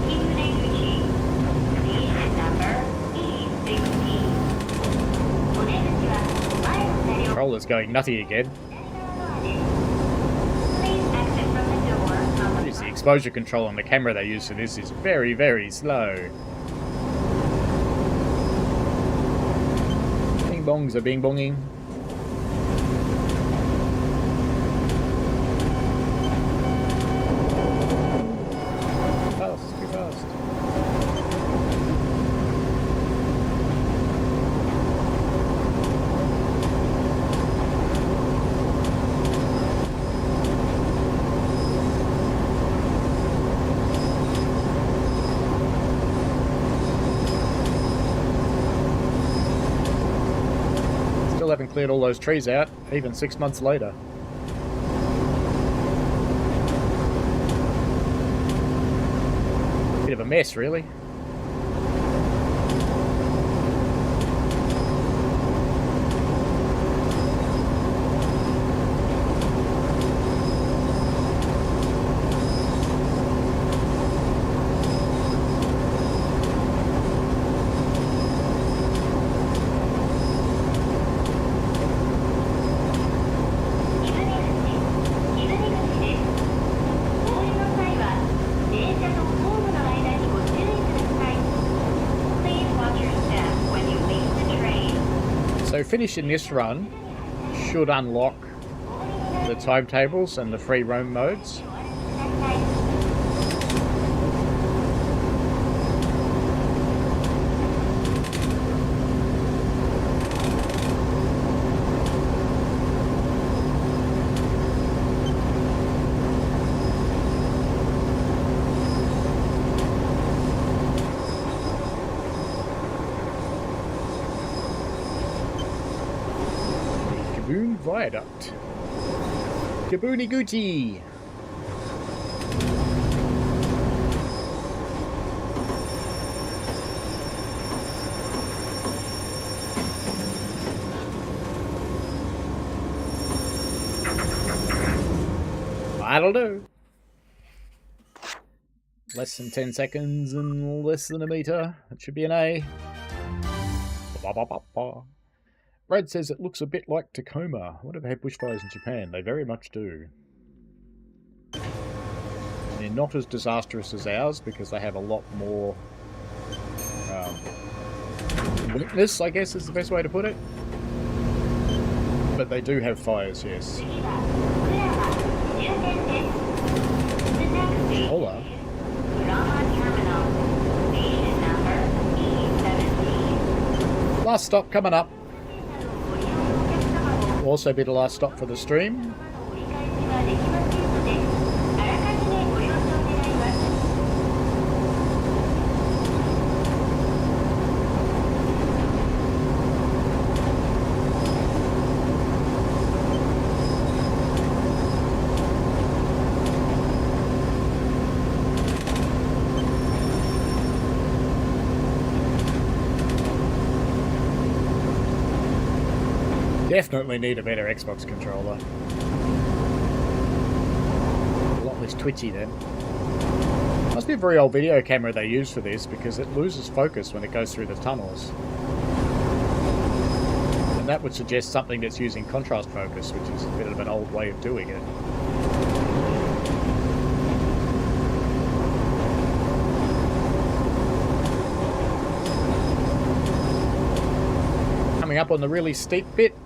Kizuneguchi. Station number E16. Controller's going nutty again. Please exit from the door on the The exposure control on the camera they use for this is very, very slow. Bing bongs are bing bonging. Fast, too fast. Still haven't cleared all those trees out, even 6 months later. Bit of a mess, really. So finishing this run should unlock the timetables and the free roam modes. viaduct. Kabuni Gucci. That'll do. Less than 10 seconds and less than a meter. It should be an A. Brad says it looks a bit like Tacoma. What if they have bushfires in Japan? They very much do. They're not as disastrous as ours because they have a lot more witness, I guess is the best way to put it. But they do have fires, yes. Hola. Last stop coming up. Will also be the last stop for the stream. Definitely need a better Xbox controller. A lot less twitchy then. Must be a very old video camera they use for this because it loses focus when it goes through the tunnels. And that would suggest something that's using contrast focus, which is a bit of an old way of doing it. Coming up on the really steep bit.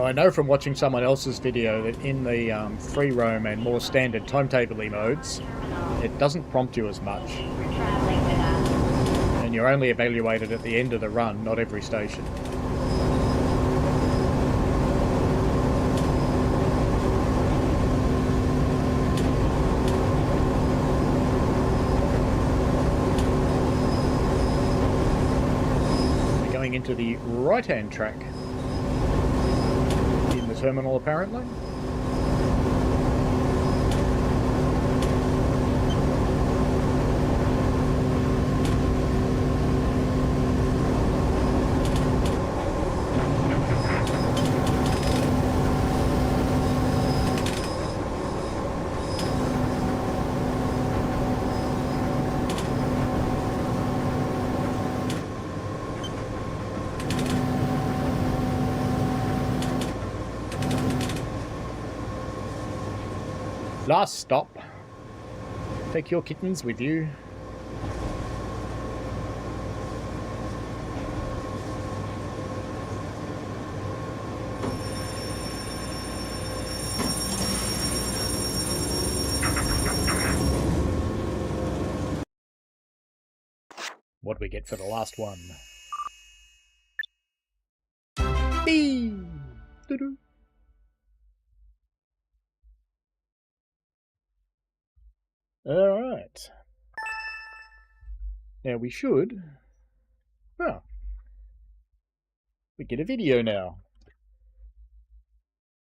I know from watching someone else's video that in the free roam and more standard timetable-y modes, it doesn't prompt you as much. And you're only evaluated at the end of the run, not every station. We're going into the right-hand track. Terminal apparently. Last stop. Take your kittens with you. What do we get for the last one? Bee! Doo-doo. Alright. Now we should... Well, we get a video now.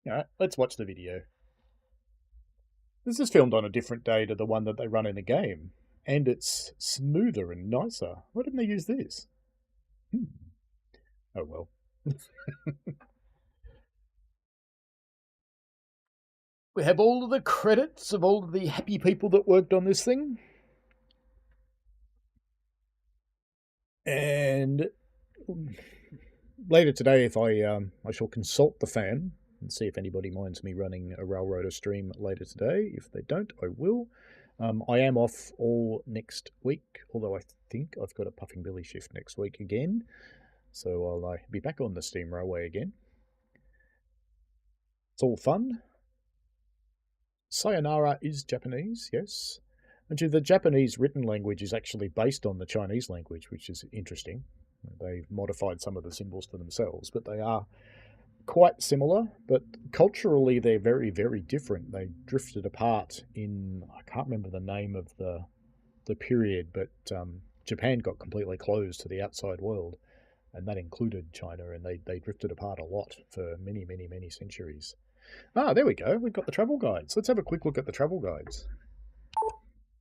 Alright, let's watch the video. This is filmed on a different day to the one that they run in the game. And it's smoother and nicer. Why didn't they use this? Oh well. We have all of the credits of all of the happy people that worked on this thing. And later today, if I shall consult the fan and see if anybody minds me running a Railroader stream later today. If they don't, I will. I am off all next week, although I think I've got a Puffing Billy shift next week again. So I'll be back on the Steam Railway again. It's all fun. Sayonara is Japanese, yes. And the Japanese written language is actually based on the Chinese language, which is interesting. They've modified some of the symbols for themselves, but they are quite similar, but culturally they're very, very different. They drifted apart in, I can't remember the name of the period, but Japan got completely closed to the outside world, and that included China, and they drifted apart a lot for many, many, many centuries. Ah, there we go. We've got the travel guides. Let's have a quick look at the travel guides.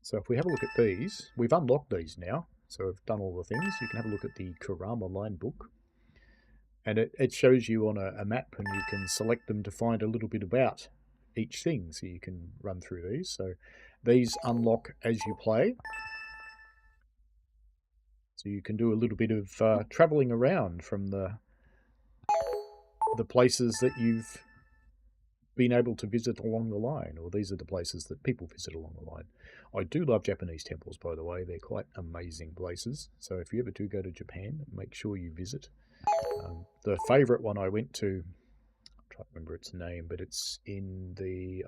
So if we have a look at these, we've unlocked these now. So we've done all the things. You can have a look at the Kurama line book. And it shows you on a map, and you can select them to find a little bit about each thing. So you can run through these. So these unlock as you play. So you can do a little bit of traveling around from the places that you've been able to visit along the line, or these are the places that people visit along the line. I do love Japanese temples, by the way. They're quite amazing places. So if you ever do go to Japan, make sure you visit. The favourite one I went to, I'm trying to remember its name, but it's in the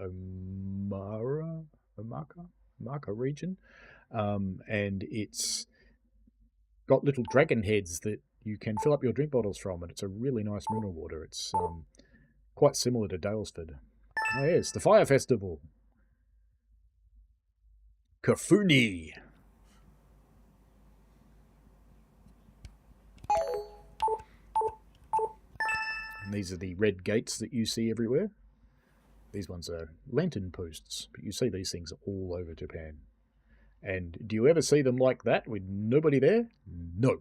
Omaka region, and it's got little dragon heads that you can fill up your drink bottles from, and it's a really nice mineral water. It's quite similar to Dalesford. Oh yes, the Fire Festival. Kafuni. And these are the red gates that you see everywhere. These ones are lantern posts, but you see these things all over Japan. And do you ever see them like that with nobody there? No.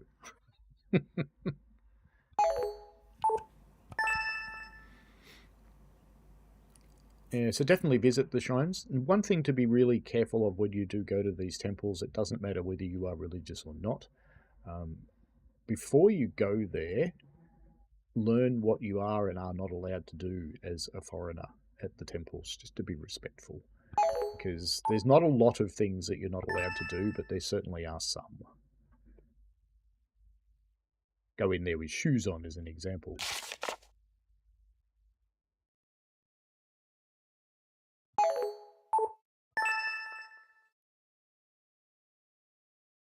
Yeah, so definitely visit the shrines. And one thing to be really careful of when you do go to these temples, it doesn't matter whether you are religious or not. Before you go there, learn what you are and are not allowed to do as a foreigner at the temples, just to be respectful. Because there's not a lot of things that you're not allowed to do, but there certainly are some. Go in there with shoes on, as an example.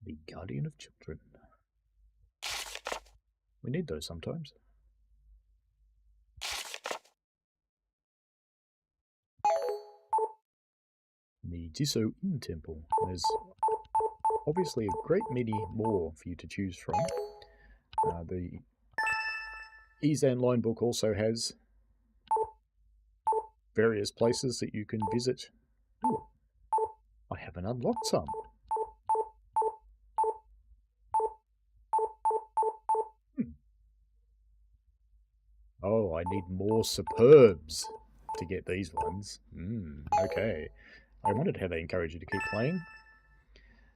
The Guardian of Children. We need those sometimes. The Jiso In Temple. There's obviously a great many more for you to choose from. The Izan line book also has various places that you can visit. Ooh, I haven't unlocked some. Oh, I need more superbs to get these ones. Okay. I wondered how they encourage you to keep playing.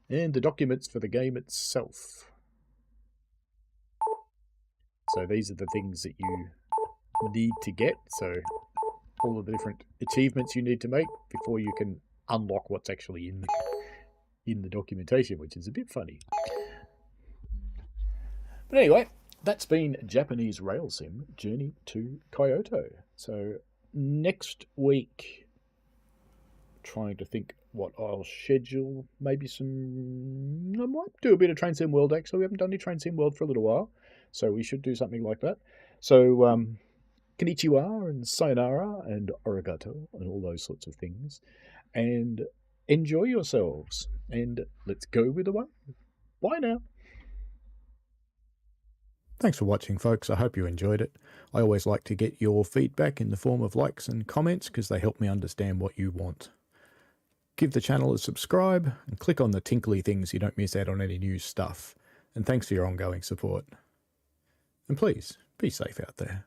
And the documents for the game itself. So these are the things that you need to get. So all of the different achievements you need to make before you can unlock what's actually in the documentation, which is a bit funny. But anyway, that's been Japanese Rail Sim Journey to Kyoto. So next week, trying to think what I'll schedule. Maybe I might do a bit of Train Sim World, actually. We haven't done any Train Sim World for a little while, so we should do something like that. So konnichiwa and sayonara and arigato and all those sorts of things. And enjoy yourselves. And let's go with the one. Bye now. Thanks for watching, folks. I hope you enjoyed it. I always like to get your feedback in the form of likes and comments because they help me understand what you want. Give the channel a subscribe and click on the tinkly things so you don't miss out on any new stuff. And thanks for your ongoing support. And please, be safe out there.